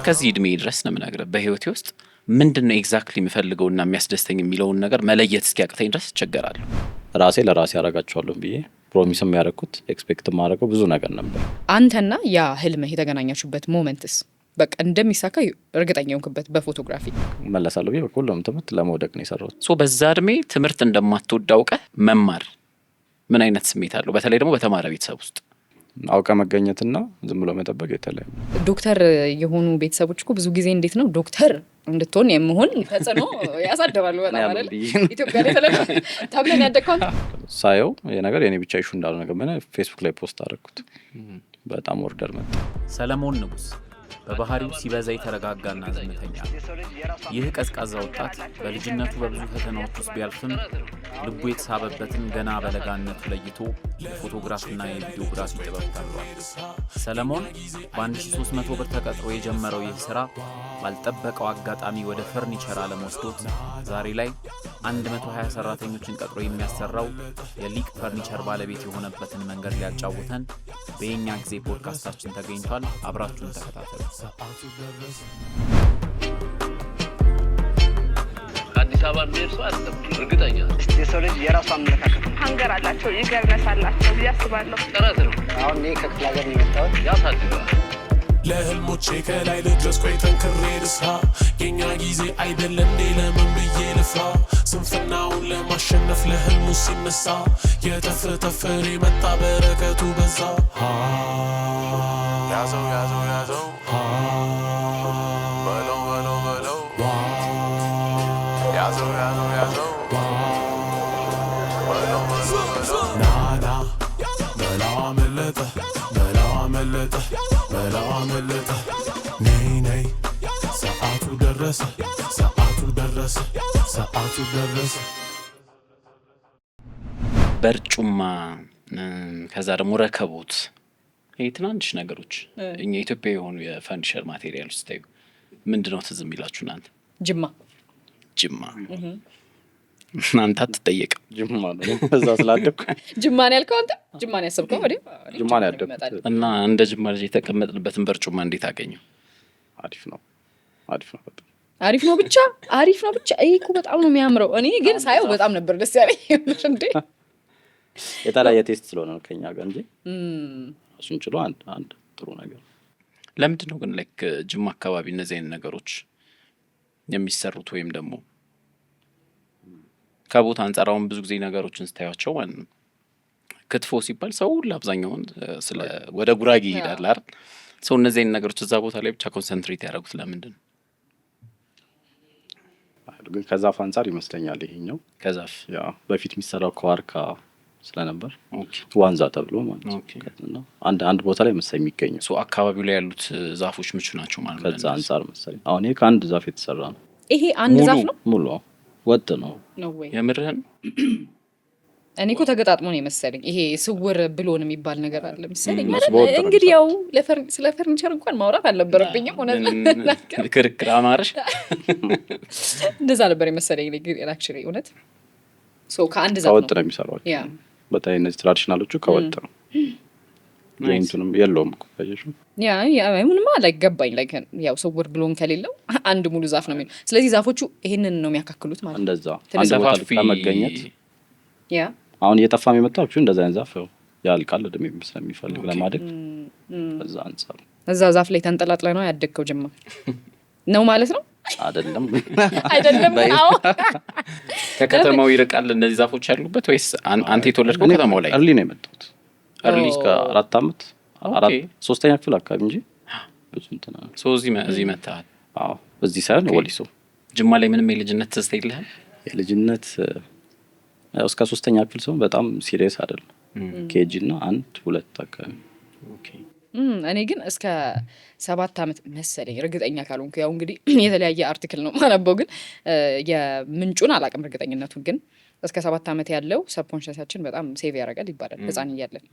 እስከዚህ እድሜ ድረስ ነው የምናገረው በህይወቴ ውስጥ ምንድነው ኤግዛክትሊ የምፈልገውና የሚያስደስተኝ የሚለውን ነገር መለየት እስኪያቅተኝ ድረስ እቸገራለሁ። ራሴ ለራሴ ያረጋቸዋለሁ ብዬ ፕሮሚስ የሚያደርኩት ኤክስፔክት ማድረገው ብዙ ነገር ነበር። አንተና ያ ህልምህ የተገናኛችሁበት ሞመንትስ በቃ እንደሚሳካ እርግጠኛ ሆንክበት? በፎቶግራፊ መለሳለሁ ብዬ ሁሉም ትምህርት ለመውደቅ ነው የሰራሁት። ሶ በዛ እድሜ ትምህርት እንደማትወድ አውቀህ መማር ምን አይነት ስሜት አለው? በተለይ ደግሞ በተማረ ቤተሰብ ውስጥ አውቀ መገኘትና ዝም ብሎ መጠበቅ የተለያየ። ዶክተር የሆኑ ቤተሰቦች እኮ ብዙ ጊዜ እንዴት ነው ዶክተር እንድትሆን የምሆን ተጽዕኖ ያሳድራሉ። በጣም አይደል ኢትዮጵያ ላይ ተለቀ ታብለን ያደከው ሳየው የነገር የኔ ብቻ ይሹ እንዳለው ነገር ምን ፌስቡክ ላይ ፖስት አደረኩት። በጣም ኦርደር መጣ። ሰለሞን ንጉስ በባህሪው ሲበዛ የተረጋጋና ዝምተኛ። ይህ ቀዝቃዛ ወጣት በልጅነቱ በብዙ ፈተናዎች ውስጥ ቢያልፍም ልቡ የተሳበበትን ገና በለጋነቱ ለይቶ የፎቶግራፍና የቪዲዮግራፊ ጥበብ ታሏል። ሰለሞን በ1300 ብር ተቀጥሮ የጀመረው ይህ ስራ ባልጠበቀው አጋጣሚ ወደ ፈርኒቸር ዓለም ወስዶት ዛሬ ላይ 120 ሰራተኞችን ቀጥሮ የሚያሰራው የሊቅ ፈርኒቸር ባለቤት የሆነበትን መንገድ ሊያጫውተን በየኛ ጊዜ ፖድካስታችን ተገኝቷል። አብራችሁን ተከታተሉ። አዲስ አበባ እንደርሱ አይደለም እርግጠኛ የሰው ልጅ የራሱ አመለካከት ሀንገር አላቸው ይገርነስ አላቸው ብዬ አስባለሁ። ጥረት ነው። አሁን እኔ ከክፍለ ሀገር የመጣሁት ያሳድጋል። ለህልሞቼ ከላይ ልድረስ ቆይ ጠንክሬ ልስራ። የኛ ጊዜ አይደለ እንዴ ለምን ብዬ ልፍራ? ስንፍናውን ለማሸነፍ ለህልሙ ሲነሳ የተፈተፈረ መጣ በረከቱ በዛ። ያዘው ያዘው ያዘው በለው በለው በለው ያዘው ያዘው ያዘው በለው በለው በለው ናና በላው አመለጠ በላው አመለጠ በላው አመለጠ ነይ ነይ ሰዓቱ ደረሰ ሰዓቱ ደረሰ ሰዓቱ ደረሰ። በርጩማ ከዛ ደግሞ ረከቦት ይሄ ትናንሽ ነገሮች እኛ ኢትዮጵያ የሆኑ የፈርኒቸር ማቴሪያል ውስጥ ታዩ ምንድነው ትዝ የሚላችሁ እናንተ? ጅማ እናንተ አትጠየቅም። ጅማ ነው እዛ ስላደኩ ጅማን ያልከው አንተ ጅማን ያሰብከው ወዲህ ጅማን ያደኩት እና እንደ ጅማ ልጅ የተቀመጥንበትን በርጩማ እንዴት አገኘው? አሪፍ ነው በጣም አሪፍ ነው ብቻ አሪፍ ነው ብቻ። ይሄ እኮ በጣም ነው የሚያምረው። እኔ ግን ሳየው በጣም ነበር ደስ ያለኝ እንዴ። የተለያየ ቴስት ስለሆነ ነው ከኛ ጋር እንጂ እሱን ችሎ አንድ ጥሩ ነገር። ለምንድን ነው ግን ላይክ ጅማ አካባቢ እነዚህ አይነት ነገሮች የሚሰሩት? ወይም ደግሞ ከቦታ አንጻራውን ብዙ ጊዜ ነገሮችን ስታያቸው ማለት ነው ክትፎ ሲባል ሰው ለአብዛኛውን ስለ ወደ ጉራጌ ይሄዳል አይደል? ሰው እነዚህ አይነት ነገሮች እዛ ቦታ ላይ ብቻ ኮንሰንትሬት ያደረጉት ለምንድን ነው? ግን ከዛፍ አንጻር ይመስለኛል ይሄኛው ከዛፍ ያ በፊት የሚሰራው ከዋርካ ስለነበር ዋንዛ ተብሎ ማለት ነው። አንድ ቦታ ላይ መሰለኝ የሚገኘው ሶ አካባቢው ላይ ያሉት ዛፎች ምቹ ናቸው ማለት ነው። ከዛ አንጻር መሰለኝ አሁን ይሄ ከአንድ ዛፍ የተሰራ ነው። ይሄ አንድ ዛፍ ነው ሙሉ ወጥ ነው ወይ? የምርህን? እኔ እኮ ተገጣጥሞ ነው የመሰለኝ። ይሄ ስውር ብሎን የሚባል ነገር አለ መሰለኝ። እንግዲህ ያው ስለ ፈርኒቸር እንኳን ማውራት አልነበረብኝም። እውነት ክርክር አማርሽ እንደዛ ነበር የመሰለኝ። አክቹሊ እውነት ሶ ከአንድ ዛፍ ከወጥ ነው የሚሰራው። በጣም እነዚህ ትራዲሽናሎቹ ከወጥ ነው። ጀንቱንም የለውም እኮ ታየሽ። ምንማ ላይ ገባኝ ላይ ያው ስውር ብሎን ከሌለው አንድ ሙሉ ዛፍ ነው የሚለው። ስለዚህ ዛፎቹ ይሄንን ነው የሚያካክሉት ማለት ነው። እንደዛ አንድ ቦታ ለመገኘት አሁን እየጠፋም የመጣው እንደዛ አይነት ዛፍ ያልቃል እድሜ ስለሚፈልግ ለማደግ እዛ አንጻር እዛ ዛፍ ላይ ተንጠላጥለ ነው ያደግከው ጅማ ነው ማለት ነው? አይደለም አዎ ከከተማው ይርቃል እነዚህ ዛፎች ያሉበት ወይስ አንተ የተወለድከው ከተማው ላይ? እርሊ ነው የመጣሁት። እርሊ እስከ 4 አመት 3ኛ ክፍል አካባቢ እንጂ ብዙ እንትና እዚህ መጣህ? አዎ እዚህ ሳይሆን ወሊሶ። ጅማ ላይ ምንም የልጅነት ትዝታ የለህም? የልጅነት ያው እስከ 3ኛ ክፍል ሰው በጣም ሲሪየስ አይደለም። ኬጂ እና 1-2 አካባቢ። ኦኬ እኔ ግን እስከ 7 አመት መሰለኝ እርግጠኛ ካልሆንኩ ያው እንግዲህ የተለያየ አርቲክል ነው ማነበው ግን የምንጩን አላውቅም እርግጠኝነቱን ግን እስከ 7 አመት ያለው ሰብኮንሽንሳችን በጣም ሴቭ ያደርጋል ይባላል ህፃን እያለን።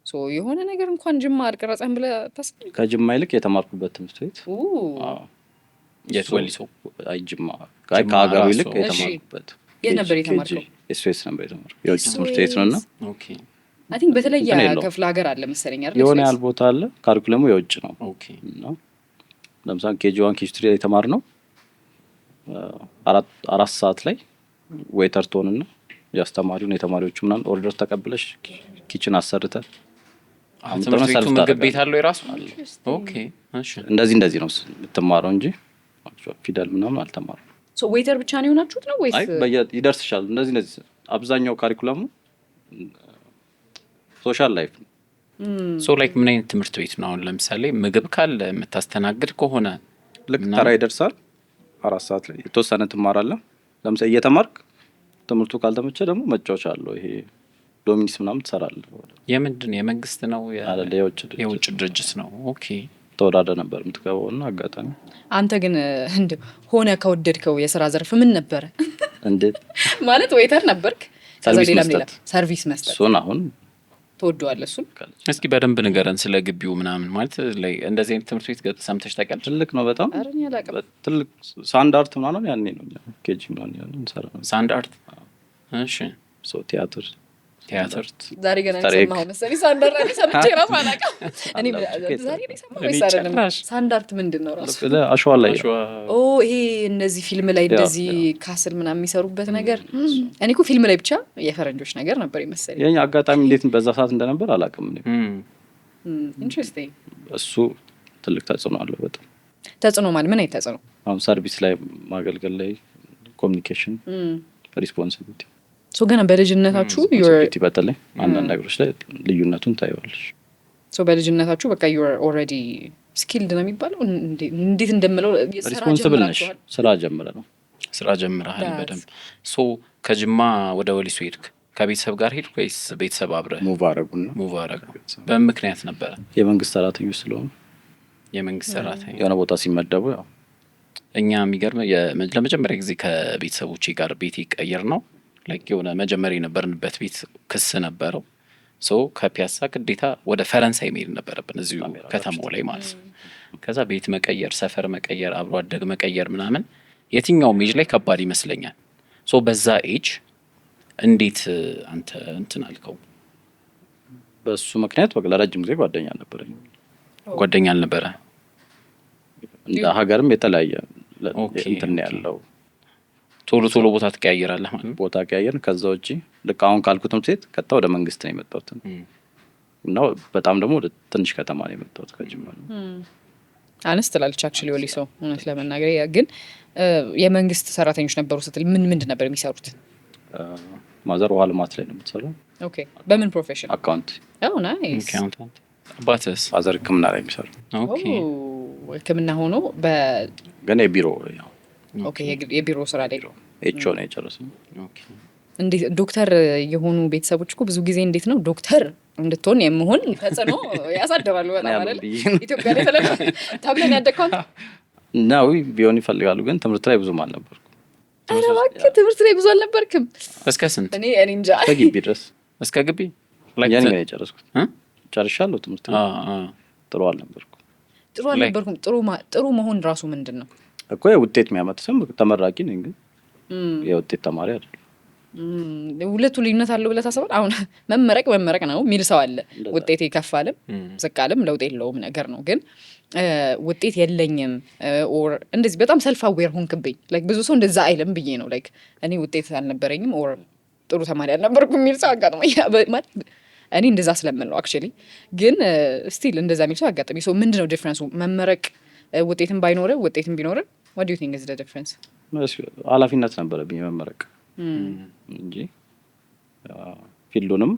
ሶ የሆነ ነገር እንኳን ጅማ አልቀረጸም ብለህ ታስብ? ከጅማ ይልቅ የተማርኩበት ትምህርት ቤት የትወሊሶ ጅማ ከሀገሩ ይልቅ የተማርኩበት የነበር የተማርከው? ኤስኤስ ነበር የተማርኩት። የውጭ ትምህርት ቤት ነውና ኦኬ አይ ቲንክ በተለየ ክፍለ ሀገር አለ መሰለኝ አይደል? የሆነ ያህል ቦታ አለ። ካሪኩለሙ የውጭ ነው። ኦኬ እና ለምሳሌ ኬጂ 1 ኬጂ 3 ላይ የተማርነው 4 ሰዓት ላይ ዌይተር ትሆንና ያስተማሪውን የተማሪዎቹ ምናምን ኦርደር ተቀብለሽ ኪችን አሰርተ ትምህርት ቤቱ ምግብ ቤት አለው የራሱ። ኦኬ እሺ። እንደዚህ ነው የምትማረው እንጂ ፊደል ምናምን አልተማርንም። ሶ ዌይተር ብቻ ነው የሆናችሁት ነው ወይስ? አይ ይደርስሻል። እንደዚህ አብዛኛው ካሪኩለሙ ሶሻል ላይፍ ነው። ሶ ላይክ ምን አይነት ትምህርት ቤት ነው? አሁን ለምሳሌ ምግብ ካለ የምታስተናግድ ከሆነ ልክ ተራ ይደርሳል። 4 ሰዓት ላይ የተወሰነ ትማራለህ። ለምሳሌ እየተማርክ ትምህርቱ ካልተመቸ ደግሞ መጫወቻ አለው። ይሄ ዶሚኒስ ምናምን ትሰራለህ። የምንድን የመንግስት ነው የውጭ ድርጅት ነው? ኦኬ። ተወዳደር ነበር የምትገባውና አጋጣሚ። አንተ ግን እንዴ ሆነ ከወደድከው የስራ ዘርፍ ምን ነበረ? እንዴት ማለት ዌይተር ነበርክ? ሰርቪስ መስጠት። እሱን አሁን ትወደዋለህ? እሱን እስኪ በደንብ ንገረን ስለ ግቢው ምናምን። ማለት ላይ እንደዚህ አይነት ትምህርት ቤት ሰምተሽ ታውቂያለሽ? ትልቅ ነው በጣም ትልቅ። ሳንድ አርት ምናምን ያኔ ነው ኬጂ ምናምን ያኔ እንሰራ ነው። ሳንድ አርት እሺ። ሶ ቲያትር ዛሬ ገና ሰማሁ መሰለኝ። ሳንድ አርት ሰምቼ ራሱ አላውቅም እኔ ዛሬ ነው ሰማሁ። ወይስ ሳንድ አርት ምንድን ነው ራሱ? አሸዋ ላይ ይሄ እነዚህ ፊልም ላይ እንደዚህ ካስል ምናምን የሚሰሩበት ነገር። እኔ እኮ ፊልም ላይ ብቻ የፈረንጆች ነገር ነበር ይመስለኝ። የኛ አጋጣሚ እንዴት በዛ ሰዓት እንደነበር አላውቅም እኔ። ኢንትረስቲንግ። እሱ ትልቅ ተጽዕኖ አለው በጣም። ተጽዕኖ ማለት ምን አይነት ተጽዕኖ? አሁን ሰርቪስ ላይ ማገልገል ላይ ኮሚኒኬሽን፣ ሪስፖንሲቢሊቲ ገና በልጅነታችሁ በተለይ አንዳንድ ነገሮች ላይ ልዩነቱን ታይዋለሽ። በልጅነታችሁ በቃ ዩ አር ኦልሬዲ ስኪልድ ነው የሚባለው። እንዴት እንደምለው ሪስፖንሲብል ነሽ። ስራ ጀምረሃል በደንብ። ከጅማ ወደ ወሊሶ ሄድክ? ከቤተሰብ ጋር ሄድክ ወይስ ቤተሰብ አብረህ? ሙቭ አረጉ። በምን ምክንያት ነበረ? የመንግስት ሰራተኞች ስለሆኑ። የመንግስት ሰራተኛ የሆነ ቦታ ሲመደቡ ያው እኛ የሚገርም ለመጀመሪያ ጊዜ ከቤተሰቦቼ ጋር ቤት ይቀየር ነው ላይክ የሆነ መጀመሪያ የነበርንበት ቤት ክስ ነበረው። ከፒያሳ ግዴታ ወደ ፈረንሳይ መሄድ ነበረብን እዚሁ ከተማው ላይ ማለት ነው። ከዛ ቤት መቀየር፣ ሰፈር መቀየር፣ አብሮ አደግ መቀየር ምናምን የትኛውም ኤጅ ላይ ከባድ ይመስለኛል። በዛ ኤጅ እንዴት አንተ እንትን አልከው? በሱ ምክንያት በቃ ለረጅም ጊዜ ጓደኛ አልነበረ። እንደ ሀገርም የተለያየ እንትን ያለው ቶሎ ቦታ ትቀያየራለህ ማለት ነው። ቦታ ቀያየርን። ከዛ ውጪ ልክ አሁን ካልኩት ትምህርት ቤት ቀጥታ ወደ መንግስት ነው የመጣሁት እና በጣም ደግሞ ወደ ትንሽ ከተማ ነው የመጣሁት ከጅማ ነው። አነስ ትላለች አክቹሊ ወሊሶ። እውነት ለመናገር ግን የመንግስት ሰራተኞች ነበሩ ስትል ምን ነበር የሚሰሩት? ማዘር ውሃ ልማት ላይ ነው የምትሰራው። ኦኬ። በምን ፕሮፌሽን? አካውንት። ናይስ። አባትስ? ፋዘር ህክምና ላይ የሚሰሩ። ኦኬ። ህክምና ሆኖ ግን የቢሮ የቢሮ ስራ ላይ ኤቾ ነው የጨረሰው። እንዴት ዶክተር የሆኑ ቤተሰቦች እኮ ብዙ ጊዜ እንዴት ነው ዶክተር እንድትሆን የምሆን ተጽዕኖ ያሳድራሉ በጣም አይደል? ኢትዮጵያ ላይ ተብለን ያደግከው ነው ቢሆን ይፈልጋሉ። ግን ትምህርት ላይ ብዙም አልነበርኩም። ኧረ እባክህ ትምህርት ላይ ብዙ አልነበርክም? እስከ ስንት? እኔ እንጃ። ከግቢ ድረስ እስከ ግቢ ያኔ ነው የጨረስኩት። ጨርሻለሁ ትምህርት። ጥሩ አልነበርኩም። ጥሩ መሆን ራሱ ምንድን ነው እኮ የውጤት የሚያመጣ ሰው ተመራቂ ነኝ፣ ግን የውጤት ተማሪ አይደለም። ሁለቱ ልዩነት አለው ብለህ ታስባለህ? አሁን መመረቅ ነው የሚል ሰው አለ። ውጤቴ ከፍ አለም ዝቅ አለም ለውጥ የለውም ነገር ነው። ግን ውጤት የለኝም ኦር እንደዚህ በጣም ሰልፍ አዌር ሆንክብኝ ላይክ ብዙ ሰው እንደዛ አይልም ብዬ ነው ላይክ እኔ ውጤት አልነበረኝም ኦር ጥሩ ተማሪ አልነበርኩም የሚል ሰው አጋጥሞኝ ማለት እኔ እንደዛ ስለምል ነው አክቹሊ። ግን ስቲል እንደዛ የሚል ሰው አጋጥሞኝ። ሶ ምንድነው ዲፍረንሱ? መመረቅ ውጤትም ባይኖር ውጤትም ቢኖር what do you think is the difference? ኃላፊነት ነበረብኝ መመረቅ እንጂ ፊልዱንም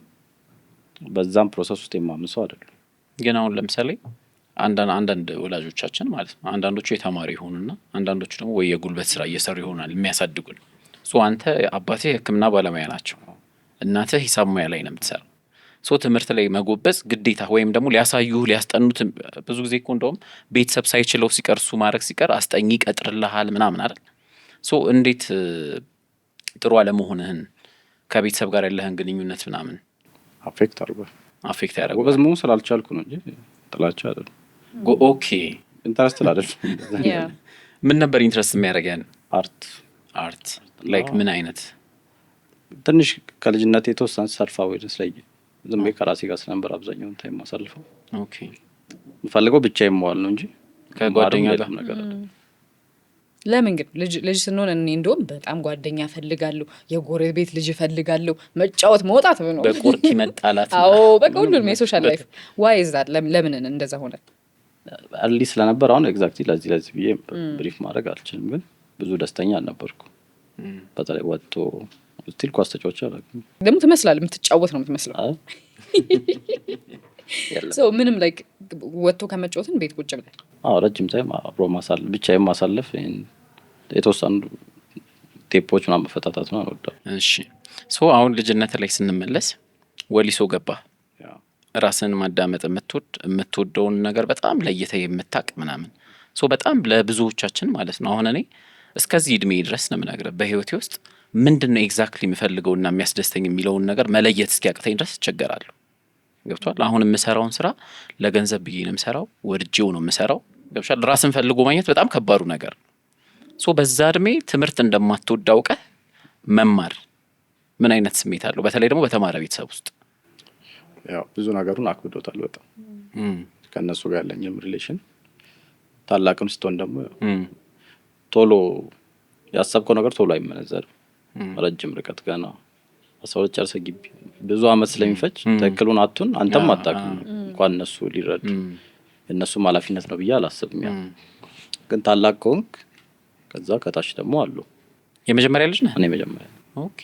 በዛም ፕሮሰስ ውስጥ የማምን ሰው አይደለም። ግን አሁን ለምሳሌ አንዳንድ ወላጆቻችን ማለት ነው አንዳንዶቹ የተማሪ ይሆኑና አንዳንዶቹ ደግሞ ወይ የጉልበት ስራ እየሰሩ ይሆናል የሚያሳድጉን። አንተ አባቴ ሕክምና ባለሙያ ናቸው፣ እናትህ ሂሳብ ሙያ ላይ ነው የምትሰራው። ትምህርት ላይ መጎበዝ ግዴታ ወይም ደግሞ ሊያስጠኑት ብዙ ጊዜ እኮ እንደውም ቤተሰብ ሳይችለው ሲቀር እሱ ማድረግ ሲቀር አስጠኝ ይቀጥርልሃል ምናምን አይደል? እንዴት ጥሩ አለመሆንህን ከቤተሰብ ጋር ያለህን ግንኙነት ምናምን አፌክት ያደርጋል። ጎበዝ መሆን ስላልቻልኩ ነው እንጂ ጥላቻ አይደለም። ኦኬ። ኢንተረስት አይደል? ምን ነበር ኢንትረስት የሚያደርገን? አርት ላይክ ምን አይነት? ትንሽ ከልጅነት የተወሰነ ሰልፍ አዌርነስ ላይ ዝም ብዬ ከራሴ ጋር ስለነበር አብዛኛውን ታይም ማሳልፈው። ኦኬ። የምፈልገው ብቻዬን መዋል ነው እንጂ ከጓደኛ ጋር ነገር ለምን ግን ልጅ ስንሆን እኔ እንደውም በጣም ጓደኛ ፈልጋለሁ፣ የጎረቤት ልጅ ፈልጋለሁ፣ መጫወት መውጣት ነው በቆርኪ መጣላት። አዎ በቃ ሁሉንም የሶሻል ላይፍ ዋይ ዛት ለምን እንደዛ ሆነ አሊ ስለነበር አሁን ኤግዛክትሊ ለዚህ ብዬ ብሪፍ ማድረግ አልችልም፣ ግን ብዙ ደስተኛ አልነበርኩ። በተለይ ወጥቶ ስቲል ኳስ ተጫዋች አላውቅም። ደግሞ ትመስላለህ፣ የምትጫወት ነው የምትመስለው። ምንም ላይክ ወጥቶ ከመጫወትን ቤት ቁጭ ብለህ ረጅም ታይም አብሮ ብቻዬን ማሳለፍ የተወሰኑ ቴፖች ምናምን መፈታታት ነው አልወዳም። እሺ አሁን ልጅነት ላይ ስንመለስ ወሊሶ ገባ። ራስን ማዳመጥ የምትወደውን ነገር በጣም ለይተህ የምታውቅ ምናምን በጣም ለብዙዎቻችን ማለት ነው። አሁን እኔ እስከዚህ እድሜ ድረስ ነው የምነግርህ በህይወቴ ውስጥ ምንድነው ኤግዛክትሊ የምፈልገውና የሚያስደስተኝ የሚለውን ነገር መለየት እስኪያቅተኝ ድረስ እቸገራለሁ። ገብቷል? አሁን የምሰራውን ስራ ለገንዘብ ብዬ ነው የምሰራው፣ ወድጄው ነው የምሰራው። ገብቷል? ራስን ፈልጎ ማግኘት በጣም ከባዱ ነገር። በዛ እድሜ ትምህርት እንደማትወድ አውቀህ መማር ምን አይነት ስሜት አለው? በተለይ ደግሞ በተማረ ቤተሰብ ውስጥ ያው ብዙ ነገሩን አክብዶታል በጣም ከእነሱ ጋር ያለኝም ሪሌሽን። ታላቅም ስትሆን ደግሞ ቶሎ ያሰብከው ነገር ቶሎ አይመነዘርም። ረጅም ርቀት ገና 12 ጨርሰህ ግቢ ብዙ አመት ስለሚፈጅ ትክክሉን አቱን አንተም አታውቅም እንኳን እነሱ ሊረዱ። የእነሱም ኃላፊነት ነው ብዬ አላስብም። ያ ግን ታላቅ ከሆንክ ከዛ ከታች ደግሞ አሉ። የመጀመሪያ ልጅ ነህ? እኔ መጀመሪያ። ኦኬ።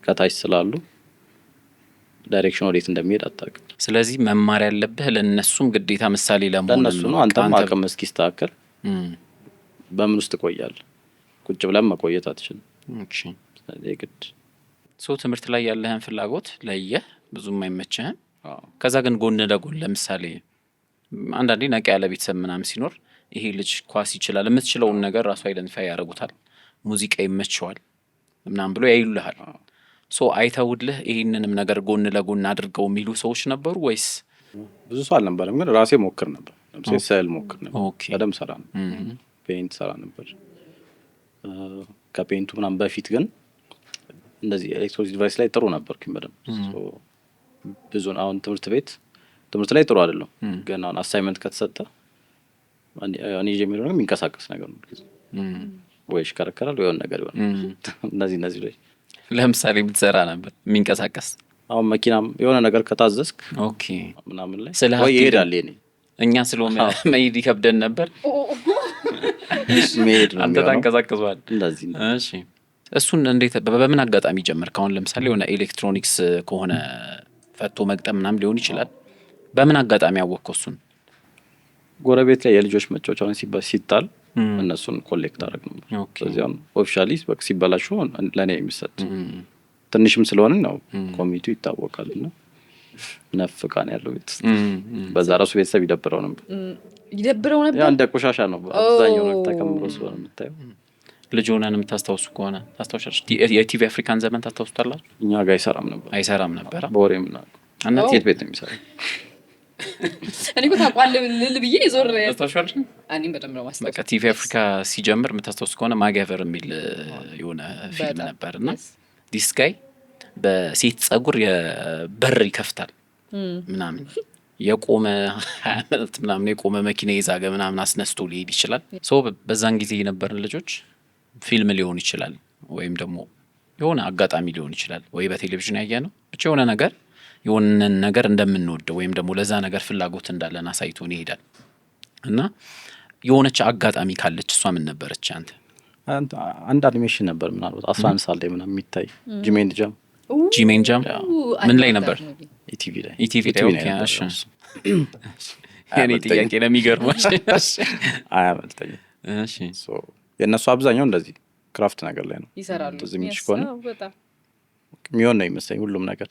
ከታች ስላሉ ዳይሬክሽን ወዴት እንደሚሄድ አታውቅም። ስለዚህ መማር ያለብህ ለነሱም ግዴታ ምሳሌ ለመሆን ነው። አንተም አቅም እስኪስተካከል በምን ውስጥ ትቆያለህ? ቁጭ ብለን መቆየት አትችልም። ኦኬ። ስለዚህ ግድ ትምህርት ላይ ያለህን ፍላጎት ለየህ፣ ብዙም አይመችህም። ከዛ ግን ጎን ለጎን ለምሳሌ አንዳንዴ ነቃ ያለ ቤተሰብ ምናምን ሲኖር ይሄ ልጅ ኳስ ይችላል የምትችለውን ነገር ራሱ አይደንቲፋይ ያደርጉታል፣ ሙዚቃ ይመቸዋል ምናምን ብሎ ያይሉልሃል። አይተውልህ ይሄንንም ነገር ጎን ለጎን አድርገው የሚሉ ሰዎች ነበሩ ወይስ? ብዙ ሰው አልነበረም፣ ግን ራሴ ሞክር ነበር። ለምሳሌ ስዕል ሞክር ነበር፣ በደምብ ሰራ ነበር፣ ፔይንት ሰራ ነበር። ከፔይንቱ ምናምን በፊት ግን እንደዚህ ኤሌክትሮኒክስ ዲቫይስ ላይ ጥሩ ነበርኩኝ በደምብ። ብዙ አሁን ትምህርት ላይ ጥሩ አይደለም፣ ግን አሁን አሳይመንት ከተሰጠ እኔ የሚለው ነገር የሚንቀሳቀስ ነገር ነው። ወይ ይሽከረከራል ወይ የሆነ ነገር ይሆናል። እነዚህ ላይ ለምሳሌ የምትሰራ ነበር የሚንቀሳቀስ። አሁን መኪናም የሆነ ነገር ከታዘዝክ ኦኬ ምናምን ላይ ወይ ይሄዳል። እኔ እኛ ስለሆነ መሄድ ይከብደን ነበር። መሄድ ነው አንተ ታንቀሳቅሷል እንደዚህ። እሺ እሱን እንዴት በምን አጋጣሚ ጀመርክ? አሁን ለምሳሌ የሆነ ኤሌክትሮኒክስ ከሆነ ፈቶ መግጠም ምናምን ሊሆን ይችላል። በምን አጋጣሚ አወቅከው እሱን? ጎረቤት ላይ የልጆች መጫወቻውን ሲጣል እነሱን ኮሌክት አደረግ ነበር። ስለዚህ አሁን ኦፊሻሊ ሲበላሹ ለእኔ የሚሰጥ ትንሽም ስለሆነ ነው ኮሚኒቲው ይታወቃልና ነፍቃን ያለው ቤት በዛ ራሱ ቤተሰብ ይደብረው ነበር። ያ እንደ ቆሻሻ ነው አብዛኛው ነው ተከምሮ ስለሆነ የምታየው። ልጅ ሆነን የምታስታውሱ ከሆነ ታስታውሻለሽ? የቲቪ አፍሪካን ዘመን ታስታውሱታላችሁ? እኛ ጋር አይሰራም ነበር በወሬ ምናምን እና ቴት ቤት ነው የሚሰራው። እኔ እኮ ታውቃለህ ልል ብዬ ዞር ታስታውሻለሽ? እኔም በደንብ ነው ማስታወስ። በቃ ቲቪ አፍሪካ ሲጀምር የምታስታውሱ ከሆነ ማጋቨር የሚል የሆነ ፊልም ነበርና ዲስ ጋይ በሴት ጸጉር የበር ይከፍታል ምናምን የቆመ 20 ዓመት ምናምን የቆመ መኪና ይዛገ ምናምን አስነስቶ ሊሄድ ይችላል። በዛን ጊዜ የነበርን ልጆች ፊልም ሊሆን ይችላል ወይም ደግሞ የሆነ አጋጣሚ ሊሆን ይችላል ወይ በቴሌቪዥን ያየነው ብቻ የሆነ ነገር እንደምንወደው ወይም ደግሞ ለዛ ነገር ፍላጎት እንዳለን አሳይቶን ይሄዳል። እና የሆነች አጋጣሚ ካለች እሷ ምን ነበረች? አንድ አኒሜሽን ነበር ምናልባት 11 ሰዓት ላይ ምናምን የሚታይ ጂሜን ጃም ምን ላይ ነበር? ኢቲቪ ላይ ኦኬ። እሺ የኔ ጥያቄ ነው የሚገርመው። አያመልጠኝም። እሺ የእነሱ አብዛኛው እንደዚህ ክራፍት ነገር ላይ ነው ይሰራሉ። ትዝሚሽ ከሆነ የሚሆን ነው ይመስለኝ ሁሉም ነገር።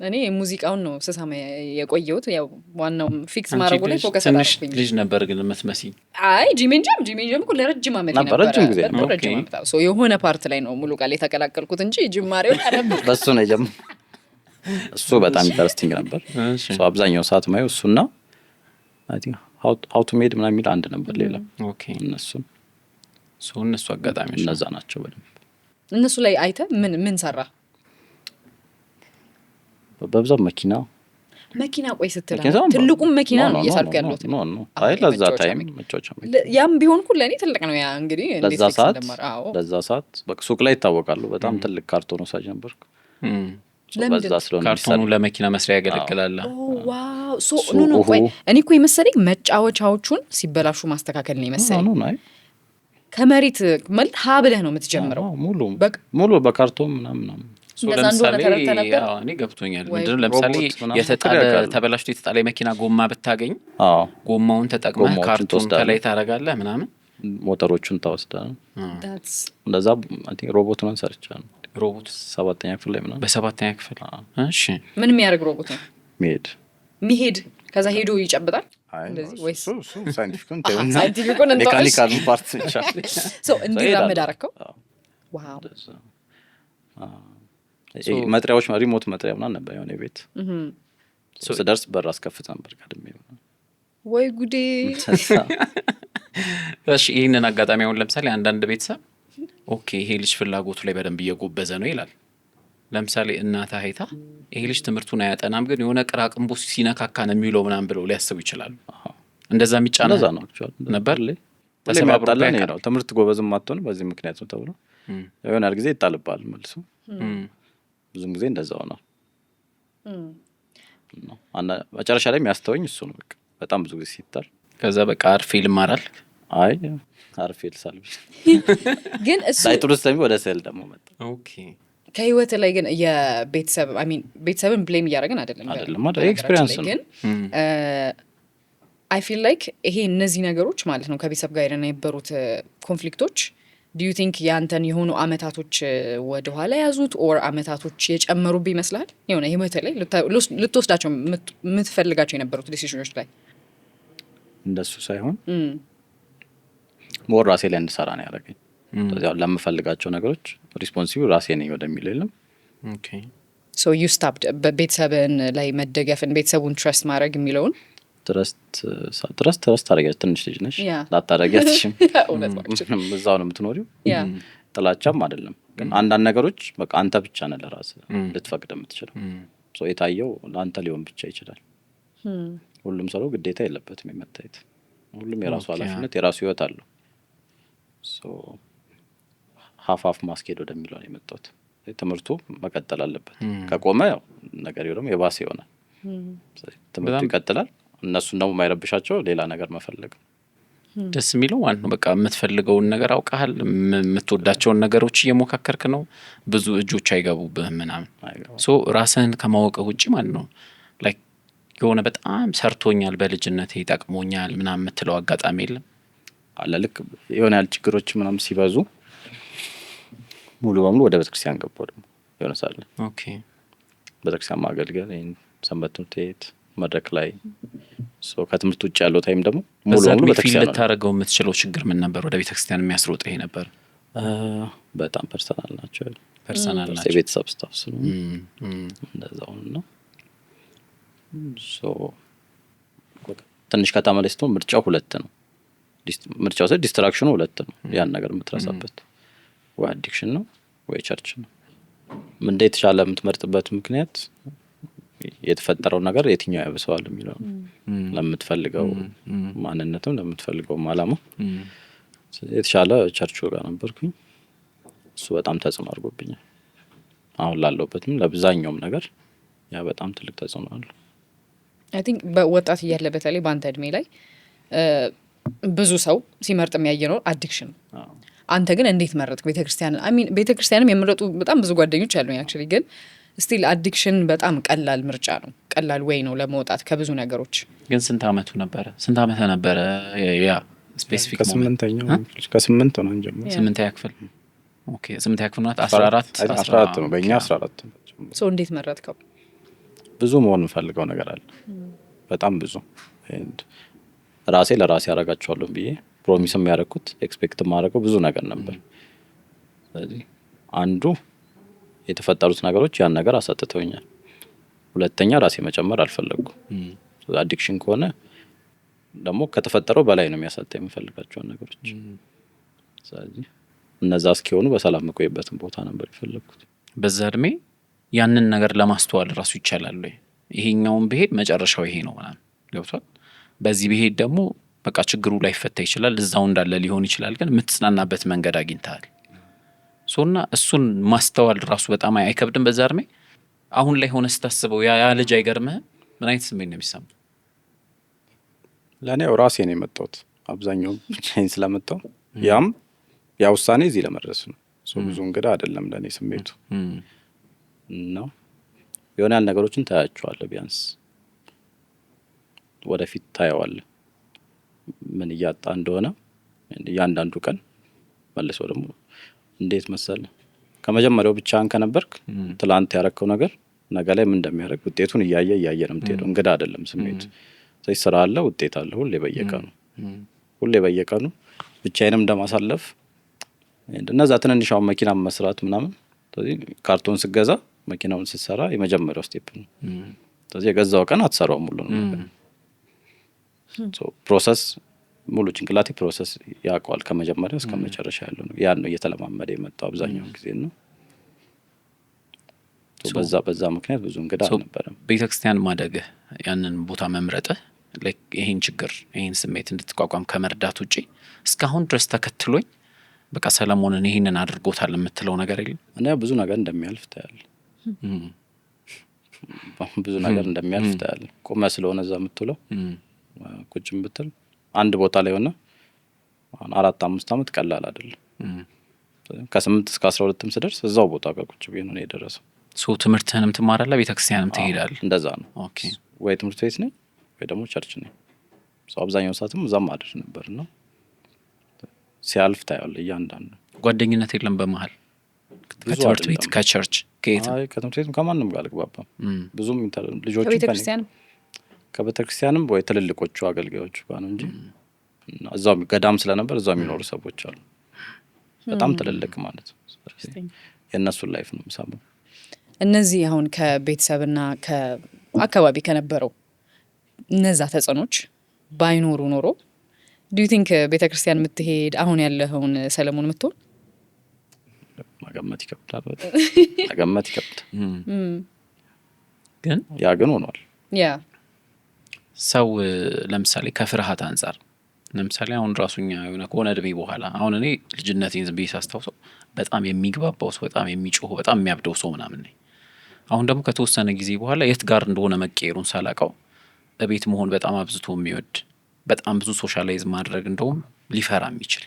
እኔ ሙዚቃውን ነው ስሰማ የቆየሁት። ያው ዋናው ፊክስ ማድረጉ ላይ ፎከስ አደረኩኝ። ልጅ ነበር ግን የምትመስኝ። አይ ጂሜን ጃም እኮ ለረጅም ዓመት ነበር። ረጅም ጊዜ ነው። የሆነ ፓርት ላይ ነው ሙሉ ቃል የተቀላቀልኩት እንጂ ጅማሬው ነበር። በሱ ነው የጀመረው። እሱ በጣም ኢንተረስቲንግ ነበር። አብዛኛው ሰዓት ማየው እሱና አይ ቲንክ ሃው ቱ ሜድ ምናምን የሚል አንድ ነበር ሌላ። ኦኬ እነሱ አጋጣሚዎች እነዛ ናቸው በደንብ። እነሱ ላይ አይተ ምን ሰራ? በብዛት መኪና መኪና ቆይ ስትል ትልቁም መኪና ነው እየሳልኩ ያለሁት አይ ለዛ ታይም መጫወቻ ያም ቢሆን እኮ ለእኔ ትልቅ ነው። ያ እንግዲህ ለዛ ሰዓት በቃ ሱቅ ላይ ይታወቃሉ። በጣም ትልቅ ካርቶን ወሳጅ ነበርኩ። ካርቶኑ ለመኪና መስሪያ ያገለግላል። ዋው ኖ ቆይ እኔ እኮ የመሰለኝ መጫወቻዎቹን ሲበላሹ ማስተካከል ነው የመሰለኝ። ከመሬት ማለት ሀ ብለህ ነው የምትጀምረው ሙሉ በካርቶን ምናምን ለምሳሌ እኔ ገብቶኛል። ምንድነው ለምሳሌ ተበላሽቶ የተጣለ የመኪና ጎማ ብታገኝ ጎማውን ተጠቅመህ ካርቶን ከላይ ታደርጋለህ ምናምን ሞተሮቹን ታወስዳለህ። እንደዛ ሮቦቱን ሰርቻለሁ። ሮቦት 7ኛ ክፍል ላይ ምናምን በ7ኛ ክፍል እሺ ምን የሚያደርግ ሮቦት ነው? ሚሄድ ከዛ ሄዶ ይጨብጣል እንደዚህ ወይስ ሳይንቲፊኩን ሜካኒካል ፓርት ብቻ እንዲራመድ አደረከው? ዋው መጥሪያዎች ሪሞት መጥሪያ ምናምን ነበር የሆነ ቤት ስደርስ በር አስከፍት ነበር ቀድሜ። ወይ ጉዴ! እሺ ይህንን አጋጣሚ አሁን ለምሳሌ አንዳንድ ቤተሰብ ኦኬ ይሄ ልጅ ፍላጎቱ ላይ በደንብ እየጎበዘ ነው ይላል። ለምሳሌ እናታ ሄታ ይሄ ልጅ ትምህርቱን አያጠናም ግን የሆነ ቅራቅንቦ ሲነካካ ነው የሚውለው ምናምን ብለው ሊያስቡ ይችላሉ። እንደዛ የሚጫና ነው ነበር ተሰማብራለህ ነው ትምህርት ጎበዝም አትሆንም በዚህ ምክንያት ነው ተብሎ የሆነ ጊዜ ይጣልባል መልሶ ብዙም ጊዜ እንደዛው ነው። መጨረሻ ላይ የሚያስተወኝ እሱ ነው። በቃ በጣም ብዙ ጊዜ ሲጣል ከዛ በቃ አርፌ ልማራል። አይ አርፌ ልሳልብ ግን እሱ ሳይጥሩ ስለሚ ወደ ሴል ደግሞ መጣ። ኦኬ ከህይወት ላይ ግን የቤተሰብ ቤተሰብን ብሌም እያደረግን አይደለም ኤክስፒሪየንስ ነው። ግን አይ ፊል ላይክ ይሄ እነዚህ ነገሮች ማለት ነው ከቤተሰብ ጋር የነበሩት ኮንፍሊክቶች do you think ያንተን የሆኑ አመታቶች ወደ ኋላ ያዙት ኦር አመታቶች የጨመሩብህ ይመስላል? የሆነ ህይወት ላይ ልትወስዳቸው የምትፈልጋቸው የነበሩት ዲሲዥኖች ላይ እንደሱ ሳይሆን ሞር ራሴ ላይ እንድሰራ ነው ያደረገኝ። ስለዚህ ለምፈልጋቸው ነገሮች ሪስፖንሲብል ራሴ ነኝ ወደሚለው የለም። ኦኬ ሶ ዩ ስታፕድ ቤተሰብን ላይ መደገፍን ቤተሰቡን ትረስት ማድረግ የሚለውን ትረስት ታደርጊያለሽ። ትንሽ ልጅ ነሽ ላታደርጊያትሽም እዛው ነው የምትኖሪው። ጥላቻም አይደለም ግን አንዳንድ ነገሮች በቃ አንተ ብቻ ነህ ለራስህ ልትፈቅድ የምትችለው። የታየው ለአንተ ሊሆን ብቻ ይችላል። ሁሉም ሰው ግዴታ የለበትም የመታየት። ሁሉም የራሱ ኃላፊነት የራሱ ህይወት አለው። ሀፋፍ ማስኬድ ወደሚለው ነው የመጣሁት። ትምህርቱ መቀጠል አለበት። ከቆመ ያው ነገር ደግሞ የባሰ ይሆናል። ትምህርቱ ይቀጥላል። እነሱን ደግሞ የማይረብሻቸው ሌላ ነገር መፈለግ ደስ የሚለው ማለት ነው። በቃ የምትፈልገውን ነገር አውቃሃል። የምትወዳቸውን ነገሮች እየሞካከርክ ነው። ብዙ እጆች አይገቡብህም ምናምን ራስህን ከማወቅ ውጭ ማለት ነው። ላይክ የሆነ በጣም ሰርቶኛል በልጅነቴ ይጠቅሞኛል ምናምን የምትለው አጋጣሚ የለም አለ? ልክ የሆነ ያህል ችግሮች ምናምን ሲበዙ ሙሉ በሙሉ ወደ ቤተክርስቲያን ገባሁ። ደግሞ የሆነ ሳለ ቤተክርስቲያን ማገልገል ሰንበት ትምህርት ቤት መድረክ ላይ ከትምህርት ውጭ ያለው ታይም ደግሞ ሙሉ በሙሉ ቤተክርስቲያን ነው። ልታደርገው የምትችለው ችግር ምን ነበር? ወደ ቤተክርስቲያን የሚያስሮጥ ይሄ ነበር? በጣም ፐርሰናል ናቸው የቤተሰብ ስታፍ ስለሆነ እንደዛው ነው። ትንሽ ከተማ ላይ ስትሆን ምርጫው ሁለት ነው። ምርጫው ስለ ዲስትራክሽኑ ሁለት ነው። ያን ነገር የምትረሳበት ወይ አዲክሽን ነው ወይ ቸርች ነው። ምን እንደ የተሻለ የምትመርጥበት ምክንያት የተፈጠረው ነገር የትኛው ያብሰዋል የሚለው ለምትፈልገው ማንነትም ለምትፈልገው ዓላማ የተሻለ ቸርቹ ጋር ነበርኩኝ። እሱ በጣም ተጽዕኖ አድርጎብኛል። አሁን ላለሁበትም ለብዛኛውም ነገር ያ በጣም ትልቅ ተጽዕኖ አለው። አይ ቲንክ በወጣት እያለ በተለይ በአንተ እድሜ ላይ ብዙ ሰው ሲመርጥ የሚያየነው አዲክሽን ነው። አንተ ግን እንዴት መረጥክ? ቤተክርስቲያንም የመረጡ በጣም ብዙ ጓደኞች አሉኝ አክቹዋሊ። ግን ስቲል አዲክሽን በጣም ቀላል ምርጫ ነው፣ ቀላል ወይ ነው ለመውጣት ከብዙ ነገሮች። ግን ስንት አመቱ ነበረ? ስንት አመት ነበረ? ያ ስፔሲፊክ ከስምንተኛው ከስምንት ነው እንጀምር 8ኛ ክፍል። ኦኬ 8ኛ ክፍል ነው 14 ነው በእኛ 14 ነው። ሶ እንዴት መረጥከው? ብዙ መሆን የምፈልገው ነገር አለ በጣም ብዙ። ራሴ ለራሴ ያደርጋቸዋለሁ ብዬ ፕሮሚስ የሚያደርኩት ኤክስፔክት የማደርገው ብዙ ነገር ነበር። ስለዚህ አንዱ የተፈጠሩት ነገሮች ያን ነገር አሳጥተውኛል። ሁለተኛ ራሴ መጨመር አልፈለኩም። አዲክሽን ከሆነ ደግሞ ከተፈጠረው በላይ ነው የሚያሳጣ የምፈልጋቸውን ነገሮች። ስለዚህ እነዛ እስኪሆኑ በሰላም መቆየበትን ቦታ ነበር የፈለግኩት። በዛ እድሜ ያንን ነገር ለማስተዋል ራሱ ይቻላል ወይ? ይሄኛውን ብሄድ መጨረሻው ይሄ ነው ምናምን ገብቷል። በዚህ ብሄድ ደግሞ በቃ ችግሩ ላይ ፈታ ይችላል፣ እዛው እንዳለ ሊሆን ይችላል፣ ግን የምትጽናናበት መንገድ አግኝተሃል። ሶና እሱን ማስተዋል ራሱ በጣም አይከብድም በዛ እድሜ? አሁን ላይ ሆነ ስታስበው ያ ልጅ አይገርምህም? ምን አይነት ስሜት ነው የሚሰማው? ለእኔ ራሴ ነው የመጣሁት አብዛኛው ብቻዬን ስለመጣሁ ያም ያ ውሳኔ እዚህ ለመድረስ ነው። ብዙ እንግዳ አይደለም ለእኔ ስሜቱ እና የሆነ ያህል ነገሮችን ታያቸዋለህ። ቢያንስ ወደፊት ታየዋለህ ምን እያጣ እንደሆነ እያንዳንዱ ቀን መልሶ ደግሞ እንዴት መሰለህ ከመጀመሪያው ብቻህን ከነበርክ ትላንት ያረከው ነገር ነገ ላይ ምን እንደሚያደርግ ውጤቱን እያየ ነው የምትሄደው። እንግዳ አይደለም ስሜቱ። ስለዚህ ስራ አለ፣ ውጤት አለ፣ ሁሌ በየቀኑ ብቻዬንም እንደማሳለፍ እነዛ ትንንሻውን መኪና መስራት ምናምን። ስለዚህ ካርቶን ስገዛ መኪናውን ስትሰራ የመጀመሪያው ስቴፕ ነው። ስለዚህ የገዛው ቀን አትሰራውም ሙሉ ነው ፕሮሰስ ሙሉ ጭንቅላቴ ፕሮሰስ ያውቀዋል ከመጀመሪያ እስከ መጨረሻ ያለው ነው። ያን ነው እየተለማመደ የመጣው አብዛኛውን ጊዜ ነው። በዛ ምክንያት ብዙ እንግዳ አልነበረም። ቤተክርስቲያን ማደግህ ያንን ቦታ መምረጥህ ይሄን ችግር ይሄን ስሜት እንድትቋቋም ከመርዳት ውጪ እስካሁን ድረስ ተከትሎኝ በቃ ሰለሞንን ይሄንን አድርጎታል የምትለው ነገር የለም? እኔ ብዙ ነገር እንደሚያልፍ ታያለህ። ብዙ ነገር እንደሚያልፍ ታያለህ። ቆመ ስለሆነ እዛ የምትውለው ቁጭም ብትል አንድ ቦታ ላይ ሆነ 4-5 አመት ቀላል አይደለም። ከ8 እስከ 12ም ስደርስ እዛው ቦታ ጋር ቁጭ ብዬ ነው የደረሰው። ትምህርትህንም ትማራለህ፣ ቤተክርስቲያንም ትሄዳለህ? እንደዛ ነው። ኦኬ። ወይ ትምህርት ቤት ነኝ ወይ ደግሞ ቸርች ነኝ። አብዛኛው ሰዓትም እዛም አድር ነበርና ሲያልፍ ታያለህ እያንዳንዱ። ጓደኝነት የለም በመሀል? ከትምህርት ቤት ከቸርች ከየት? ከትምህርት ቤት ከማንም ጋር አልግባባም ብዙም። ልጆቹ ከቤተክርስቲያንም ወይ ትልልቆቹ አገልጋዮቹ ጋር ነው እንጂ እዛው ገዳም ስለነበር እዛው የሚኖሩ ሰዎች አሉ በጣም ትልልቅ ማለት ነው። የእነሱን ላይፍ ነው የምሰማው። እነዚህ አሁን ከቤተሰብና ከአካባቢ ከነበረው እነዛ ተጽዕኖች ባይኖሩ ኖሮ ዱ ዩ ቲንክ ቤተክርስቲያን የምትሄድ አሁን ያለኸውን ሰለሞን የምትሆን? መገመት ይከብዳል በጣም መገመት ይከብዳል። ግን ያ ግን ሆኗል። ያ ሰው ለምሳሌ ከፍርሃት አንጻር ለምሳሌ አሁን ራሱኛ የሆነ ከሆነ እድሜ በኋላ አሁን እኔ ልጅነቴን ዝም ብዬ ሳስታውሰው በጣም የሚግባባው ሰው፣ በጣም የሚጮህ፣ በጣም የሚያብደው ሰው ምናምን ነኝ። አሁን ደግሞ ከተወሰነ ጊዜ በኋላ የት ጋር እንደሆነ መቀየሩን ሳላውቀው እቤት መሆን በጣም አብዝቶ የሚወድ በጣም ብዙ ሶሻላይዝ ማድረግ እንደውም ሊፈራ የሚችል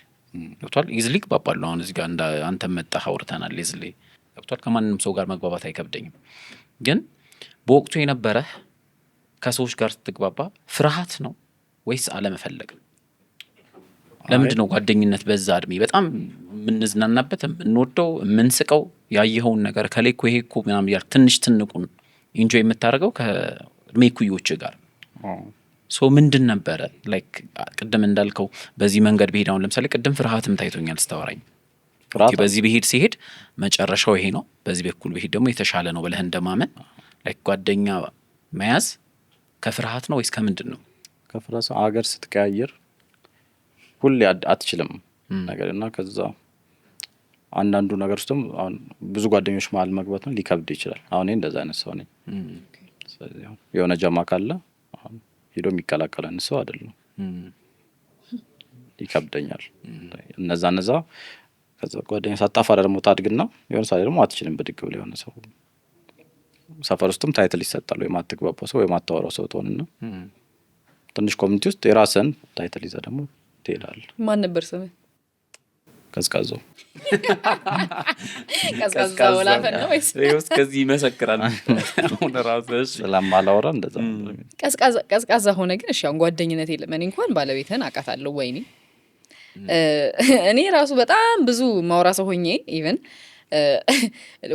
ገብቷል። ኢዝሊ ግባባለሁ። አሁን እዚህ ጋር እንደ አንተ መጣህ አውርተናል። ኢዝሊ ገብቷል። ከማንም ሰው ጋር መግባባት አይከብደኝም። ግን በወቅቱ የነበረህ ከሰዎች ጋር ስትግባባ ፍርሃት ነው ወይስ አለመፈለግ? ለምንድን ነው ጓደኝነት በዛ እድሜ በጣም የምንዝናናበት የምንወደው የምንስቀው ያየኸውን ነገር ከላይ እኮ ይሄ እኮ ምናምን ያል ትንሽ ትንቁን ኢንጆይ የምታደርገው ከእድሜ ኩዮች ጋር ምንድን ነበረ? ላይክ ቅድም እንዳልከው በዚህ መንገድ ብሄድ አሁን ለምሳሌ ቅድም ፍርሃትም ታይቶኛል ስታወራኝ። በዚህ ብሄድ ሲሄድ መጨረሻው ይሄ ነው፣ በዚህ በኩል ብሄድ ደግሞ የተሻለ ነው ብለህ እንደማመን ላይክ ጓደኛ መያዝ ከፍርሃት ነው ወይስ ከምንድን ነው? ከፍርሃት አገር ስትቀያየር ሁሌ አትችልም ነገር እና ከዛ አንዳንዱ ነገር ውስጥም አሁን ብዙ ጓደኞች መሀል መግባት ነው ሊከብድ ይችላል። አሁን እኔ እንደዛ አይነት ሰው ነኝ። የሆነ ጀማ ካለ ሄዶ የሚቀላቀለን ሰው አይደለም። ይከብደኛል። እነዛ ከዛ ጓደኛ ሳጣፋ ደግሞ ታድግና የሆነ ሰው ደግሞ አትችልም ብድግ ብለ የሆነ ሰው ሰፈር ውስጥም ታይትል ይሰጣል። ወይ ማትግባባው ሰው ወይ ማታወራው ሰው ትሆንና ትንሽ ኮሚኒቲ ውስጥ የራስን ታይትል ይዘህ ደግሞ ትሄዳለህ። ማን ነበር ስምህ? ቀዝቃዛው ቀዝቃዛው ላፈን ነው ወይስ ከዚህ ይመሰክራል? አሁን ራስህ ስለማላወራ እንደዛ ቀዝቃዛ ሆነ። ግን እሺ አሁን ጓደኝነት የለም። እኔ እንኳን ባለቤትህን አውቃታለሁ። ወይኔ እኔ ራሱ በጣም ብዙ ማውራ ሰው ሆኜ ኢቨን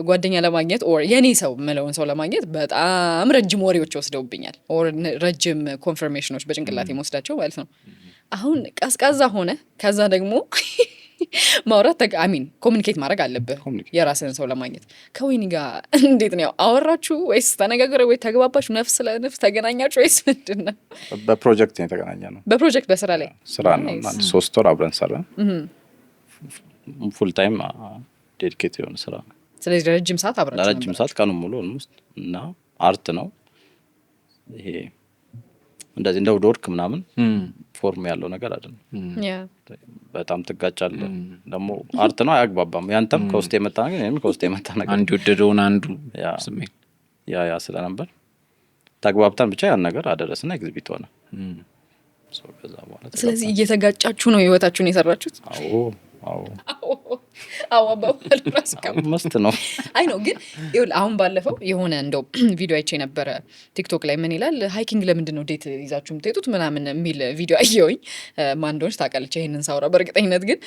ጓደኛ ለማግኘት ኦር የኔ ሰው መለውን ሰው ለማግኘት በጣም ረጅም ወሬዎች ወስደውብኛል። ኦር ረጅም ኮንፈርሜሽኖች በጭንቅላት የወስዳቸው ማለት ነው። አሁን ቀዝቃዛ ሆነ። ከዛ ደግሞ ማውራት አሚን ኮሙኒኬት ማድረግ አለብህ የራስህን ሰው ለማግኘት። ከወይኒ ጋር እንዴት ነው አወራችሁ ወይስ ተነጋገረ ወይ ተግባባችሁ? ነፍስ ለነፍስ ተገናኛችሁ ወይስ ምንድን ነው? በፕሮጀክት ነው የተገናኘነው። በፕሮጀክት በስራ ላይ ስራ ነው። 3 ወር አብረን ሰራን። ፉል ታይም ዴዲኬት የሆነ ስራ ነው። ስለዚህ ረጅም ሰዓት አብራችሁ ረጅም ሰዓት ቀኑን ሙሉ ኦልሞስት እና አርት ነው ይሄ እንደዚህ እንደ ውድ ወርክ ምናምን ፎርም ያለው ነገር አይደለም። በጣም ትጋጫለህ። ደግሞ አርት ነው አያግባባም። ያንተም ከውስጥ የመጣ ነገር እኔም ከውስጥ የመጣ ነገር አንዱ ወደደውን አንዱ ስሜት ያ ስለነበር ተግባብተን ብቻ ያን ነገር አደረስና ኤግዚቢት ሆነ። ስለዚህ እየተጋጫችሁ ነው ህይወታችሁን የሰራችሁት? አባባሉ ራሱ መስት ነው። አይ ነው ግን አሁን ባለፈው የሆነ እንደው ቪዲዮ አይቼ ነበረ ቲክቶክ ላይ ምን ይላል ሃይኪንግ ለምንድን ነው ዴት ይዛችሁ የምትሄዱት ምናምን የሚል ቪዲዮ አየሁኝ። ማን እንደሆነች ታውቃለች ይሄንን ሳውራ በእርግጠኝነት። ግን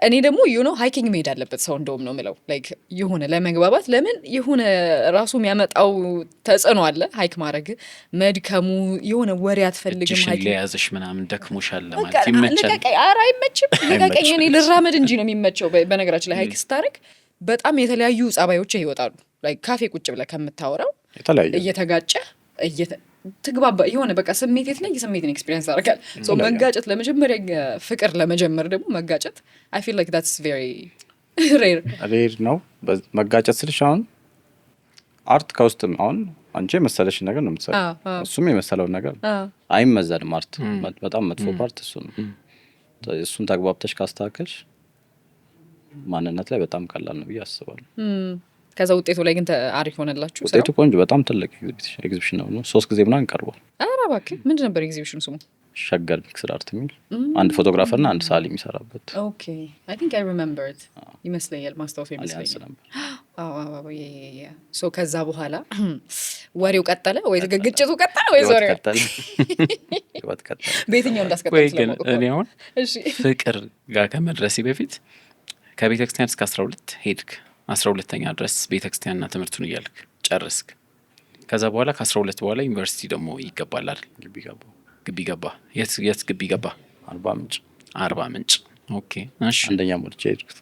እኔ ደግሞ ሃይኪንግ መሄድ አለበት ሰው እንደውም ነው የምለው። ላይክ የሆነ ለመግባባት ለምን የሆነ ራሱ የሚያመጣው ተጽዕኖ አለ። ሃይክ ማድረግ መድከሙ የሆነ ወሬ አትፈልግም። ሃይክ ለያዝሽ ምናምን ደክሞሻል ማለት ይመቻል። ኧረ አይመችም። ልቀቀኝ እኔ ልራመድ እንጂ ነው የሚመቸው። በነገራችን ላይ ሃይክ ስታደርግ በጣም የተለያዩ ጸባዮች ይወጣሉ። ላይክ ካፌ ቁጭ ብለህ ከምታወራው እየተጋጨ ትግባባ የሆነ በቃ ስሜት የተለየ ስሜትን ኤክስፒሪየንስ አደርጋል። ሶ መጋጨት ለመጀመሪያ ፍቅር ለመጀመር ደግሞ መጋጨት I feel like that's very ሬር ነው። መጋጨት ስልሽ አሁን አርት ከውስጥም አሁን አንቺ የመሰለሽ ነገር ነው የምትሰራው፣ እሱም የመሰለውን ነገር አይመዘንም። አርት በጣም መጥፎ ፓርት እሱ ነው። እሱን ተግባብተሽ ካስተካከልሽ ማንነት ላይ በጣም ቀላል ነው ብዬ አስባለሁ። ከዛ ውጤቱ ላይ ግን አሪፍ ሆነላችሁ? ውጤቱ ቆንጆ፣ በጣም ትልቅ ኤግዚቢሽን ነው። 3 ጊዜ ምናምን ቀርቧል። ኧረ እባክህ ምንድን ነበር ኤግዚቢሽኑ ስሙ? ሸገር ሚክስድ አርት የሚል አንድ ፎቶግራፈርና አንድ ሳሊ የሚሰራበት። ኦኬ I think I remember it ይመስለኛል፣ ማስታወስ ይመስለኛል። ሶ ከዛ በኋላ ወሬው ቀጠለ ወይ ግጭቱ ቀጠለ ወይ ዞሬው ቀጠለ? በየትኛው እንዳስቀጠለ ስለማውቅ እኔ አሁን ፍቅር ጋር ከመድረሴ በፊት ከቤተክርስቲያን እስከ 12 ሄድክ 12ኛ ድረስ ቤተክርስቲያንና ትምህርቱን እያልክ ጨርስክ። ከዛ በኋላ ከ12 በኋላ ዩኒቨርሲቲ ደግሞ ይገባል አይደል? ግቢ ገባ። የት ግቢ ገባ? አርባ ምንጭ። ኦኬ እሺ። አንደኛ ሞልቼ ሄድኩት።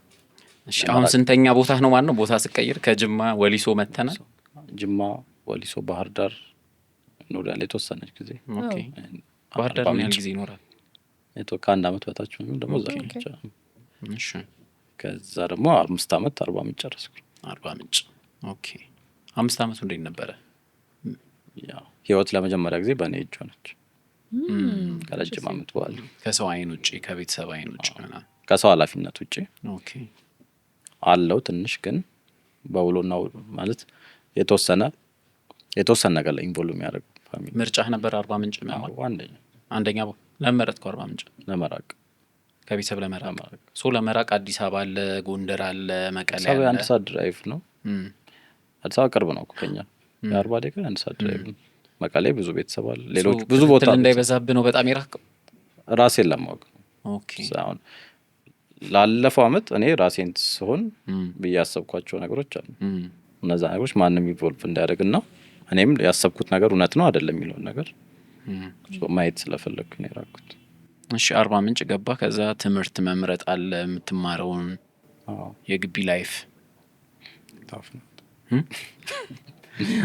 እሺ አሁን ስንተኛ ቦታ ነው ማለት ነው? ቦታ ስቀይር ከጅማ ወሊሶ መተናል። ጅማ፣ ወሊሶ፣ ባህር ዳር ኖራል የተወሰነች ጊዜ። ኦኬ ባህር ዳር ምን ያህል ጊዜ ይኖራል? ከአንድ አመት በታች ነው ደግሞ እዛ ብቻ። እሺ ከዛ ደግሞ 5 አመት አርባ ምንጭ ጨረስኩ። አርባ ምንጭ ኦኬ። 5 አመቱ እንዴት ነበረ? ያው ህይወት ለመጀመሪያ ጊዜ በእኔ እጅ ሆነች። ከረጅም አመት በኋላ ከሰው አይን ውጪ ከቤተሰብ አይን ውጪ ከሰው ኃላፊነት ውጪ ኦኬ አለው ትንሽ ግን በውሎና ማለት የተወሰነ ነገር ላይ ኢንቮልቭ የሚያደርግ ፋሚሊ። ምርጫህ ነበር አርባ ምንጭ ነው? አንደኛ ለመረጥከው አርባ ምንጭ ለመራቅ ከቤተሰብ ለመራቅ ለመራቅ አዲስ አበባ አለ፣ ጎንደር አለ፣ መቀሌ አለ። አንድ ሰዓት ድራይቭ ነው። አዲስ አበባ ቅርብ ነው ከኛ የአርባ ደቂቃ አንድ ሰዓት ድራይቭ ነው። መቀሌ ብዙ ቤተሰብ አለ፣ ሌሎች ብዙ ቦታ እንዳይበዛብህ ነው በጣም የራቀው። ራሴን ለማወቅ ኦኬ። አሁን ላለፈው አመት እኔ ራሴን ስሆን ብዬ ያሰብኳቸው ነገሮች አሉ። እነዛ ነገሮች ማንም ኢንቮልቭ እንዳያደርግና እኔም ያሰብኩት ነገር እውነት ነው አይደለም የሚለውን ነገር ማየት ስለፈለግኩ ነው የራኩት። እሺ አርባ ምንጭ ገባ። ከዛ ትምህርት መምረጥ አለ፣ የምትማረውን የግቢ ላይፍ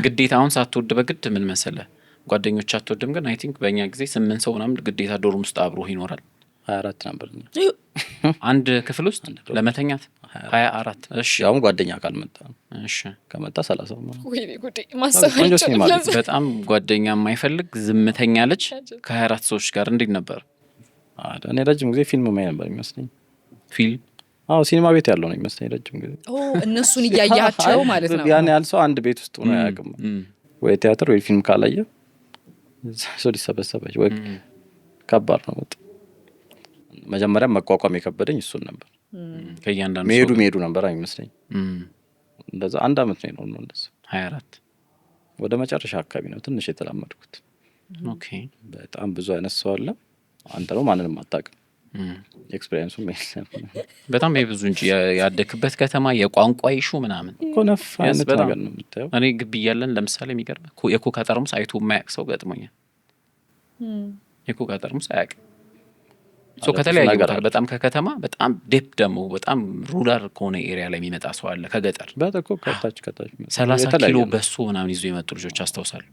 ግዴታ። አሁን ሳትወድ በግድ ምን መሰለህ ጓደኞች አትወድም፣ ግን አይ ቲንክ በእኛ ጊዜ 8 ሰው ምናምን ግዴታ ዶርም ውስጥ አብሮ ይኖራል። 24 ነበር አንድ ክፍል ውስጥ ለመተኛት 24። እሺ ያው ጓደኛ ካልመጣ እሺ ከመጣ 30 ነው። ወይኔ ጉዴ ማሰባቸው በጣም ጓደኛ የማይፈልግ ዝምተኛ ልጅ ከ24 ሰዎች ጋር እንዴት ነበር? እኔ ረጅም ጊዜ ፊልም ማይ ነበር የሚመስለኝ። ፊልም ሲኒማ ቤት ያለው ነው የሚመስለኝ ረጅም ጊዜ። እነሱን እያያቸው ማለት ነው። ያን ያህል ሰው አንድ ቤት ውስጥ ሆኖ አያውቅም። ወይ ቲያትር ወይ ፊልም ካላየ ሰው ሊሰበሰበች ወይ ከባድ ነው። መጀመሪያ መቋቋም የከበደኝ እሱን ነበር። ከእያንዳንዱ መሄዱ ነበር አይመስለኝ። እንደዛ አንድ አመት ነው ነው እንደዛ 24 ወደ መጨረሻ አካባቢ ነው ትንሽ የተላመድኩት። ኦኬ በጣም ብዙ አይነት ሰው አለ። አንተ ነው ማንንም አታውቅም። ኤክስፒሪየንሱ በጣም ብዙ እንጂ ያደክበት ከተማ የቋንቋ ይሹ ምናምን ኮነፍ አይነት ነገር ነው የምታየው። እኔ ግቢ ያለን ለምሳሌ የሚገርም የኮካ ጠርሙስ አይቶ የማያውቅ ሰው ገጥሞኛል። የኮካ ጠርሙስ አያውቅም። ከተለያየ ቦታ በጣም ከከተማ በጣም ዴፕ ደግሞ በጣም ሩራል ከሆነ ኤሪያ ላይ የሚመጣ ሰው አለ። ከገጠር በተኮ ከታች 30 ኪሎ በሱ ምናምን ይዞ የመጡ ልጆች አስታውሳለሁ።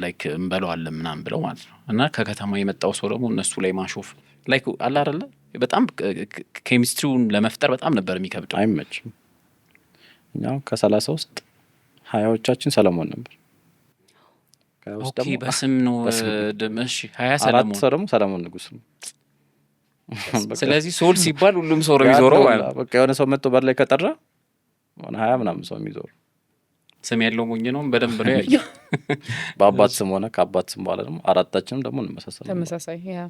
ላይክ እንበለዋለን ምናምን ብለው ማለት ነው። እና ከከተማ የመጣው ሰው ደግሞ እነሱ ላይ ማሾፍ ላይክ አለ አይደለ? በጣም ኬሚስትሪውን ለመፍጠር በጣም ነበር የሚከብደው። አይመችም። እኛው ከ30 ውስጥ 20ዎቻችን ሰለሞን ነበር። ከውስጥ ኦኬ ደግሞ በስም ነው እሺ 20 አራት ሰለሞን ሰው ደግሞ ሰለሞን ንጉስ ነው። ስለዚህ ሶል ሲባል ሁሉም ሰው ነው የሚዞረው ማለት ነው። በቃ የሆነ ሰው መጥቶ በር ላይ ከጠራ 20 ምናምን ሰው የሚዞር ስም ያለው ሞኝ ነው በደንብ ነው ያየው። በአባት ስም ሆነ ከአባት ስም በኋላ ደግሞ አራታችንም ደግሞ እንመሳሰላለን። ተመሳሳይ ያ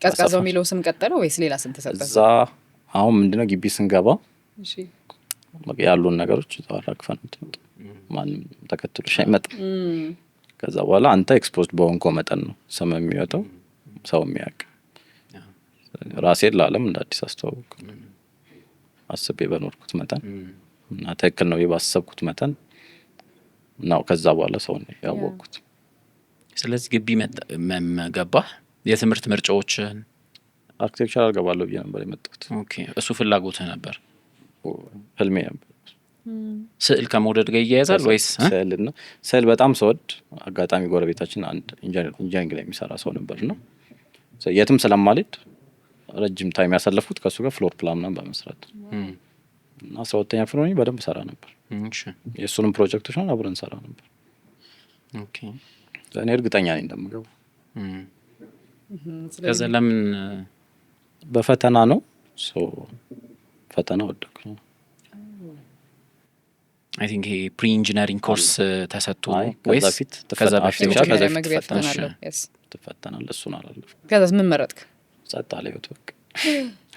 ቀዝቃዛው የሚለው ስም ቀጠለው ወይስ ሌላ ስም ተሰጠ? እዛ አሁን ምንድነው ግቢ ስንገባ እሺ ያሉን ነገሮች ተዋራክፈን ማንም ተከትሎሽ አይመጣም። ከዛ በኋላ አንተ ኤክስፖዝድ በሆንኮ መጠን ነው ስም የሚወጣው ሰው የሚያውቅ። ራሴን ለዓለም እንደ አዲስ አስተዋወቅ አስቤ በኖርኩት መጠን እና ትክክል ነው ባሰብኩት መጠን ነው ከዛ በኋላ ሰው ነው ያወቅኩት። ስለዚህ ግቢ ገባህ። የትምህርት ምርጫዎችን አርኪቴክቸር አልገባለሁ ብዬ ነበር የመጣሁት። ኦኬ እሱ ፍላጎትህ ነበር? ህልሜ ነበር። ስዕል ከመውደድ ጋር ይያያዛል ወይስ? ስዕል በጣም ስወድ አጋጣሚ ጎረቤታችን አንድ ኢንጂነሪንግ ላይ የሚሰራ ሰው ነበርና የትም ስለማልሄድ ረጅም ታይም ያሳለፍኩት ከሱ ጋር ፍሎር ፕላን ምናምን በመስራት እና 12ኛ ክፍል ሆኜ በደንብ ሰራ ነበር። እሺ የእሱንም ፕሮጀክቶች ነው አብረን ሰራ ነበር። ኦኬ እኔ እርግጠኛ ነኝ እንደምገባው። ከዛ ለምን በፈተና ነው ፈተና ወደኩ። አይ ቲንክ ይሄ ፕሪ ኢንጂነሪንግ ኮርስ ተሰጥቶ ወይስ ከዛ በፊት ትፈተናለህ? እሱን አላለፍኩም። ከዛስ ምን መረጥክ? ጸጥ አለ ህይወት በቃ።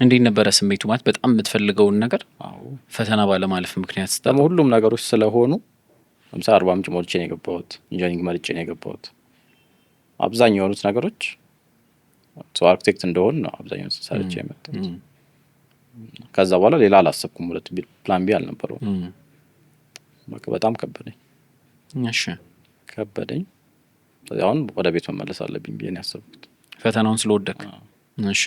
እንዴት ነበረ ስሜቱ? ማለት በጣም የምትፈልገውን ነገር ፈተና ባለማለፍ ምክንያት ደግሞ ሁሉም ነገሮች ስለሆኑ ለምሳሌ 40 ምንጭ ሞልቼ ነው የገባሁት፣ ኢንጂነሪንግ መርጬ ነው የገባሁት። አብዛኛው የሆኑት ነገሮች አርክቴክት እንደሆን ነው አብዛኛው ሰርቼ የመጣሁት። ከዛ በኋላ ሌላ አላሰብኩም። ሁለት ፕላን ቢ አልነበረውም። በቃ በጣም ከበደኝ። እሺ ከበደኝ። አሁን ወደ ቤት መመለስ አለብኝ ብዬ ነው ያሰብኩት ፈተናውን ስለወደክ። እሺ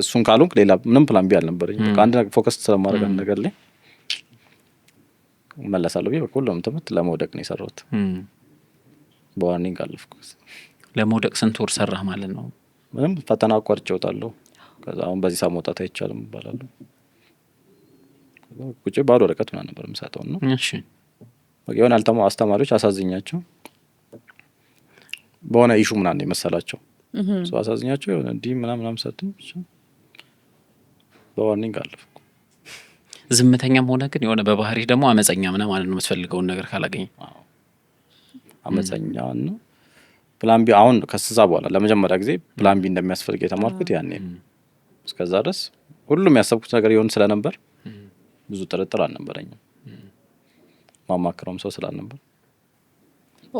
እሱን ካልሆንክ ሌላ ምንም ፕላን ቢ አልነበረኝ። በቃ አንድ ነገር ፎከስ ስለማድረግ ነገር ላይ መመለሳለሁ ብዬ ሁሉም ትምህርት ለመውደቅ ነው የሰራሁት። በዋርኒንግ አለፍኩት። ለመውደቅ ስንት ወር ሰራህ ማለት ነው? ምንም ፈተና አቋርጬ እወጣለሁ። ከዛ አሁን በዚህ ሰዓት መውጣት አይቻልም እባላለሁ። ቁጭ ባዶ ወረቀት ምናምን ነበር የምሰጠው ነው። እሺ የሆነ አስተማሪዎች አሳዝኛቸው በሆነ ኢሹ ምናምን የመሰላቸው ሰው አሳዝኛቸው የሆነ እንዲህ ምናምን ሰጥኝ በዋርኒንግ አለፍኩ። ዝምተኛም ሆነ ግን የሆነ በባህሪ ደግሞ አመፀኛ ምናምን ማለት ነው የምትፈልገውን ነገር ካላገኘ። አመፀኛ ነው ፕላን ቢ። አሁን ከስዛ በኋላ ለመጀመሪያ ጊዜ ፕላን ቢ እንደሚያስፈልግ የተማርኩት ያኔ። እስከዛ ድረስ ሁሉም ያሰብኩት ነገር ይሆን ስለነበር ብዙ ጥርጥር አልነበረኝም። ማማክረውም ሰው ስላልነበር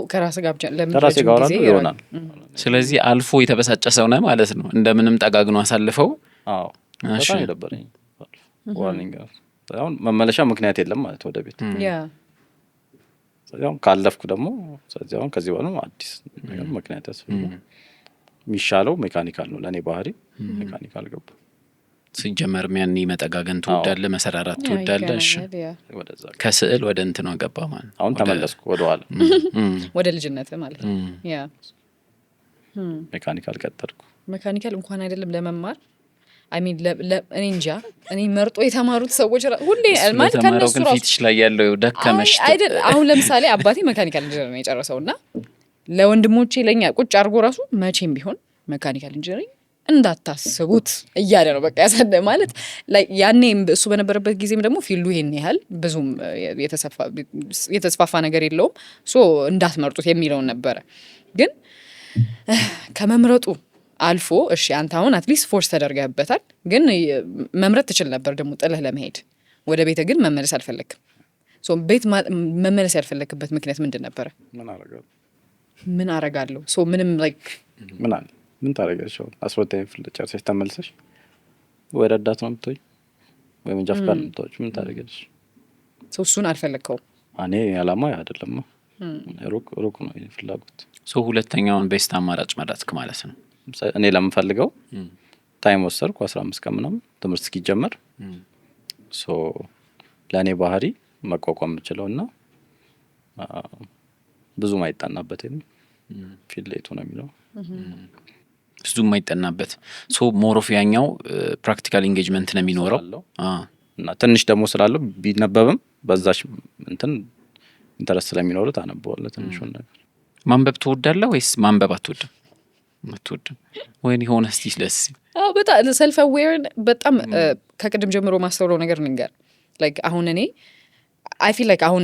ከራስ ጋር ብቻ ከራሴ ጋር ይሆናል። ስለዚህ አልፎ የተበሳጨ ሰው ነህ ማለት ነው። እንደምንም ጠጋግኖ አሳልፈው። አዎ በጣም የደበረኝ ዋርኒንግ። አሁን መመለሻ ምክንያት የለም ማለት ወደ ቤት። ስለዚህ ካለፍኩ ደግሞ ስለዚህ አሁን ከዚህ በኋላ አዲስ ነገር ምክንያት ያስፈልጋል። የሚሻለው ሜካኒካል ነው ለእኔ ባህሪ። ሜካኒካል ገባ። ሲጀመር ያኔ መጠጋገን ትወዳለህ፣ መሰራራት ትወዳለህ። እሺ ከስዕል ወደ እንትን ነው ገባ ማለት አሁን ተመለስኩ ወደ ኋላ ወደ ልጅነት ማለት ነው። ያ ሜካኒካል ቀጠልኩ። ሜካኒካል እንኳን አይደለም ለመማር አይ እኔ እንጃ እኔ መርጦ የተማሩት ሰዎች ሁሌ ማለት ከነሱ ራሱ ፊትሽ ላይ ያለው ደከመሽ አይደል? አሁን ለምሳሌ አባቴ ሜካኒካል ኢንጂነር ነው የጨረሰውና ለወንድሞቼ ለኛ ቁጭ አድርጎ ራሱ መቼም ቢሆን ሜካኒካል ኢንጂነሪንግ እንዳታስቡት እያለ ነው በቃ ያሳደ ማለት ያኔ እሱ በነበረበት ጊዜም ደግሞ ፊልዱ ይሄን ያህል ብዙም የተስፋፋ ነገር የለውም። እንዳትመርጡት የሚለውን ነበረ። ግን ከመምረጡ አልፎ እሺ አንተ አሁን አትሊስት ፎርስ ተደርገህበታል፣ ግን መምረጥ ትችል ነበር ደግሞ ጥለህ ለመሄድ ወደ ቤተ ግን መመለስ አልፈለግም። ቤት መመለስ ያልፈለግበት ምክንያት ምንድን ነበረ? ምን አረጋለሁ ምንም ምን ታደርጊያለሽ? 12ኛ ክፍል ጨርሰሽ ተመልሰሽ ወይ ረዳት ነው የምትሆኝ ወይ መንጃ ፈቃድ ነው የምትወጪ። ምን ታደርጊያለሽ? እሱን አልፈለግከውም? እኔ ዓላማ አይደለም ሩቅ ነው ፍላጎት። ሁለተኛውን ቤስት አማራጭ መረጥክ ማለት ነው። እኔ ለምፈልገው ታይም ወሰድኩ 15 ቀን ምናምን ትምህርት እስኪጀመር። ለእኔ ባህሪ መቋቋም የምችለውና ብዙም አይጠናበትም ፊልድ ሌቱ ነው የሚለው ብዙም አይጠናበት ሞሮፍ ያኛው ፕራክቲካል ኢንጌጅመንት ነው የሚኖረው እና ትንሽ ደግሞ ስላለው ቢነበብም በዛሽ እንትን ኢንተረስት ስለሚኖር ታነበዋለህ ትንሹን ነገር። ማንበብ ትወዳለህ ወይስ ማንበብ አትወድም? አትወድም ወይ? የሆነ እስቲ ለስ በጣም ሰልፍ አዌር በጣም ከቅድም ጀምሮ ማስተውለው ነገር ንገር ላይክ አሁን እኔ አይ ፊል ላይክ አሁን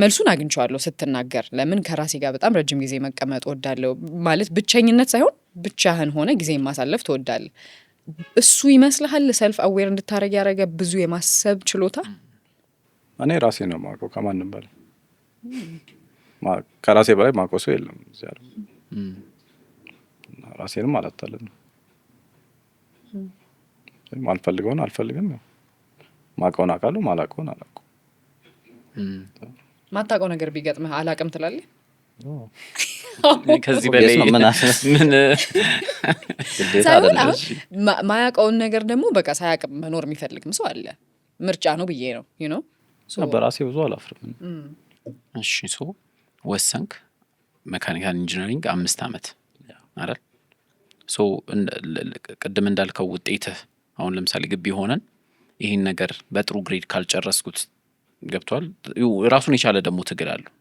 መልሱን አግኝቼዋለሁ ስትናገር። ለምን ከራሴ ጋር በጣም ረጅም ጊዜ መቀመጥ እወዳለሁ ማለት ብቸኝነት ሳይሆን ብቻህን ሆነ ጊዜ ማሳለፍ ትወዳለህ። እሱ ይመስልሃል ሰልፍ አዌር እንድታረግ ያደረገ ብዙ የማሰብ ችሎታ? እኔ ራሴ ነው የማውቀው ከማንም በላይ ከራሴ በላይ ማውቀው ሰው የለም እዚህ አይደል። ራሴንም አላታለንም ማልፈልገውን አልፈልግም። ማውቀውን አውቃለሁ፣ ማላውቀውን አላውቅም። ማታውቀው ነገር ቢገጥምህ አላውቅም ትላለህ? ከዚህ በላይ ምን ማያውቀውን ነገር ደግሞ በቃ ሳያውቅም መኖር የሚፈልግም ሰው አለ። ምርጫ ነው ብዬ ነው በራሴ ብዙ አላፍርም። እሺ ሶ ወሰንክ ሜካኒካል ኢንጂነሪንግ 5 ዓመት አይደል? ሶ ቅድም እንዳልከው ውጤትህ አሁን ለምሳሌ ግቢ ሆነን ይሄን ነገር በጥሩ ግሬድ ካልጨረስኩት ገብቷል። ራሱን የቻለ ደግሞ ትግል አለው።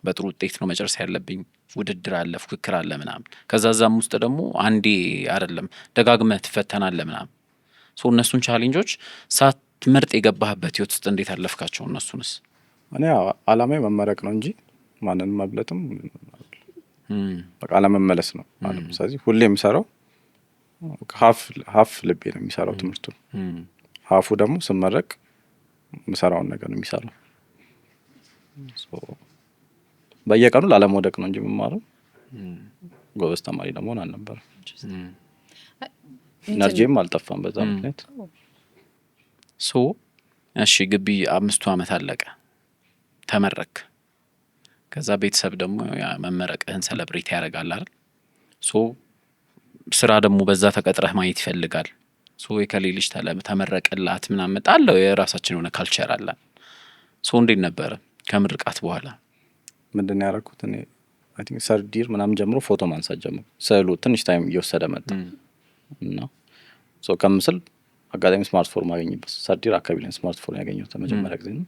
በጥሩ ውጤት ነው መጨረስ ያለብኝ፣ ውድድር አለ፣ ፉክክር አለ ምናምን። ከዛም ውስጥ ደግሞ አንዴ አይደለም ደጋግመህ ትፈተናለህ ምናምን። ሶ እነሱን ቻሌንጆች ሳትመርጥ የገባህበት ህይወት ውስጥ እንዴት አለፍካቸው እነሱንስ? እኔ አላማዬ መመረቅ ነው እንጂ ማንንም መብለጥም በቃ አለመመለስ ነው ማለት። ስለዚህ ሁሌ የሚሰራው ሀፍ ልቤ ነው የሚሰራው ትምህርቱን፣ ሀፉ ደግሞ ስመረቅ የምሰራውን ነገር ነው የሚሰራው። በየቀኑ ላለመውደቅ ነው እንጂ የምማረው ጎበዝ ተማሪ ለመሆን አልነበረም። ኢነርጂም አልጠፋም በዛ ምክንያት። ሶ እሺ ግቢ 5 ዓመት አለቀ፣ ተመረክ። ከዛ ቤተሰብ ደግሞ መመረቅህን ሰለብሬት ያደርጋል አይደል? ሶ ስራ ደግሞ በዛ ተቀጥረህ ማየት ይፈልጋል። ሶ የከሌልሽ ተመረቀላት ምናምን መጣለው የራሳችን የሆነ ካልቸር አለ። ሶ እንዴት ነበረ ከምርቃት በኋላ? ምንድን ያደረኩት እኔ አይ ቲንክ ሰርዲር ምናምን ጀምሮ ፎቶ ማንሳት ጀምሮ ስዕሉ ትንሽ ታይም እየወሰደ መጣ እና ሶ ከምስል አጋጣሚ ስማርትፎን ማገኝበት ሰርዲር አካባቢ ላይ ስማርትፎን ያገኘሁት መጀመሪያ ጊዜ ነው።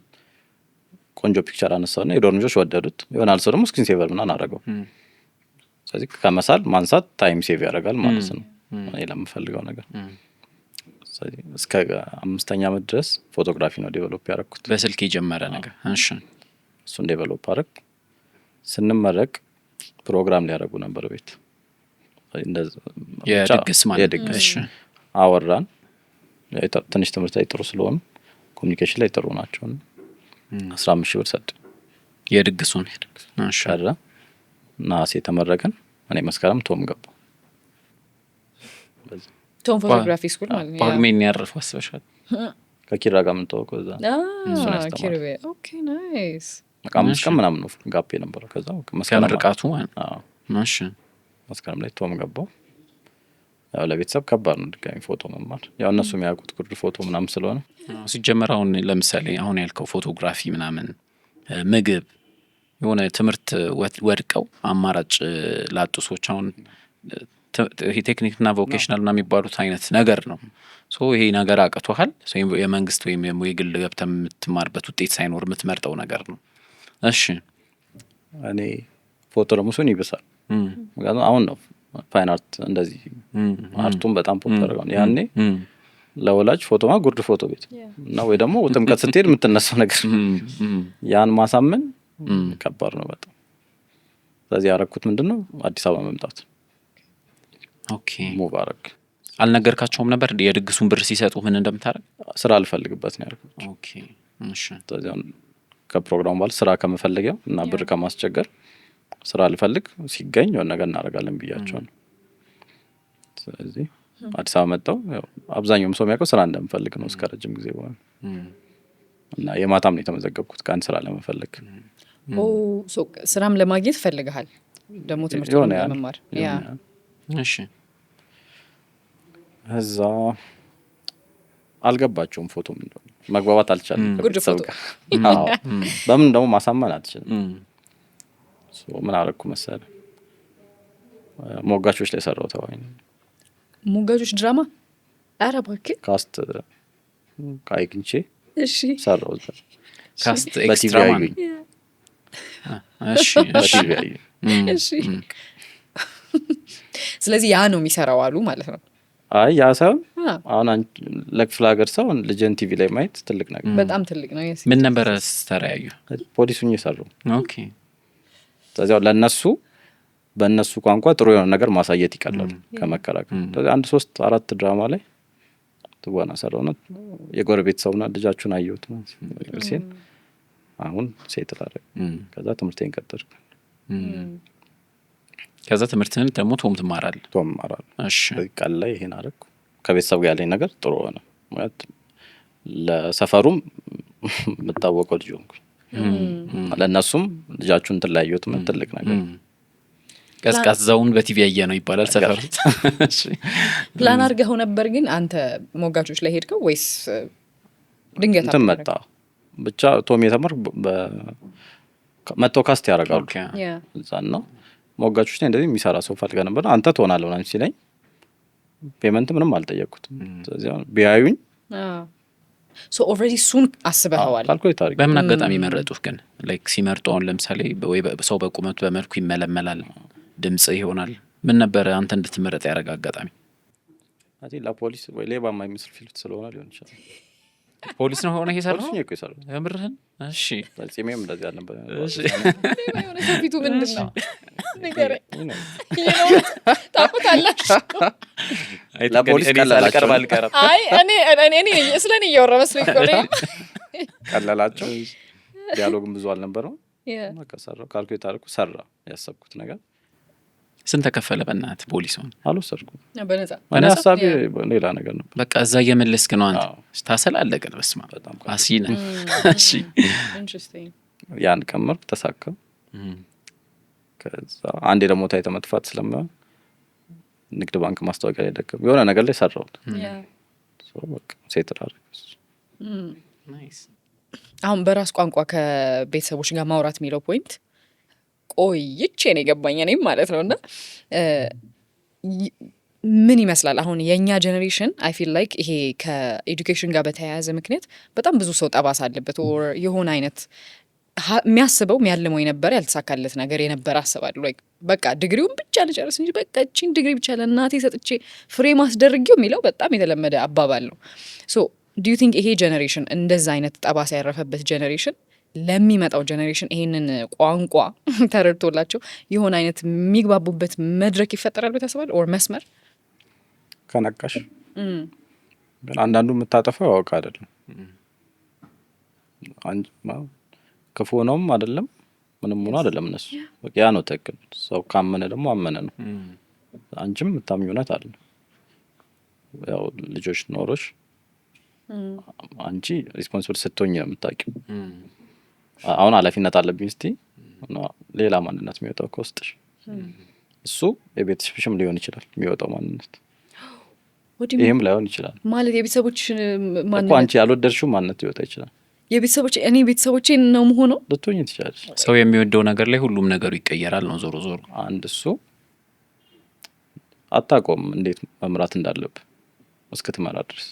ቆንጆ ፒክቸር አነሳውና የዶር ልጆች ወደዱት። ይሆናል ሰው ደግሞ ስክሪን ሴቨር ምናምን አደረገው። ስለዚህ ከመሳል ማንሳት ታይም ሴቭ ያደርጋል ማለት ነው እኔ ለምፈልገው ነገር። ስለዚህ እስከ 5ኛ ዓመት ድረስ ፎቶግራፊ ነው ዴቨሎፕ ያደረኩት በስልክ የጀመረ ነገር። እሺ እሱን ዴቨሎፕ አደረግ። ስንመረቅ ፕሮግራም ሊያደርጉ ነበር ቤት የድግስ ማለት የድግስ አወራን። ትንሽ ትምህርት ላይ ጥሩ ስለሆነ ኮሚኒኬሽን ላይ ጥሩ ናቸው። 15,000 ብር ሰጥ የድግሱን ሻራ ናሴ ተመረቀን። እኔ መስከረም ቶም ገባ። ቶም ፎቶግራፊ ስኩል ማለት ነው። ጳጉሜን ያረፈው አስበሻል? ከኪራ ጋር ምን ተወቀው እዛ ኪራቤ ኦኬ ናይስ። አምስት ቀን ምናምን ነው ጋፕ የነበረው። ከዛ መስከረም ከምርቃቱ ማለት ነው። እሺ መስከረም ላይ ቶም ገባው። ያው ለቤተሰብ ከባድ ነው ድጋሚ ፎቶ መማር። ያው እነሱ የሚያውቁት ጉድ ፎቶ ምናምን ስለሆነ ሲጀመር አሁን ለምሳሌ አሁን ያልከው ፎቶግራፊ ምናምን ምግብ የሆነ ትምህርት ወድቀው አማራጭ ላጡ ሰዎች አሁን ቴክኒክና ቮኬሽናል እና የሚባሉት አይነት ነገር ነው። ሶ ይሄ ነገር አቅቶሃል የመንግስት ወይም የግል ገብተህ የምትማርበት ውጤት ሳይኖር የምትመርጠው ነገር ነው። እሺ እኔ ፎቶ ደግሞ ሲሆን ይብሳል። ምክንያቱም አሁን ነው ፋይን አርት እንደዚህ አርቱም በጣም ፖፑላር ነው። ያኔ ለወላጅ ፎቶማ ጉርድ ፎቶ ቤት እና ወይ ደግሞ ጥምቀት ስትሄድ የምትነሳው ነገር ያን ማሳመን ከባድ ነው በጣም። ስለዚህ ያደረኩት ምንድነው አዲስ አበባ መምጣት። ኦኬ ሙቭ አደረግ። አልነገርካቸውም ነበር የድግሱን ብር ሲሰጡ ምን እንደምታደርግ? ስራ አልፈልግበት ነው ያልኩት። ኦኬ እሺ። ስለዚህ ከፕሮግራሙ በኋላ ስራ ከመፈለጊያው እና ብር ከማስቸገር ስራ አልፈልግ ሲገኝ የሆነ ነገር እናደርጋለን ብያቸው ነው። ስለዚህ አዲስ አበባ መጣሁ። ያው አብዛኛውም ሰው የሚያውቀው ስራ እንደምፈልግ ነው እስከ ረጅም ጊዜ በኋላ እና የማታም ነው የተመዘገብኩት ቀን ስራ ለመፈለግ። ሶ ስራም ለማግኘት ፈልገሃል ደግሞ ትምህርቱን ለመማር? ያ እሺ። እዛ አልገባቸውም ፎቶ ምን እንደሆነ መግባባት አልቻለም ከቤተሰብ ጋር። አዎ በምን ደግሞ ማሳመን አልችልም። ሶ ምን አደረኩ መሰለህ ሞጋቾች ላይ ሰራው ተዋኝ። ሞጋቾች ድራማ? ኧረ እባክህ ካስት ካይግንቼ እሺ ሰራው እዛ ካስት ኤክስትራ ማለት እሺ እሺ እሺ ስለዚህ ያ ነው የሚሰራው አሉ ማለት ነው። አይ ያ ሳይሆን አሁን ለክፍለ ሀገር ሰው ልጅን ቲቪ ላይ ማየት ትልቅ ነገር በጣም ትልቅ ነው። ምን ነበረ ስተራዩ ፖሊሱን እየሰሩ ኦኬ። ስለዚህ ለእነሱ በእነሱ ቋንቋ ጥሩ የሆነ ነገር ማሳየት ይቀላሉ ከመከላከል። ስለዚህ 1 3 4 ድራማ ላይ ትወና ሰራው ነው የጎረቤት ሰውና ልጃችሁን አየሁት ማለት ሲል አሁን ሴት ላደረግ ከዛ ትምህርቴን ቀጠልኩ። ከዛ ትምህርትን ደግሞ ቶም ትማራለህ? ቶም እማራለሁ። እሺ ቀን ላይ ይሄን አደረኩ። ከቤተሰብ ጋር ያለኝ ነገር ጥሩ ሆነ ማለት ለሰፈሩም የምታወቀው ልጅ ሆንኩ። ለእነሱም ልጃችሁን እንትን ላይ አየሁት ምን ትልቅ ነገር ቀዝቃዛውን በቲቪ ያየ ነው ይባላል ሰፈር ውስጥ። ፕላን አድርገው ነበር ግን አንተ ሞጋቾች ላይ ሄድከው ወይስ ድንገት እንትን መጣ? ብቻ ቶም የተማር መጥተው ካስት ያደርጋሉ እዛን ነው ሞጋቾች ላይ እንደዚህ የሚሰራ ሰው ፈልገህ ነበር አንተ ትሆናለህ ምናምን ሲለኝ ፔመንት ምንም አልጠየቅኩትም። ስለዚህ ቢያዩኝ ሶ ኦልሬዲ እሱን አስበኸዋል። በምን አጋጣሚ መረጡህ ግን? ላይክ ሲመርጡ አሁን ለምሳሌ ወይ ሰው በቁመቱ በመልኩ ይመለመላል፣ ድምጽ ይሆናል። ምን ነበረ አንተ እንድትመረጥ ያደረገ አጋጣሚ? ለፖሊስ ወይ ሌባ የማይመስል ፊልም ስለሆነ ሊሆን ይችላል። ፖሊስ ነው ሆነ ይሰራው ፖሊስ ነው ይሰራው የምርህን? እሺ ጺሜም እንደዚህ አልነበረ። እሺ ሌባ የሆነ ሰው ፊቱ ምንድን ነው ንገረኝ። ታውቁታላችሁ? ለፖሊስ ቀለላቸው። አይ እኔ ስለኔ እያወራ መስሎኝ እኮ ነው። ቀለላቸው። ዲያሎግም ብዙ አልነበረው። በቃ ሰራው ካልኩሌት አደረኩ። ሰራ ያሰብኩት ነገር። ስንት ተከፈለ? በእናትህ ፖሊስ ሆነ አልወሰድኩም። በነፃ እኔ ሀሳቤ ሌላ ነገር ነበር። በቃ እዛ እየመለስክ ነው አንተ ታሰላለህ። ግን በስመ አብ በጣም አሲነ። እሺ ኢንትረስቲንግ። ያን ቀመርኩ ተሳካ። ከዛ አንዴ ደግሞ ታይተ መጥፋት ስለማይሆን ንግድ ባንክ ማስታወቂያ ላይ ደከም የሆነ ነገር ላይ ሰራሁት። በቃ ሴት አደረገች። ናይስ። አሁን በራስ ቋንቋ ከቤተሰቦች ጋር ማውራት የሚለው ፖይንት ቆይቼ ነው የገባኝ እኔም ማለት ነው። እና ምን ይመስላል አሁን የእኛ ጀኔሬሽን አይ ፊል ላይክ ይሄ ከኤዱኬሽን ጋር በተያያዘ ምክንያት በጣም ብዙ ሰው ጠባሳ አለበት። ኦር የሆነ አይነት የሚያስበው የሚያልመው የነበረ ያልተሳካለት ነገር የነበረ አስባለሁ። ላይክ በቃ ዲግሪውን ብቻ ልጨርስ እንጂ በቃ እቺን ዲግሪ ብቻ ለእናቴ ሰጥቼ ፍሬ ማስደርጊው የሚለው በጣም የተለመደ አባባል ነው። ሶ ዱ ዩ ቲንክ ይሄ ጀኔሬሽን እንደዛ አይነት ጠባሳ ያረፈበት ጀኔሬሽን ለሚመጣው ጀኔሬሽን ይሄንን ቋንቋ ተረድቶላቸው የሆነ አይነት የሚግባቡበት መድረክ ይፈጠራል ብለህ ታስባለህ? ኦር መስመር ከነቃሽ ግን አንዳንዱ የምታጠፈው ያውቅ አይደለም። ክፉ ነውም አይደለም ምንም ሆኖ አይደለም። እነሱ በቃ ያ ነው ትክክል። ሰው ካመነ ደግሞ አመነ ነው። አንቺም የምታምኙነት አለ። ያው ልጆች ኖሮሽ አንቺ ሪስፖንሲብል ስትሆኝ ነው የምታውቂው። አሁን ኃላፊነት አለብኝ እስቲ ሌላ ማንነት የሚወጣው ከውስጥሽ እሱ የቤተሰብሽም ሊሆን ይችላል የሚወጣው ማንነት። ይሄም ላይሆን ይችላል ማለት የቤተሰቦች ማንነት እኮ አንቺ ያልወደድሽው ማንነት ሊወጣ ይችላል። የቤተሰቦች እኔ ቤተሰቦቼን ነው የምሆነው ልትሆኝ ትችላለሽ። ሰው የሚወደው ነገር ላይ ሁሉም ነገሩ ይቀየራል ነው ዞሮ ዞሮ። አንድ እሱ አታቆም እንዴት መምራት እንዳለብህ እስክትመራ ድረስ።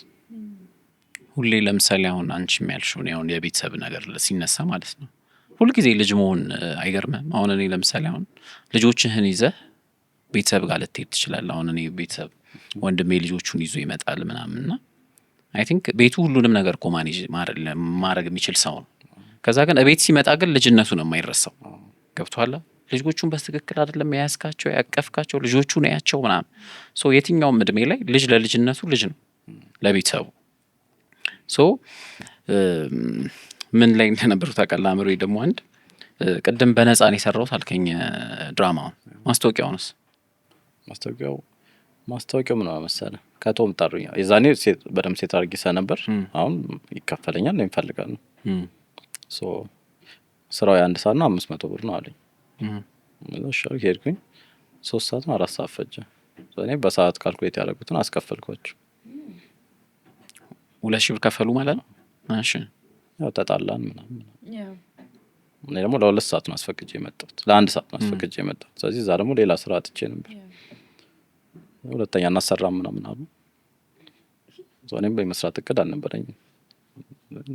ሁሌ ለምሳሌ አሁን አንቺ የሚያልሽው አሁን የቤተሰብ ነገር ሲነሳ ማለት ነው ሁልጊዜ ልጅ መሆን አይገርምም? አሁን እኔ ለምሳሌ አሁን ልጆችህን ይዘህ ቤተሰብ ጋር ልትሄድ ትችላለህ። አሁን እኔ ቤተሰብ ወንድሜ ልጆቹን ይዞ ይመጣል ምናምንና አይ ቲንክ ቤቱ ሁሉንም ነገር እኮ ማኔጅ ማድረግ የሚችል ሰው ነው። ከዛ ግን እቤት ሲመጣ ግን ልጅነቱ ነው የማይረሳው። ገብቶሃል? ልጆቹን በትክክል አይደለም ያያዝካቸው ያቀፍካቸው ልጆቹን ያያቸው ምናምን። ሶ የትኛውም እድሜ ላይ ልጅ ለልጅነቱ ልጅ ነው ለቤተሰቡ። ሶ ምን ላይ እንደነበሩ ታውቃለህ? አእምሮዬ ደግሞ አንድ ቅድም በነፃ ነው የሰራሁት አልከኝ ድራማውን። ማስታወቂያውንስ? ማስታወቂያው ምን መሰለህ ከቶም ጠሩኝ። የዛኔ በደምብ ሴት አድርጌ ነበር። አሁን ይከፈለኛል ነው ይፈልጋል ነው። ሶ ስራው የ1 ሰዓት ነው 500 ብር ነው አለኝ። እሺ ሄድኩኝ። 3 ሰዓት ነው 4 ሰዓት ፈጀ። እኔ በሰዓት ካልኩሌት ያደረጉትን አስከፈልኳቸው። 2,000 ብር ከፈሉ ማለት ነው። እሺ ያው ተጣላን ምናምን። እኔ ደግሞ ለ2 ሰዓት ነው አስፈቅጄ የመጣሁት፣ ለ1 ሰዓት ነው አስፈቅጄ የመጣሁት። ስለዚህ እዛ ደግሞ ሌላ ስራ አጥቼ ነበር። ሁለተኛ እናሰራም ምናምን አሉ። እኔም በመስራት እቅድ አልነበረኝም።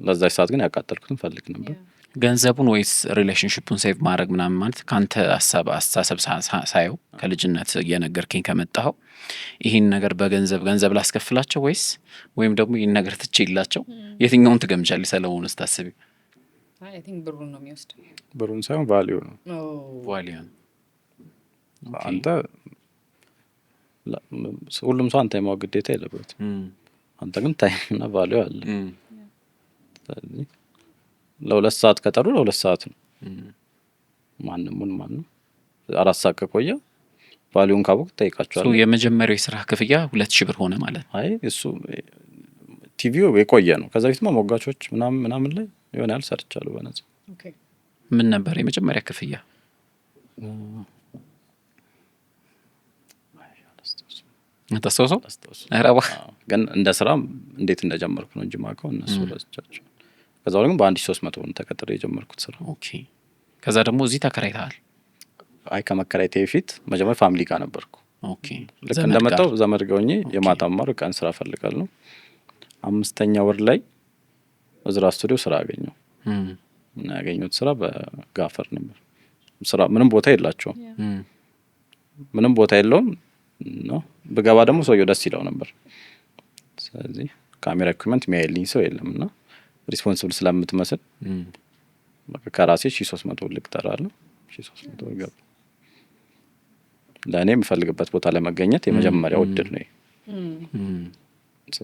ለዛች ሰዓት ግን ያቃጠልኩትን ፈልግ ነበር። ገንዘቡን ወይስ ሪሌሽንሽፑን ሴቭ ማድረግ ምናምን ማለት ከአንተ አስተሳሰብ ሳየው ከልጅነት እየነገርከኝ ከመጣኸው ይህን ነገር ገንዘብ ላስከፍላቸው ወይም ደግሞ ይህን ነገር ትችላቸው የትኛውን ትገምቻለሽ? ሰለሞን ስታስቢ አይ ቲንክ ብሩን ነው የሚወስድ። ብሩን ሳይሆን ቫሊዩ ነው። ቫሊዩ አንተ ሁሉም ሰው አንተ የማወቅ ግዴታ የለበትም። አንተ ግን ታይምና ቫሊዩ አለ። ለ2 ሰዓት ከጠሩ ለ2 ሰዓት ነው። ማንም 4 ሰዓት ከቆየ ቫሊዩን ካወቅ ትጠይቃቸዋለህ። የመጀመሪያው የስራ ክፍያ 2000 ብር ሆነ ማለት ነው። አይ እሱ ቲቪው የቆየ ነው። ከዛ በፊትማ ሞጋቾች ምናምን ላይ የሆነ ያህል ሰርቻለሁ በነጻ። ምን ነበር የመጀመሪያ ክፍያ? ተስተውሰው ግን እንደ ስራ እንዴት እንደጀመርኩ ነው እንጂ ማውቀው እነሱ ረስቻቸው። ከዛ ግን በ1300 ብር ተቀጥሬ የጀመርኩት ስራ። ኦኬ። ከዛ ደግሞ እዚህ ተከራይተሃል? አይ ከመከራየቴ በፊት መጀመሪያ ፋሚሊ ጋር ነበርኩ። ኦኬ። ልክ እንደመጣው ዘመድ ጋር ሆኜ የማታ ማር ቀን ስራ ፈልጋለሁ። 5ኛ ወር ላይ እዝራ ስቱዲዮ ስራ አገኘው እና ያገኘሁት ስራ በጋፈር ነበር። ስራ ምንም ቦታ የላቸውም። ምንም ቦታ የለውም ነው። በገባ ደግሞ ሰውየው ደስ ይለው ነበር። ስለዚህ ካሜራ ኢኩዊፕመንት የሚያይልኝ ሰው የለምና ሪስፖንሲብል ስለምትመስል ከራሴ 1300 ልቅጠራለሁ። 1300 ገባ። ለእኔ የምፈልግበት ቦታ ላይ መገኘት የመጀመሪያው እድል ነው። ሶ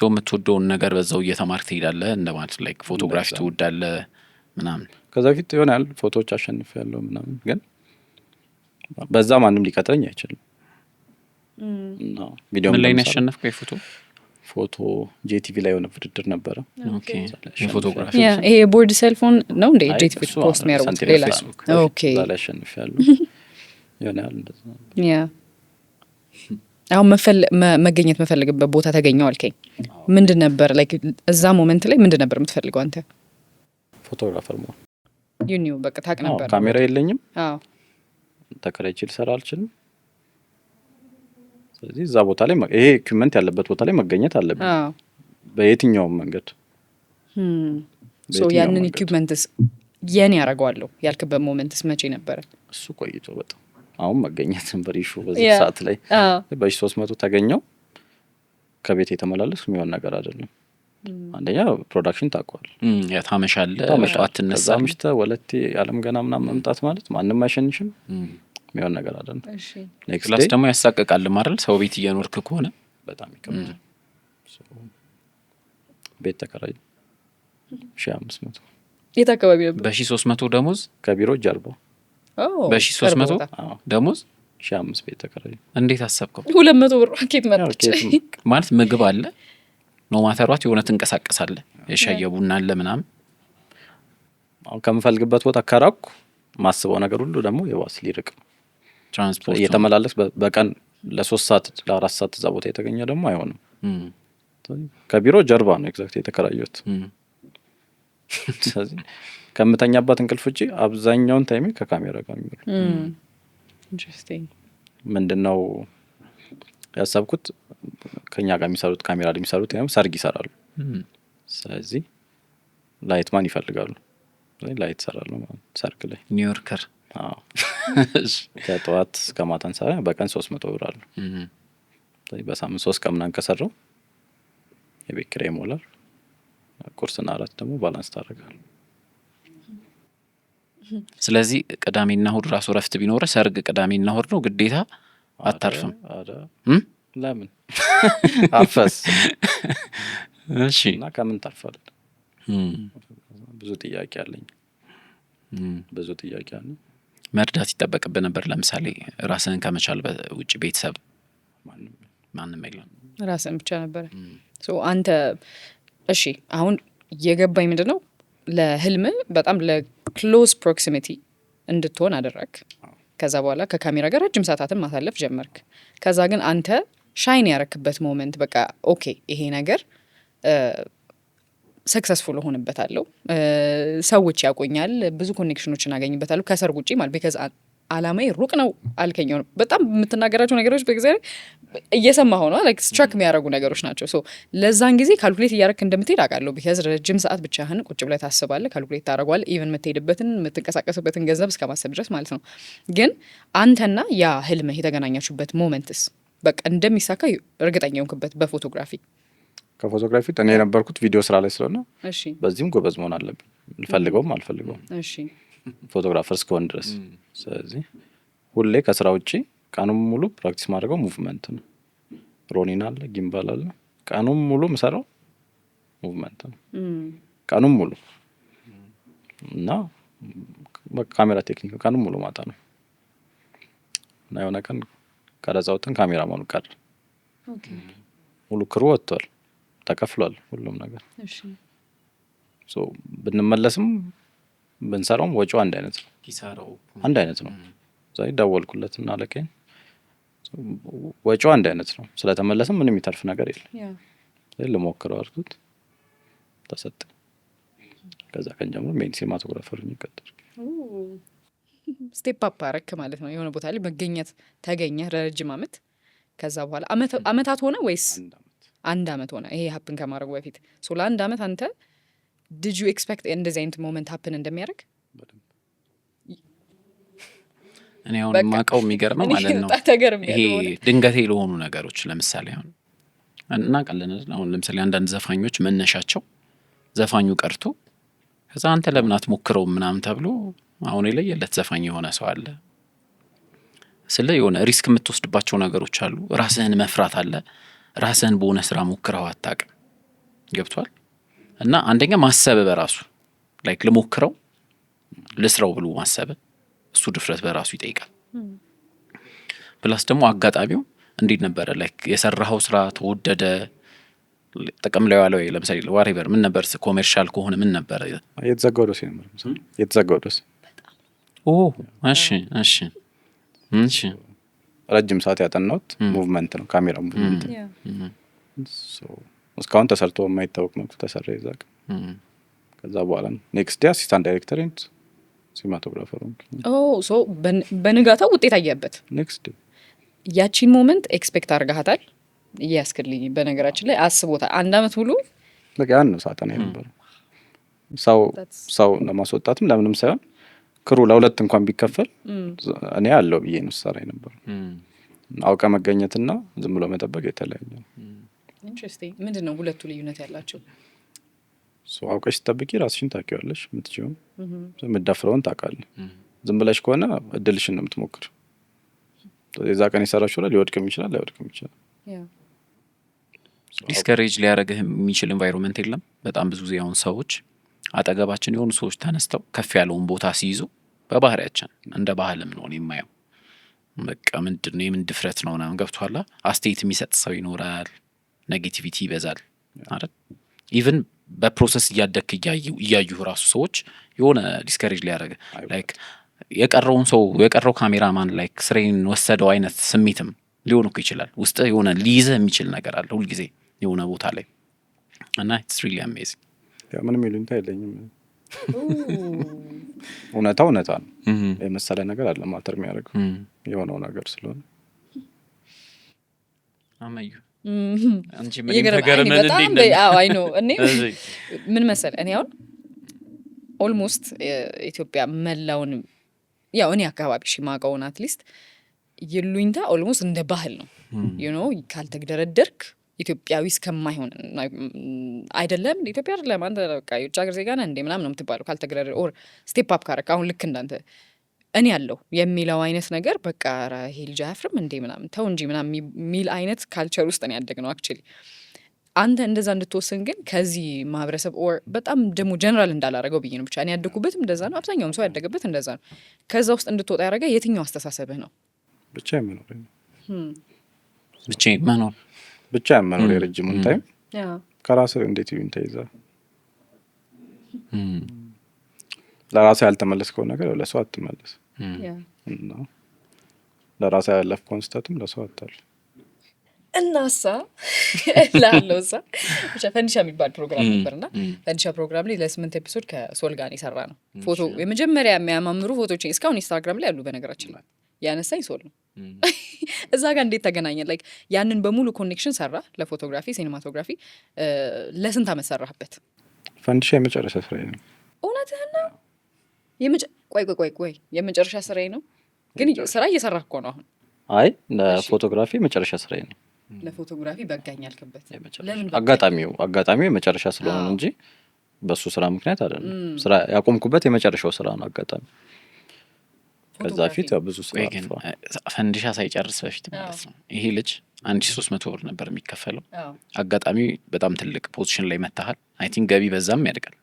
የምትወደውን ነገር በዛው እየተማርክ ትሄዳለህ እንደማለት ላይክ ፎቶግራፊ ትወዳለህ ምናምን። ከዛ በፊት ይሆናል ፎቶዎች አሸንፊያለሁ ምናምን፣ ግን በዛ ማንም ሊቀጥረኝ አይችልም። ቪዲዮ ምን ላይ ነው ያሸነፍከው? ፎቶ ጄቲቪ ላይ የሆነ ውድድር ነበረ። ኦኬ። ፎቶግራፊ ይሄ ቦርድ ሴልፎን ነው እንዴ? ጄቲቪ ፖስት የሚያደርጉት ሌላ። ኦኬ። ዛ ላይ አሸንፊያለሁ ይሆናል እንደዛ። ያ አሁን መገኘት መፈልግበት ቦታ ተገኘው አልከኝ። ምንድን ነበር ላይክ እዛ ሞመንት ላይ ምንድን ነበር የምትፈልገው አንተ? ፎቶግራፈር መሆን። ዩኒው በቃ ታውቅ ነበር። ካሜራ የለኝም። አዎ። ተከራይቼ ልሰራ አልችልም። ስለዚህ እዛ ቦታ ላይ ይሄ ኢኩዊፕመንት ያለበት ቦታ ላይ መገኘት አለብኝ። አዎ። በየትኛውም መንገድ። ሶ ያንን ኢኩዊፕመንትስ የኔ ያደርገዋለሁ ያልክበት ሞመንትስ መቼ ነበረ? እሱ ቆይቶ በጣም አሁን መገኘት ነበር ኢሹ በዚህ ሰዓት ላይ። በ1300 ተገኘው። ከቤት የተመላለስኩ የሚሆን ነገር አይደለም። አንደኛ ፕሮዳክሽን ታውቀዋል። ያ ታመሻለህ፣ ጠዋት ትነሳለህ። ምሽተ ወለቴ አለም ገና ምናምን መምጣት ማለት ማንም አይሸንሽም። የሚሆን ነገር አይደለም። ኔክስት ደግሞ ያሳቀቃል ማለት ሰው ቤት እየኖርክ ከሆነ በጣም ይከብዳል። ቤት ተከራይ 1500 የት አካባቢ ነበር? በ1300 ደሞዝ ከቢሮ ጀርባው። በ1300 ደሞዝ 1500 ቤት ተከራይ። እንዴት አሰብከው? 200 ብር ኬት መጣች ማለት ምግብ አለ ነው ማተሯት የሆነ ትንቀሳቀሳለህ፣ የሻየ ቡና አለ ምናምን። አሁን ከምፈልግበት ቦታ ከራኩ ማስበው ነገር ሁሉ ደግሞ የዋስ ሊርቅ ትራንስፖርት እየተመላለስ በቀን ለ3 ሰዓት ለ4 ሰዓት እዛ ቦታ የተገኘ ደግሞ አይሆንም። ከቢሮ ጀርባ ነው ኤግዛክት የተከራየሁት። ስለዚህ ከምተኛበት እንቅልፍ ውጪ አብዛኛውን ታይሜ ከካሜራ ጋር ነው። ኢንትረስቲንግ። ምንድነው ያሰብኩት ከኛ ጋር የሚሰሩት ካሜራ ላይ የሚሰሩት ሰርግ ይሰራሉ። ስለዚህ ላይትማን ይፈልጋሉ። ላይት ይሰራሉ ማለት ሰርግ ላይ ኒውዮርከር። አዎ። ከጠዋት እስከ ማታ እንሰራ። በቀን 300 ብር አለ። ስለዚህ በሳምንት 3 ቀን ምናምን ከሰራው የቤት ኪራይ ይሞላል። ቁርስና እራት ደግሞ ባላንስ ታደርጋለህ። ስለዚህ ቅዳሜና እሁድ ራሱ ረፍት ቢኖር ሰርግ ቅዳሜና እሁድ ነው ግዴታ አታርፍም? ለምን አፈስ? እሺ። እና ከምን ታርፋለህ? ብዙ ጥያቄ አለኝ። ብዙ ጥያቄ አለ። መርዳት ይጠበቅብህ ነበር። ለምሳሌ ራስህን ከመቻል ውጭ ቤተሰብ ማንም የለም፣ ራስህን ብቻ ነበር። ሶ አንተ እሺ፣ አሁን የገባኝ ምንድን ነው ለህልም በጣም ለክሎዝ ፕሮክሲሚቲ እንድትሆን አደረግ። ከዛ በኋላ ከካሜራ ጋር ረጅም ሰዓታትን ማሳለፍ ጀመርክ። ከዛ ግን አንተ ሻይን ያረክበት ሞመንት በቃ ኦኬ ይሄ ነገር ሰክሰስፉል ሆንበታለሁ፣ ሰዎች ያቆኛል፣ ብዙ ኮኔክሽኖችን አገኝበታለሁ ከሰርግ ውጪ ማለት ቢካዝ አላማዬ ሩቅ ነው አልከኝ። በጣም የምትናገራቸው ነገሮች በጊዜ እየሰማሁ ነው ላይክ ስትራክ የሚያደርጉ ነገሮች ናቸው። ሶ ለዛን ጊዜ ካልኩሌት እያደረክ እንደምትሄድ አውቃለሁ። ቢካዝ ረጅም ሰዓት ብቻህን ቁጭ ብለህ ታስባለህ፣ ካልኩሌት ታደርጓለህ። ኢቨን የምትሄድበትን የምትንቀሳቀስበትን ገንዘብ እስከ ማሰብ ድረስ ማለት ነው። ግን አንተና ያ ህልምህ የተገናኛችሁበት ሞመንትስ በቃ እንደሚሳካ እርግጠኛ የሆንክበት በፎቶግራፊ ከፎቶግራፊ እኔ የነበርኩት ቪዲዮ ስራ ላይ ስለሆነ እሺ፣ በዚህም ጎበዝ መሆን አለብኝ ልፈልገውም አልፈልገውም እሺ፣ ፎቶግራፈር እስከሆን ድረስ። ስለዚህ ሁሌ ከስራ ውጪ ቀኑን ሙሉ ፕራክቲስ ማድረገው ሙቭመንት ነው። ሮኒን አለ ጊምባል አለ ቀኑን ሙሉ ምሰራው ሙቭመንት ነው ቀኑን ሙሉ እና ካሜራ ቴክኒክ ቀኑን ሙሉ ማታ ነው እና የሆነ ቀን ቀረጻውትን ካሜራ ማኑ ቀር ሙሉ ክሩ ወጥቷል፣ ተከፍሏል ሁሉም ነገር። እሺ ሶ ብንመለስም ብንሰራውም ወጪው አንድ አይነት ነው፣ ኪሳራው አንድ አይነት ነው። ዛይ ደወልኩለት እና ለከኝ ወጪው አንድ አይነት ነው። ስለተመለሰም ምንም የሚተርፍ ነገር የለም። ያ ልሞክረው አልኩት፣ ተሰጠ። ከዛ ቀን ጀምሮ ሜን ሲኒማቶግራፈር ይቀጥል ስቴፕ አፕ አረክ ማለት ነው። የሆነ ቦታ ላይ መገኘት ተገኘ ረጅም አመት። ከዛ በኋላ አመታት ሆነ ወይስ አንድ አመት ሆነ? ይሄ ሀፕን ከማድረጉ በፊት ሶ ለአንድ አመት አንተ did you expect እንደዚህ አይነት ሞመንት ሀፕን እንደሚያደርግ? እኔ አሁን የማውቀው የሚገርመው ማለት ነው ይሄ ድንገቴ ለሆኑ ነገሮች ለምሳሌ አሁን እናውቃለን። አሁን ለምሳሌ አንዳንድ ዘፋኞች መነሻቸው ዘፋኙ ቀርቶ ከዛ አንተ ለምን አትሞክረው ምናምን ተብሎ አሁን የለየለት ዘፋኝ የሆነ ሰው አለ። ስለ የሆነ ሪስክ የምትወስድባቸው ነገሮች አሉ። ራስህን መፍራት አለ። ራስህን በሆነ ስራ ሞክረው አታውቅም። ገብቷል? እና አንደኛ ማሰብ በራሱ ላይክ ልሞክረው ልስራው ብሎ ማሰብ እሱ ድፍረት በራሱ ይጠይቃል። ፕላስ ደግሞ አጋጣሚው እንዴት ነበረ ላይክ የሰራኸው ስራ ተወደደ ጥቅም ላይ ዋለው? ለምሳሌ ዋሬቨር ምን ነበር ኮሜርሻል ከሆነ ምን ነበር የተዘጋው ደስ ነበር የተዘጋው ደስ እሺ እሺ እሺ ረጅም ሰዓት ያጠናሁት ሙቭመንት ነው፣ ካሜራ ሙቭመንት። እስካሁን ተሰርቶ የማይታወቅ መልኩ ተሰራ ይዛቅ። ከዛ በኋላ ኔክስት ዴይ አሲስታንት ዳይሬክተር ኤንድ ሲኒማቶግራፈር ሶ በንጋታው ውጤት አየበት። ኔክስት ዴይ ያቺን ሞመንት ኤክስፔክት አድርጋታል? እያስክልኝ በነገራችን ላይ አስቦታል። አንድ አመት ሙሉ በቃ ያን ነው ሳጠና የነበረው። ሰው ለማስወጣትም ለምንም ሳይሆን ክሩ ለሁለት እንኳን ቢከፈል እኔ አለው ብዬ ነው ሰራ የነበረው። አውቀ መገኘትና ዝም ብሎ መጠበቅ የተለያየ ነው። ኢንትረስቲንግ። ምንድነው ሁለቱ ልዩነት ያላቸው? አውቀሽ ስትጠብቂ ራስሽን ታውቂዋለሽ፣ የምትችይውን የምትደፍረውን ታውቃለህ። ዝም ብለሽ ከሆነ እድልሽን ነው የምትሞክር። የዛ ቀን የሰራሽው ላይ ሊወድቅም ይችላል ላይወድቅም ይችላል። ዲስከሬጅ ሊያደርግህ የሚችል ኤንቫይሮንመንት የለም። በጣም ብዙ ጊዜ አሁን ሰዎች አጠገባችን የሆኑ ሰዎች ተነስተው ከፍ ያለውን ቦታ ሲይዙ በባህሪያችን እንደ ባህልም ነው የማየው። በቃ ምንድን ነው የምን ድፍረት ነው ምናምን ገብቶሃል። አስተያየት የሚሰጥ ሰው ይኖራል፣ ኔጌቲቪቲ ይበዛል አይደል? ኢቭን በፕሮሰስ እያደክ እያዩ ራሱ ሰዎች የሆነ ዲስከሬጅ ሊያደርግ ላይክ የቀረውን ሰው የቀረው ካሜራማን ላይክ ስሬን ወሰደው አይነት ስሜትም ሊሆን እኮ ይችላል። ውስጥ የሆነ ሊይዝህ የሚችል ነገር አለ ሁልጊዜ የሆነ ቦታ ላይ እና ኢትስ ሪሊ አሜዚንግ። ምንም ይሉኝታ የለኝም። እውነታው እውነታ ነው። የመሰለ ነገር አለ ማተር የሚያደርገው የሆነው ነገር ስለሆነ አመዩ አንቺ ምን ተገረመን እንዴ? አይ ኖ እኔ ምን መሰለ እኔ አሁን ኦልሞስት ኢትዮጵያ መላውን ያው እኔ አካባቢ ማውቀውን አትሊስት ይሉኝታ ኦልሞስት እንደ ባህል ነው። ዩ ኖ ካልተግደረደርክ ኢትዮጵያዊ እስከማይሆን አይደለም ኢትዮጵያ አይደለም አንተ በቃ የውጭ ሀገር ዜጋ ነህ እንዴ ምናምን ነው የምትባለው ካልተግደረደር ኦር ስቴፕ አፕ ካረክ አሁን ልክ እንዳንተ እኔ ያለው የሚለው አይነት ነገር በቃ ይሄ ልጅ አያፍርም እንዴ ምናምን ተው እንጂ ምናምን የሚል አይነት ካልቸር ውስጥ ነው ያደግነው። አክቹሊ አንተ እንደዛ እንድትወስን ግን ከዚህ ማህበረሰብ ኦር በጣም ደግሞ ጀነራል እንዳላረገው ብዬ ነው ብቻ እኔ ያደግኩበትም እንደዛ ነው፣ አብዛኛውም ሰው ያደገበት እንደዛ ነው። ከዛ ውስጥ እንድትወጣ ያደረገ የትኛው አስተሳሰብህ ነው? ብቻ የመኖር ብቻ የመኖር የረጅሙን ታይም ከራስህ እንዴት ይሁን ተይዛ ለራስህ ያልተመለስከው ነገር ለሰው አትመለስ እና ለራስህ ያለፍከውን ስህተትም ለሰው አታልፍ። እናሳ ላለውሳ ፈንዲሻ የሚባል ፕሮግራም ነበርና ፈንዲሻ ፕሮግራም ላይ ለ8 ኤፒሶድ ከሶል ጋር የሰራ ነው። ፎቶ የመጀመሪያ የሚያማምሩ ፎቶዎች እስካሁን ኢንስታግራም ላይ ያሉ በነገራችን ላይ ያነሳኝ ሶል ነው። እዛ ጋር እንዴት ተገናኘን? ላይክ ያንን በሙሉ ኮኔክሽን ሰራ ለፎቶግራፊ ሲኒማቶግራፊ። ለስንት አመት ሰራህበት? ፈንዲሻ የመጨረሻ ስራዬ ነው። እውነትህን ነው? ቆይ የመጨረሻ ስራዬ ነው? ግን ስራ እየሰራህ እኮ ነው አሁን? አይ ለፎቶግራፊ የመጨረሻ ስራዬ ነው። ለፎቶግራፊ በጋኝ አልክበት? አጋጣሚው የመጨረሻ ስለሆነ እንጂ በሱ ስራ ምክንያት አይደለም። ስራ ያቆምኩበት የመጨረሻው ስራ ነው አጋጣሚ። ከዛ ፊት ብዙ ስራ ፈንዲሻ ሳይጨርስ በፊት ማለት ነው ይሄ ልጅ 1300 ብር ነበር የሚከፈለው። አጋጣሚ በጣም ትልቅ ፖዚሽን ላይ መታሃል። አይ ቲንክ ገቢ በዛም ያድጋል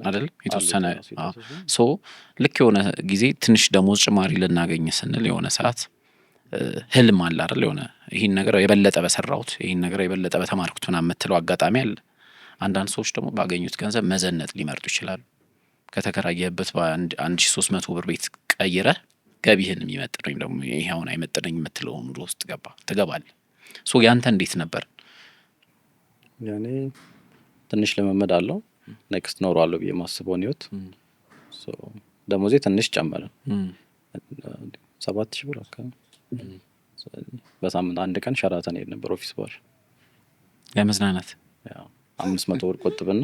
አይደል? የተወሰነ ሶ ልክ የሆነ ጊዜ ትንሽ ደሞዝ ጭማሪ ልናገኝ ስንል የሆነ ሰዓት ህልም አለ አይደል? የሆነ ይሄን ነገር የበለጠ በሰራሁት ይሄን ነገር የበለጠ በተማርኩት ምናምን የምትለው አጋጣሚ አለ። አንዳንድ ሰዎች ደግሞ ባገኙት ገንዘብ መዘነጥ ሊመርጡ ይችላሉ። ከተከራየህበት በ1300 ብር ቤት ቀይረህ ገቢህን የሚመጥን ወይም ደግሞ ይሄ አሁን አይመጥነኝ የምትለው ኑሮ ውስጥ ትገባለህ። ሶ ያንተ እንዴት ነበር? ያኔ ትንሽ ልምምድ አለው ኔክስት ኖረዋለሁ ብዬ ማስበውን ህይወት ደሞዜ ትንሽ ጨመረ። 7000 ብር አካባቢ በሳምንት አንድ ቀን ሸራተን ሄድ ነበር ኦፊስ ባር ለመዝናናት። 500 ብር ቆጥብና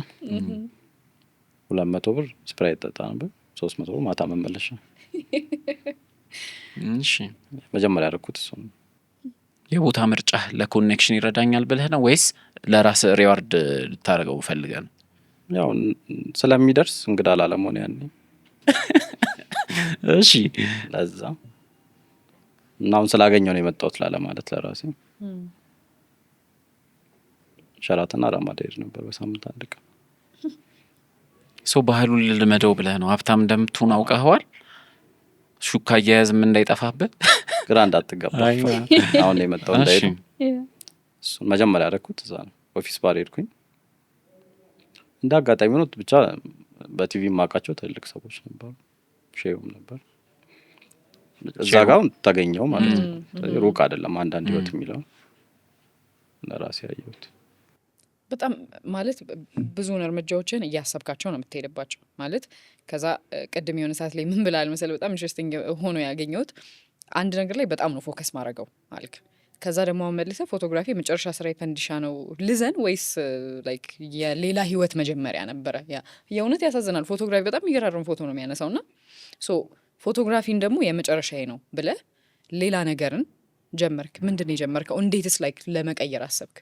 200 ብር ስፕራይት ጠጣ ነበር። 300 ብር ማታ መመለሻ። እሺ መጀመሪያ ያደረኩት እሱ ነው። የቦታ ምርጫ ለኮኔክሽን ይረዳኛል ብለህ ነው ወይስ ለራስ ሪዋርድ ልታደርገው ፈልገህ ነው? ያው ስለሚደርስ እንግዳ ላለመሆን ያኔ እሺ ለዛ እና አሁን ስላገኘው ነው የመጣሁት ማለት ለራሴ። ሸራተን አራማዳ ሄድ ነበር በሳምንት አንድ ቀን። ሶ ባህሉን ልልመደው ብለህ ነው? ሀብታም እንደምትሆን አውቀኸዋል? ሹካ አያያዝም እንዳይጠፋብህ ግራ እንዳትገባ አሁን ነው የመጣው እንዳይሄድ። እሱን መጀመሪያ ያደረኩት እዛ ነው ኦፊስ ባር ሄድኩኝ። እንደ አጋጣሚ ነው ብቻ በቲቪ ማውቃቸው ትልቅ ሰዎች ነበሩ። ሼውም ነበር እዛ ጋር ተገኘው ማለት ነው። ሩቅ አይደለም አንዳንድ ህይወት የሚለው ለራሴ ያየሁት። በጣም ማለት ብዙውን እርምጃዎችን እያሰብካቸው ነው የምትሄድባቸው ማለት። ከዛ ቅድም የሆነ ሰዓት ላይ ምን ብላል መሰለህ በጣም ኢንትረስቲንግ ሆኖ ያገኘሁት አንድ ነገር ላይ በጣም ነው ፎከስ ማድረገው አልክ። ከዛ ደግሞ መልሰህ ፎቶግራፊ የመጨረሻ ስራ ፈንዲሻ ነው ልዘን ወይስ ላይክ የሌላ ህይወት መጀመሪያ ነበረ? ያ የእውነት ያሳዝናል። ፎቶግራፊ በጣም የሚገራርም ፎቶ ነው የሚያነሳውና ሶ ፎቶግራፊን ደግሞ የመጨረሻዬ ነው ብለህ ሌላ ነገርን ጀመርክ። ምንድን ነው የጀመርከው? እንዴትስ ላይክ ለመቀየር አሰብክ?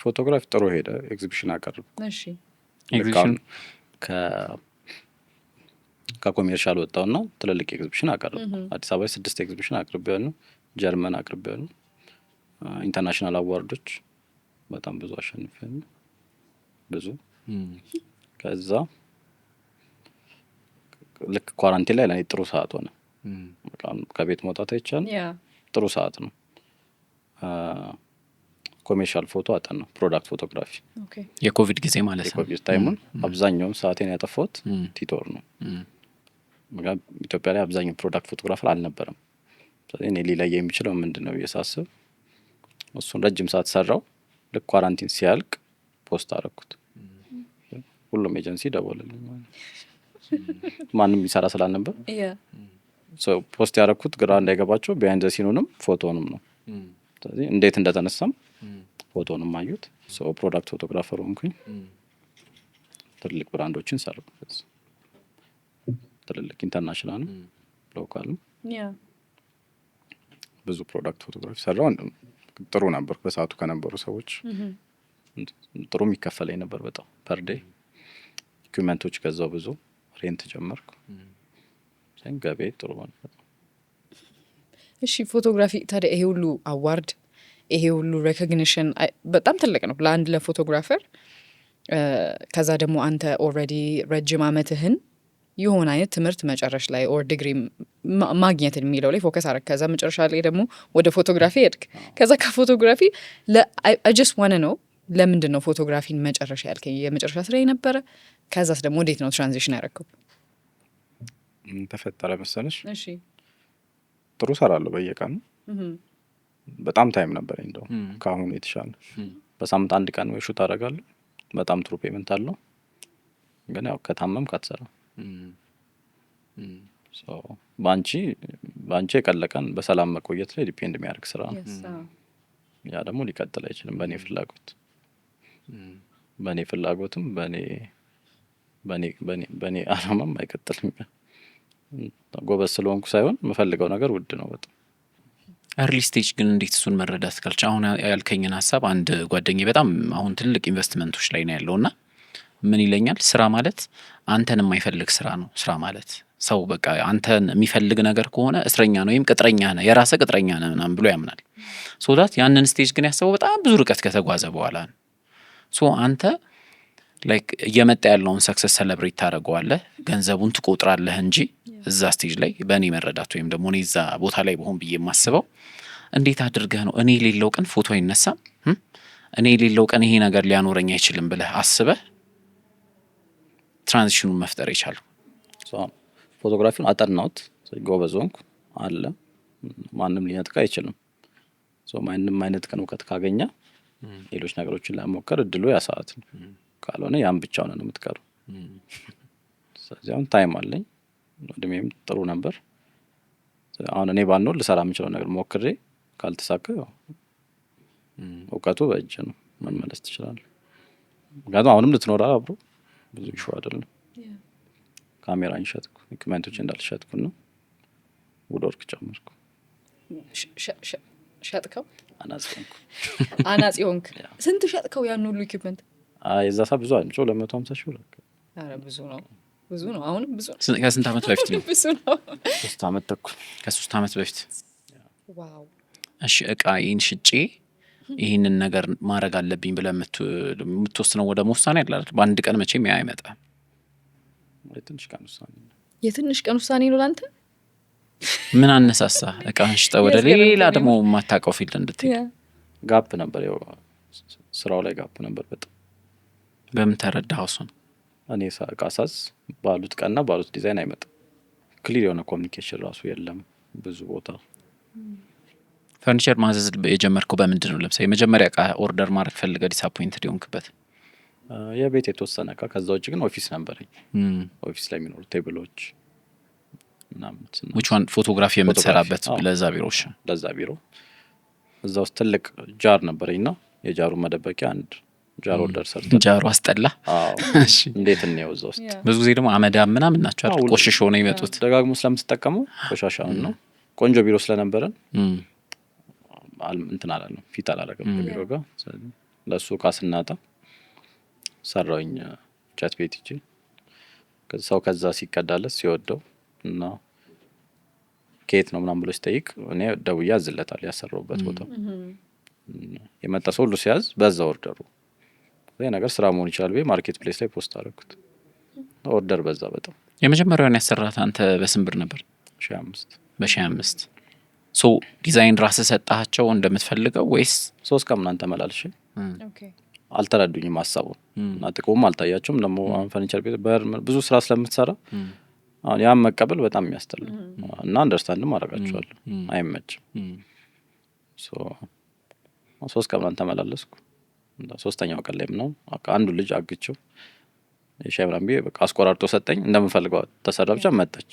ፎቶግራፊ ጥሩ ሄደ። ኤግዚቢሽን አቀርብ። እሺ ኤግዚቢሽን ከኮሜርሻል ወጣውና ትልልቅ ኤግዚቢሽን አቀርብ። አዲስ አበባ 6 ኤግዚቢሽን አቅርቤያለሁ። ጀርመን አቅርቤያለሁ። ኢንተርናሽናል አዋርዶች በጣም ብዙ አሸንፌያለሁ። ብዙ ከዛ ልክ ኳራንቲን ላይ ለኔ ጥሩ ሰዓት ሆነ። ከቤት መውጣት አይቻልም። ጥሩ ሰዓት ነው። ኮሜርሻል ፎቶ አጠናው ፕሮዳክት ፎቶግራፊ። የኮቪድ ጊዜ ማለት ነው። የኮቪድ ታይሙን አብዛኛውን ሰዓቴን ያጠፋሁት ቲቶር ነው። ኢትዮጵያ ላይ አብዛኛው ፕሮዳክት ፎቶግራፈር አልነበረም። ስለዚህ እኔ ሊለየ የሚችለው ምንድን ነው ብዬ ሳስብ እሱን ረጅም ሰዓት ሰራው። ልክ ኳራንቲን ሲያልቅ ፖስት አደረኩት። ሁሉም ኤጀንሲ ደወለልኝ ማለት ማንም ይሰራ ስላልነበር ፖስት ያደረኩት ግራ እንዳይገባቸው ቢሃይንድ ዘ ሲኑንም ፎቶንም ነው። ስለዚህ እንዴት እንደተነሳም ፎቶንም አዩት። ፕሮዳክት ፎቶግራፈር ሆንኩኝ። ትልልቅ ብራንዶችን ሰራሁ። ትልልቅ ኢንተርናሽናል ሎካልም ብዙ ፕሮዳክት ፎቶግራፊ ሰራው። ጥሩ ነበር በሰዓቱ ከነበሩ ሰዎች ጥሩ የሚከፈለኝ ነበር በጣም ፐር ዴይ። ኢኩዊፕመንቶች ገዛው ብዙ ሬንት ጀመርኩ። ገቤ ጥሩ ነበር። እሺ ፎቶግራፊ ታዲያ ይሄ ሁሉ አዋርድ ይሄ ሁሉ ሬኮግኒሽን በጣም ትልቅ ነው ለአንድ ለፎቶግራፈር። ከዛ ደግሞ አንተ ኦልሬዲ ረጅም አመትህን የሆነ አይነት ትምህርት መጨረሻ ላይ ኦር ዲግሪ ማግኘት የሚለው ላይ ፎከስ አረግ። ከዛ መጨረሻ ላይ ደግሞ ወደ ፎቶግራፊ ሄድክ። ከዛ ከፎቶግራፊ I just want to know ለምንድን ነው ፎቶግራፊን መጨረሻ ያልከኝ? የመጨረሻ ስራ ነበረ? ከዛስ ደግሞ እንዴት ነው ትራንዚሽን ያደረከው? ተፈጠረ መሰለሽ? እሺ ጥሩ ሰራለሁ በየቀኑ በጣም ታይም ነበር እንደው ከአሁኑ የተሻለ በሳምንት አንድ ቀን ወይ ሹት አደርጋለሁ። በጣም ትሩ ፔመንት አለው። ግን ያው ከታመም ካትሰራ በአንቺ የቀለቀን በሰላም መቆየት ላይ ዲፔንድ የሚያደርግ ስራ ነው። ያ ደግሞ ሊቀጥል አይችልም በእኔ ፍላጎትም በእኔ አላማም አይቀጥልም። ጎበዝ ስለሆንኩ ሳይሆን የምፈልገው ነገር ውድ ነው በጣም። ኤርሊ ስቴጅ ግን እንዴት እሱን መረዳት ካልቻ? አሁን ያልከኝን ሀሳብ አንድ ጓደኛዬ በጣም አሁን ትልቅ ኢንቨስትመንቶች ላይ ነው ያለውና ምን ይለኛል፣ ስራ ማለት አንተን የማይፈልግ ስራ ነው። ስራ ማለት ሰው በቃ አንተን የሚፈልግ ነገር ከሆነ እስረኛ ነው ወይም ቅጥረኛ ነህ፣ የራስህ ቅጥረኛ ነህ ምናምን ብሎ ያምናል። ሶ ያንን ስቴጅ ግን ያሰበው በጣም ብዙ ርቀት ከተጓዘ በኋላ ነው። ሶ አንተ ላይክ እየመጣ ያለውን ሰክሰስ ሰለብሬት ታደርገዋለህ፣ ገንዘቡን ትቆጥራለህ እንጂ እዛ ስቴጅ ላይ በእኔ መረዳት ወይም ደግሞ እኔ እዛ ቦታ ላይ በሆን ብዬ የማስበው እንዴት አድርገህ ነው እኔ የሌለው ቀን ፎቶ አይነሳም፣ እኔ የሌለው ቀን ይሄ ነገር ሊያኖረኝ አይችልም ብለህ አስበህ ትራንዚሽኑን መፍጠር የቻሉ። ፎቶግራፊውን አጠናሁት፣ ጎበዝ ሆንኩ አለ ማንም ሊነጥቅ አይችልም። ማንም አይነት ቀን እውቀት ካገኘ ሌሎች ነገሮችን ለመሞከር እድሉ ያ ሰዓት ነው። ካልሆነ ያን ብቻውን ነው የምትቀሩ። ስለዚህ አሁን ታይም አለኝ፣ እድሜም ጥሩ ነበር። አሁን እኔ ባንኖር ልሰራ የምችለው ነገር ሞክሬ ካልተሳካ እውቀቱ በእጅ ነው፣ መመለስ ትችላለህ። ምክንያቱም አሁንም ልትኖራ አብሮ ብዙ ይሹ አይደለም። ካሜራ እንሸጥኩ፣ ኢኩመንቶች እንዳልሸጥኩ ነው። ውድወርክ ጨመርኩ። ሸጥከው? አናጺ ሆንክ። ስንት ሸጥከው ያን ሁሉ ኢኩመንት? የዛ ሰዓት ብዙ አንጮ 250 ሺህ ብር። ኧረ ብዙ ነው። አሁንም ብዙ ነው። ከስንት ዓመት በፊት ነው? ብዙ ነው። 3 ዓመት ተኩል። ከ3 ዓመት በፊት። ዋው። እሺ እቃዬን ሽጬ ይህንን ነገር ማድረግ አለብኝ ብለህ የምትወስነው ወደ መወሳኔ ያለ በአንድ ቀን መቼም ያ አይመጣም። የትንሽ ቀን ውሳኔ ነው ላንተ። ምን አነሳሳ እቃህን ሽጠህ ወደ ሌላ ደግሞ የማታውቀው ፊልድ እንድትሄድ? ጋፕ ነበር፣ ስራው ላይ ጋፕ ነበር በጣም። በምን ተረዳኸው እሱን? እኔ እቃ ሳዝ ባሉት ቀንና ባሉት ዲዛይን አይመጣም። ክሊር የሆነ ኮሚኒኬሽን ራሱ የለም ብዙ ቦታ። ፈርኒቸር ማዘዝ የጀመርከው በምንድን ነው? ለምሳሌ የመጀመሪያ እቃ ኦርደር ማድረግ ፈልገህ ዲስአፖይንትድ የሆንክበት? የቤት የተወሰነ እቃ፣ ከዛ ውጭ ግን ኦፊስ ነበረኝ። ኦፊስ ላይ የሚኖሩ ቴብሎች ምናምን። which one ፎቶግራፊ የምትሰራበት ለዛ ቢሮሽ? ለዛ ቢሮ እዛ ውስጥ ትልቅ ጃር ነበረኝና የጃሩ መደበቂያ አንድ ጃር ኦርደር ሰርተን። ጃሩ አስጠላ? እሺ እንዴት ነው እዛ ውስጥ ብዙ ጊዜ ደግሞ አመዳም ምናምን ናቸው አይደል? ቆሽሾ ነው የሚመጡት። ደጋግሞ ስለምትጠቀመው ቆሻሻውን ነው። ቆንጆ ቢሮ ስለነበረን እንትን አላለም፣ ፊት አላረገም ቢሮ ጋር። ለሱ እቃ ስናጣ ሰራውኝ ቻት ቤት ይቺ ሰው ከዛ ሲቀዳለት ሲወደው እና ከየት ነው ምናምን ብሎ ሲጠይቅ እኔ ደውዬ አዝለታል ያሰራውበት ቦታ። የመጣ ሰው ሁሉ ሲያዝ በዛ ኦርደሩ ይሄ ነገር ስራ መሆን ይችላል ብዬ ማርኬት ፕሌስ ላይ ፖስት አደረኩት። ኦርደር በዛ በጣም። የመጀመሪያውን ያሰራት አንተ በስንት ብር ነበር? 1500 በ1500 ሶ ዲዛይን ራስህ ሰጣቸው እንደምትፈልገው ወይስ 3 ቀን ምናምን ተመላልሽ? አልተረዱኝም ሀሳቡን እና ጥቅሙም አልታያቸውም። ደግሞ አሁን ፈርኒቸር ቤት ብዙ ስራ ስለምትሰራ አሁን ያን መቀበል በጣም የሚያስጠላ እና አንደርስታንድም አደርጋቸዋለሁ፣ አይመችም። 3 ቀን ምናምን ተመላለስኩ። 3ኛው ቀን ላይ ምነው አንዱ ልጅ አግቸው የሻይ ምናምን ብዬ በቃ አስቆራርጦ ሰጠኝ። እንደምፈልገው ተሰራ ብቻ መጣች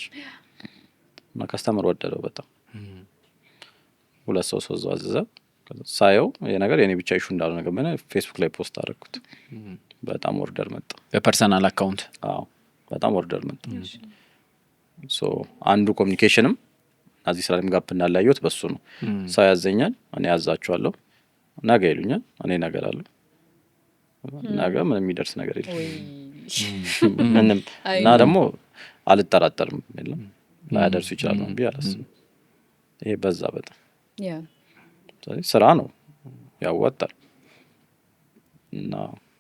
እና ከስተመር ወደደው በጣም። 2 ሰው 3 አዘዘ። ሳየው ይሄ ነገር የኔ ብቻ ኢሹ እንዳለው ነገር ምን ፌስቡክ ላይ ፖስት አደረኩት። በጣም ኦርደር መጣ በፐርሰናል አካውንት። አዎ በጣም ኦርደር መጣ። አንዱ ኮሚኒኬሽንም እዚህ ስራ ጋፕ እንዳላየሁት በሱ ነው። ሰው ያዘኛል፣ እኔ ያዛቸዋለሁ፣ ነገ ይሉኛል፣ እኔ ነገር አለ ነገ ምንም የሚደርስ ነገር የለም ምንም። እና ደግሞ አልጠራጠርም የለም ላያደርሱ ይችላል ነው ብዬ አላስብም። ይሄ በዛ በጣም ስራ ነው ያዋጣል። እና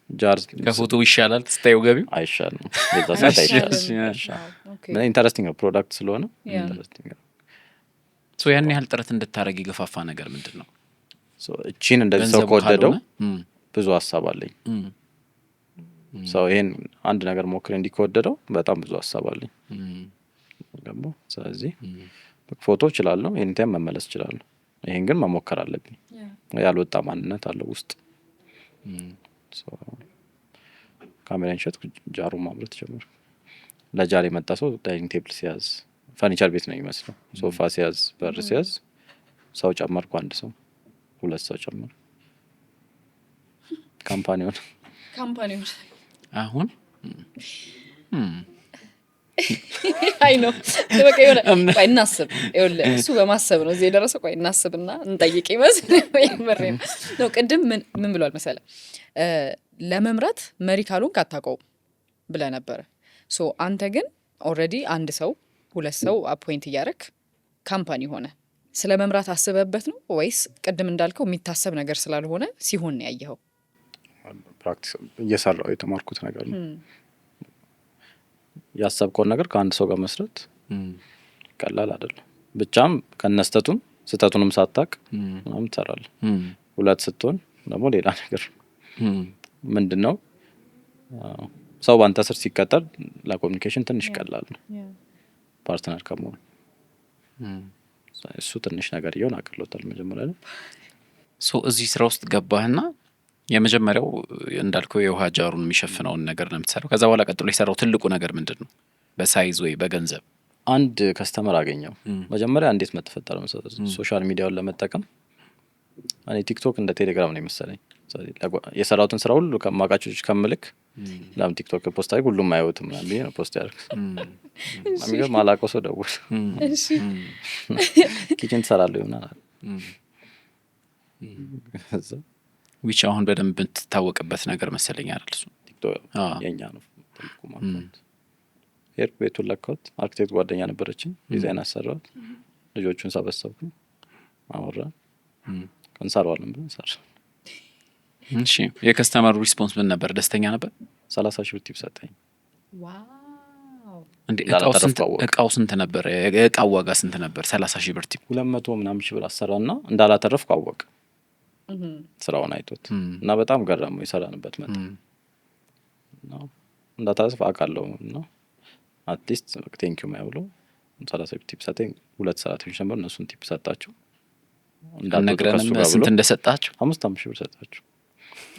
ጃር ከፎቶ ይሻላል ስታየው ገቢው አይሻልም። የዛ ሰዓት አይሻልም። ኢንተረስቲንግ ነው ፕሮዳክት ስለሆነ ኢንተረስቲንግ ነው። ያን ያህል ጥረት እንድታረግ የገፋፋ ነገር ምንድን ነው? እቺን እንደዚህ ሰው ከወደደው ብዙ ሀሳብ አለኝ። ሰው ይሄን አንድ ነገር ሞክሬ እንዲከወደደው በጣም ብዙ ሀሳብ አለኝ ደግሞ። ስለዚህ ፎቶ እችላለሁ፣ ኤኒታይም መመለስ እችላለሁ። ይሄን ግን መሞከር አለብኝ። ያልወጣ ማንነት አለው ውስጥ። ካሜራን ሸጥኩ፣ ጃሩን ማምረት ጀመርኩ። ለጃር የመጣ ሰው ዳይኒንግ ቴብል ሲያዝ ፈርኒቸር ቤት ነው የሚመስለው። ሶፋ ሲያዝ፣ በር ሲያዝ ሰው ጨመርኩ። 1 ሰው 2 ሰው ጨመርኩ። ካምፓኒውን አሁን አይ ነው በቃ የሆነ ቆይ እናስብ። ይኸውልህ እሱ በማሰብ ነው እዚህ የደረሰው። ቆይ እናስብና እንጠይቅ ይመስል ነው። ቅድም ምን ብሏል መሰለህ? ለመምራት መሪ ካሉን ካታውቀውም ብለህ ነበረ። ሶ አንተ ግን ኦልሬዲ 1 ሰው 2 ሰው አፖይንት እያደረክ ካምፓኒ ሆነ። ስለ መምራት አስበበት ነው ወይስ ቅድም እንዳልከው የሚታሰብ ነገር ስላልሆነ ሲሆን ነው ያየኸው? ፕራክቲስ እየሰራው የተማርኩት ነገር ነው። ያሰብከውን ነገር ከአንድ ሰው ጋር መስራት ቀላል አይደለም። ብቻም ከነስተቱም ስተቱንም ሳታቅ ምናምን ትሰራለህ። 2 ስትሆን ደግሞ ሌላ ነገር ምንድነው? ሰው በአንተ ስር ሲቀጠር ለኮሚኒኬሽን ትንሽ ቀላል ነው ፓርትነር ከመሆን። እሱ ትንሽ ነገር እየሆን አቅሎታል መጀመሪያ ላይ። እዚህ ስራ ውስጥ ገባህና የመጀመሪያው እንዳልከው የውሃ ጃሩን የሚሸፍነውን ነገር ነው የምትሰራው። ከዛ በኋላ ቀጥሎ የሰራው ትልቁ ነገር ምንድን ነው? በሳይዝ ወይ በገንዘብ? አንድ ከስተመር አገኘው። መጀመሪያ እንዴት መተፈጠረ መሰለህ? ሶሻል ሚዲያውን ለመጠቀም እኔ ቲክቶክ እንደ ቴሌግራም ነው የመሰለኝ። የሰራሁትን ስራ ሁሉ ከማቃቾች ከምልክ ለምን ቲክቶክ ፖስት አድርግ ሁሉም አይወትም ምናምን ብዬ ነው ፖስት ያደርግ። የሚገርም አላውቀው ሰው ደውል ኪችን ትሰራለህ ይሆናል ዊች አሁን በደንብ የምትታወቅበት ነገር መሰለኝ አይደል? እሱ ቲክቶክ የኛ ነው ትልቁ ማለት ሄድኩ። ቤቱን ለካሁት። አርክቴክት ጓደኛ ነበረችኝ፣ ዲዛይን አሰራሁት። ልጆቹን ሰበሰብኩ፣ አወራን፣ እንሰራዋለን ብለን ሰራን። እሺ የከስተመሩ ሪስፖንስ ምን ነበር? ደስተኛ ነበር? 30 ሺህ ብር ቲፕ ሰጠኝ። ዋው! እንዴ እቃው ስንት ነበር? እቃው ዋጋ ስንት ነበር? 30 ሺህ ብር ቲፕ 200 ምናምን ሺህ ብር አሰራና እንዳላተረፍኩ አወቀ። ስራውን አይቶት እና በጣም ገረመው የሰራንበት መጠን እና እንዳታስብ አውቃለሁ እና አትሊስት ቴንኪው ማይብሎ 30 ሺህ ቲፕ ሰጠኝ። 2 ሰራተኞች ነበር፣ እነሱን ቲፕ ሰጣቸው። እንዳትነግረንም ስንት እንደሰጣቸው? 5 ሺህ ብር ሰጣቸው።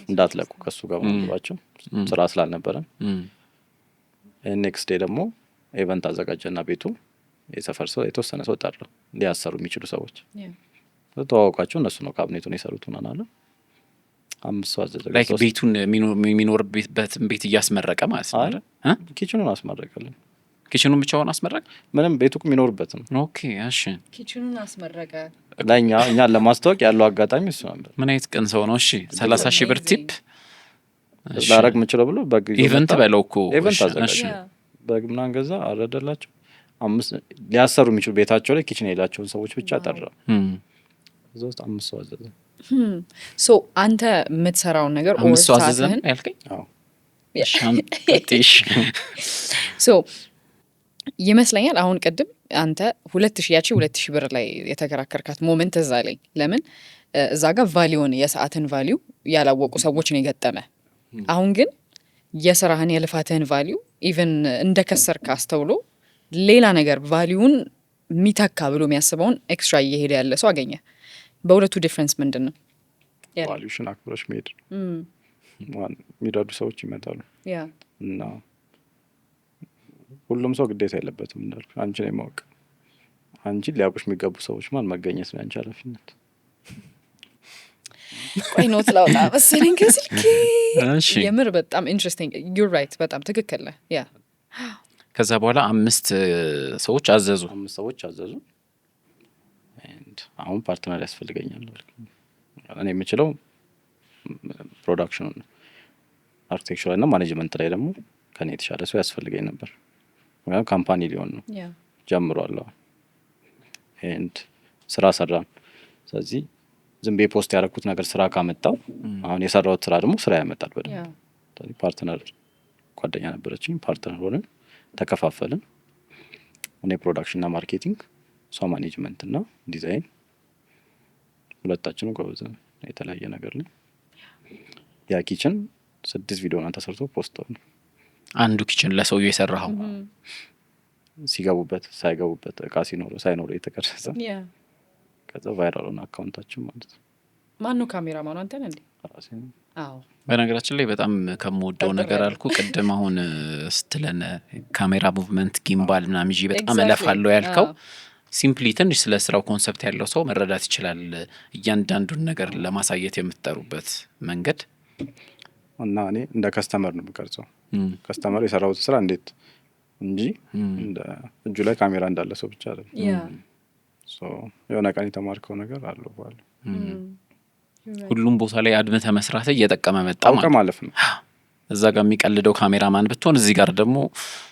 እንዳትለቁ ከሱ ጋር ማንባቸው ስራ ስላልነበረን። ኔክስት ዴይ ደግሞ ኢቨንት አዘጋጀና ቤቱ የሰፈር ሰው የተወሰነ ሰው ጠራ፣ ሊያሰሩ የሚችሉ ሰዎች ተዋወቃቸው። እነሱ ነው ካቢኔቱን የሰሩት ሆናል አለ። 5 ሰው አዘዘ። ላይክ ቤቱን የሚኖርበትን ቤት እያስመረቀ ማለት ነው አይደል? ኪችኑን አስመረቀልን። ኪችኑን ብቻውን አስመረቀ? ምንም ቤቱ የሚኖርበት ነው። ኦኬ እሺ። ኪችኑን አስመረቀ። ለኛ እኛን ለማስተዋወቅ ያለው አጋጣሚ እሱ ነበር። ምን አይነት ቀን ሰው ነው? እሺ 30 ሺህ ብር ቲፕ ላረግ ምችለው ብሎ በግ ኢቨንት በለው እኮ ኢቨንት አዘጋጀ። በግ ምናምን ገዛ፣ አረደላቸው። 5 ሊያሰሩ የሚችሉ ቤታቸው ላይ ኪችን የሌላቸውን ሰዎች ብቻ ጠራ። እዛ ውስጥ 5 ሰው አዘዘ። ሶ አንተ የምትሰራውን ነገር 5 ሰው አዘዘ ያልከኝ? አዎ ሶ ይመስለኛል አሁን ቅድም አንተ 2000 ብር ላይ የተከራከርካት ሞመንት እዛ ላይ ለምን እዛ ጋር ቫሊዩን የሰዓትን ቫሊዩ ያላወቁ ሰዎች ነው የገጠመ። አሁን ግን የስራህን የልፋትህን ቫሊዩ ኢቨን እንደከሰርክ አስተውሎ ሌላ ነገር ቫሊዩን የሚተካ ብሎ የሚያስበውን ኤክስትራ እየሄደ ያለ ሰው አገኘ። በሁለቱ ዲፍረንስ ምንድን ነው? ቫሊዩሽን አክብረሽ መሄድ። የሚረዱ ሰዎች ይመጣሉ እና ሁሉም ሰው ግዴታ የለበትም እንዳልኩ አንቺን የማወቅ አንቺን ሊያውቁሽ የሚገቡ ሰዎች ማን መገኘት ነው ያንቺ ኃላፊነት። ቆይ ኖት ላውጣ መሰለኝ ከስልኬ። የምር በጣም ኢንትረስቲንግ ዩር ራይት፣ በጣም ትክክል ነህ። ያ ከዛ በኋላ 5 ሰዎች አዘዙ። 5 ሰዎች አዘዙ። አሁን ፓርትነር ያስፈልገኛል። እኔ የምችለው ፕሮዳክሽኑን አርኪቴክቸር እና ማኔጅመንት ላይ ደግሞ ከኔ የተሻለ ሰው ያስፈልገኝ ነበር። ምክንያቱም ካምፓኒ ሊሆን ነው ጀምሯል ኤንድ ስራ ሰራን። ስለዚህ ዝም ብዬ ፖስት ያደረኩት ነገር ስራ ካመጣው አሁን የሰራሁት ስራ ደግሞ ስራ ያመጣል በደንብ። ስለዚህ ፓርትነር ጓደኛ ነበረችኝ፣ ፓርትነር ሆነን ተከፋፈልን። እኔ ፕሮዳክሽን እና ማርኬቲንግ፣ እሷ ማኔጅመንት እና ዲዛይን። ሁለታችንም ጎበዝ የተለያየ ነገር ላይ። ያ ኪችን 6 ቪዲዮ ነው ተሰርቶ ፖስት ሆነ። አንዱ ኪችን ለሰውዬው የሰራው ሲገቡበት ሳይገቡበት እቃ ሲኖረው ሳይኖረው የተቀረጸ ከዛ ቫይራል ሆነ አካውንታችን ማለት ነው። ማን ነው ካሜራማኑ? አንተ ነህ እንዴ? ራሴ ነው። አዎ በነገራችን ላይ በጣም ከምወደው ነገር አልኩ ቅድም አሁን ስትለን ካሜራ ሙቭመንት ጊምባል ምናምን ይዤ በጣም እለፋለሁ ያልከው ሲምፕሊ ትንሽ ስለ ስራው ኮንሰፕት ያለው ሰው መረዳት ይችላል። እያንዳንዱን ነገር ለማሳየት የምትጠሩበት መንገድ እና እኔ እንደ ከስተመር ነው የምቀርጸው። ከስተመር የሰራሁት ስራ እንዴት እንጂ እንደ እጁ ላይ ካሜራ እንዳለ ሰው ብቻ አይደለም። የሆነ ቀን የተማርከው ነገር አለ በኋላ ሁሉም ቦታ ላይ አድምተ መስራት እየጠቀመ መጣ ማለፍ ነው። እዛ ጋር የሚቀልደው ካሜራማን ብትሆን እዚህ ጋር ደግሞ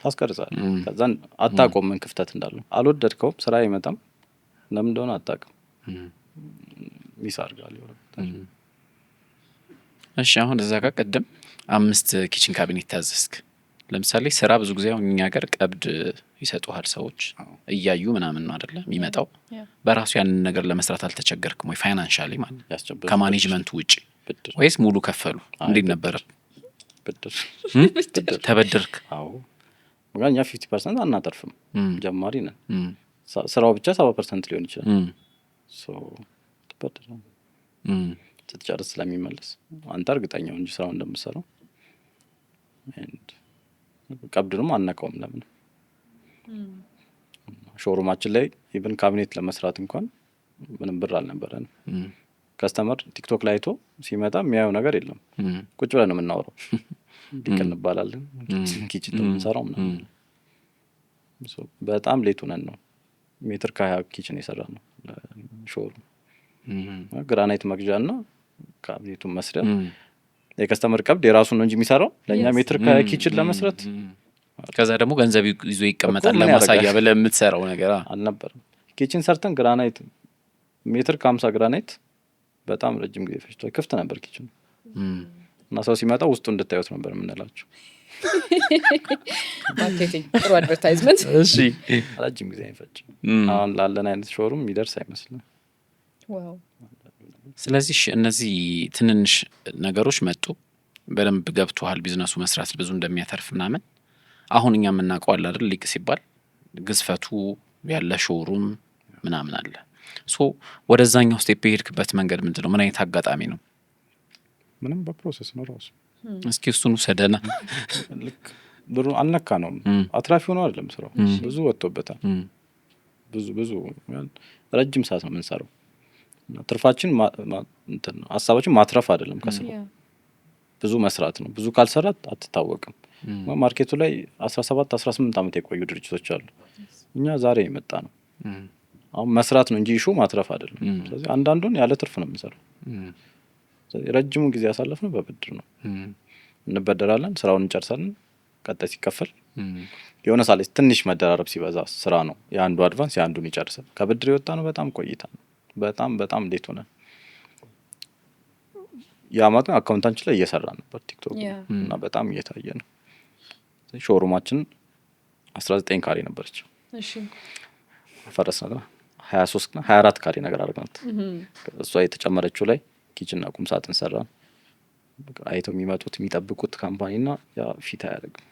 ታስቀርጻል። ከዛ አታውቀውም ምን ክፍተት እንዳለው። አልወደድከውም፣ ስራ አይመጣም። ለምን እንደሆነ አታውቅም። ሚስ አድርጋል ይወራል። እሺ አሁን እዛ ጋር ቀደም 5 ኪችን ካቢኔት ታዘዝክ። ለምሳሌ ስራ ብዙ ጊዜ አሁን እኛ ሀገር ቀብድ ይሰጡሃል ሰዎች እያዩ ምናምን ነው አይደለ የሚመጣው። በራሱ ያንን ነገር ለመስራት አልተቸገርክም ወይ ፋይናንሻሊ ማለት ከማኔጅመንቱ ውጪ ወይስ ሙሉ ከፈሉ? እንዴት ነበር? ብድር ተበድርክ? አዎ እኛ 50% አናተርፍም፣ ጀማሪ ነን። ስራው ብቻ 70% ሊሆን ይችላል። ተበድር ስትጨርስ ስለሚመለስ አንተ እርግጠኛው እንጂ ስራው እንደምትሰራው ቀብድንም አናውቀውም። ለምን ሾሩማችን ላይ ኢቭን ካቢኔት ለመስራት እንኳን ምንም ብር አልነበረንም። ከስተመር ቲክቶክ ላይ አይቶ ሲመጣ የሚያየው ነገር የለም። ቁጭ ብለን ነው የምናወራው። ዲቅ እንባላለን፣ ኪችን የምንሰራው ምናምን። በጣም ሌት ሆነን ነው ሜትር ከ20 ኪችን የሰራ ነው ሾሩም። ግራናይት መግዣና ካቢኔቱን መስሪያ የከስተመር ቀብድ የራሱን ነው እንጂ የሚሰራው ለእኛ ሜትር ከ20 ኪችን ለመስራት ከዛ ደግሞ ገንዘብ ይዞ ይቀመጣል ለማሳያ ብለህ የምትሰራው ነገር አልነበረም። ኪችን ሰርተን ግራናይት ሜትር ከ50 ግራናይት በጣም ረጅም ጊዜ ፈጅቷል። ክፍት ነበር ኪችን እና ሰው ሲመጣ ውስጡ እንድታዩት ነበር የምንላቸው። ማርኬቲንግ ጥሩ አድቨርታይዝመንት። እሺ ረጅም ጊዜ አይፈጅ። አሁን ላለን አይነት ሾሩም የሚደርስ አይመስልም። ዋው። ስለዚህ እነዚህ ትንንሽ ነገሮች መጡ፣ በደንብ ገብቶሃል ቢዝነሱ መስራት ብዙ እንደሚያተርፍ ምናምን። አሁን እኛ የምናውቀው አለ አይደል ሊቅ ሲባል ግዝፈቱ ያለ ሾሩም ምናምን አለ። ወደዛኛው ስቴፕ የሄድክበት መንገድ ምንድን ነው? ምን አይነት አጋጣሚ ነው? ምንም በፕሮሰስ ነው ራሱ። እስኪ እሱን ውሰደና። ልክ ብሩ አልነካ ነው አትራፊ ሆኖ አይደለም ስራው፣ ብዙ ወጥቶበታል። ብዙ ረጅም ሰዓት ነው የምንሰራው። ትርፋችን ሀሳባችን ማትረፍ አይደለም፣ ከስራው ብዙ መስራት ነው። ብዙ ካልሰራት አትታወቅም። ማርኬቱ ላይ 17-18 ዓመት የቆዩ ድርጅቶች አሉ። እኛ ዛሬ የመጣ ነው። አሁን መስራት ነው እንጂ ኢሹ ማትረፍ አይደለም። ስለዚህ አንዳንዱን ያለ ትርፍ ነው የምንሰራው። ረጅሙን ጊዜ ያሳለፍነው በብድር ነው። እንበደራለን፣ ስራውን እንጨርሳለን። ቀጣይ ሲከፈል የሆነ ሳሌ ትንሽ መደራረብ ሲበዛ ስራ ነው የአንዱ አድቫንስ የአንዱን ይጨርሳል። ከብድር የወጣ ነው በጣም ቆይታ ነው። በጣም ሌት ሆነ። ያማት አካውንታችን ላይ እየሰራ ነበር ቲክቶክ እና በጣም እየታየ ነው። ሾሩማችን 19 ካሬ ነበረች። እሺ ፈረስና 24 ካሬ ነገር አድርገናት እሷ የተጨመረችው ላይ ኪችንና ቁም ሳጥን ሰራን። አይተው የሚመጡት የሚጠብቁት ካምፓኒና ያ ፊት አያደርግም።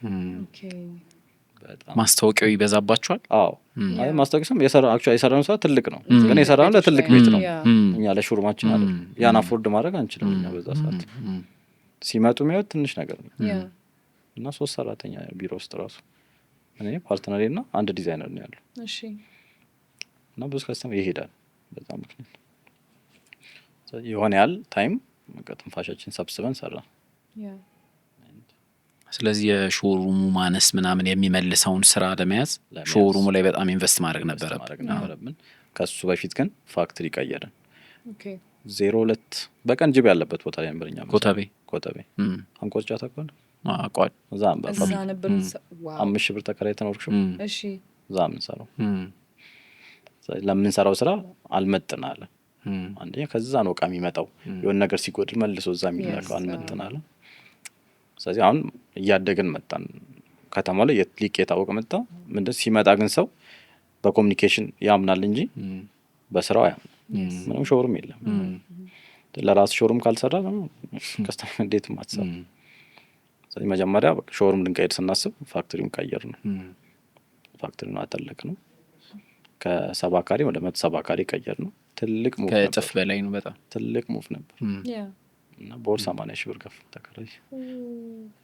ማስታወቂያው ይበዛባቸዋል። አዎ አይ ማስታወቂያው የሰራነው ስራ ትልቅ ነው፣ ግን የሰራነው ለትልቅ ቤት ነው። እኛ ለሾሩማችን አይደል ያን አፎርድ ማድረግ አንችልም። እኛ በዛ ሰዓት ሲመጡ የሚያዩት ትንሽ ነገር ነው እና 3 ሰራተኛ ቢሮ ውስጥ ራሱ እኔ ፓርትነሬ እና አንድ ዲዛይነር ነው ያለው። እሺ እና ብዙ ከስተመር ይሄዳል በዛ ምክንያት የሆነ ያህል ታይም ትንፋሻችን ሰብስበን ሰራ። ስለዚህ የሾሩሙ ማነስ ምናምን የሚመልሰውን ስራ ለመያዝ ሾሩሙ ላይ በጣም ኢንቨስት ማድረግ ነበረብን። ከሱ በፊት ግን ፋክትሪ ቀየረን። 02 በቀን ጅብ ያለበት ቦታ ላይ ነበር። እኛ ኮተቤ አንቆርጫ ታውቃለህ? አቋል እዛ ነበር 5,000 ብር ተከራይተን ወርክሾፕ እዛ የምንሰራው። ለምንሰራው ስራ አልመጥን አለ። አንደኛ ከዛ ነው እቃ የሚመጣው፣ የሆነ ነገር ሲጎድል መልሶ እዛ የሚላከው አልመጥን አለ። ስለዚህ አሁን እያደግን መጣን። ከተማ ላይ ሊቅ የታወቀ መጣ። ምንድን ሲመጣ ግን ሰው በኮሚኒኬሽን ያምናል እንጂ በስራው አያምናል። ምንም ሾሩም የለም። ለራስ ሾሩም ካልሰራ ከስተመር እንዴት ማትሰራ? ስለዚህ መጀመሪያ ሾሩም ልንቀይር ስናስብ ፋክትሪውን ቀየር ነው። ፋክትሪውን አተለክ ነው። ከ70 ካሬ ወደ 170 ካሬ ቀየር ነው። ትልቅ ሙቭ ነበር። ከእጥፍ በላይ ነው። በጣም ትልቅ ሙቭ ነበር እና በወር 80 ሺህ ብር ከፍ ተከራይ።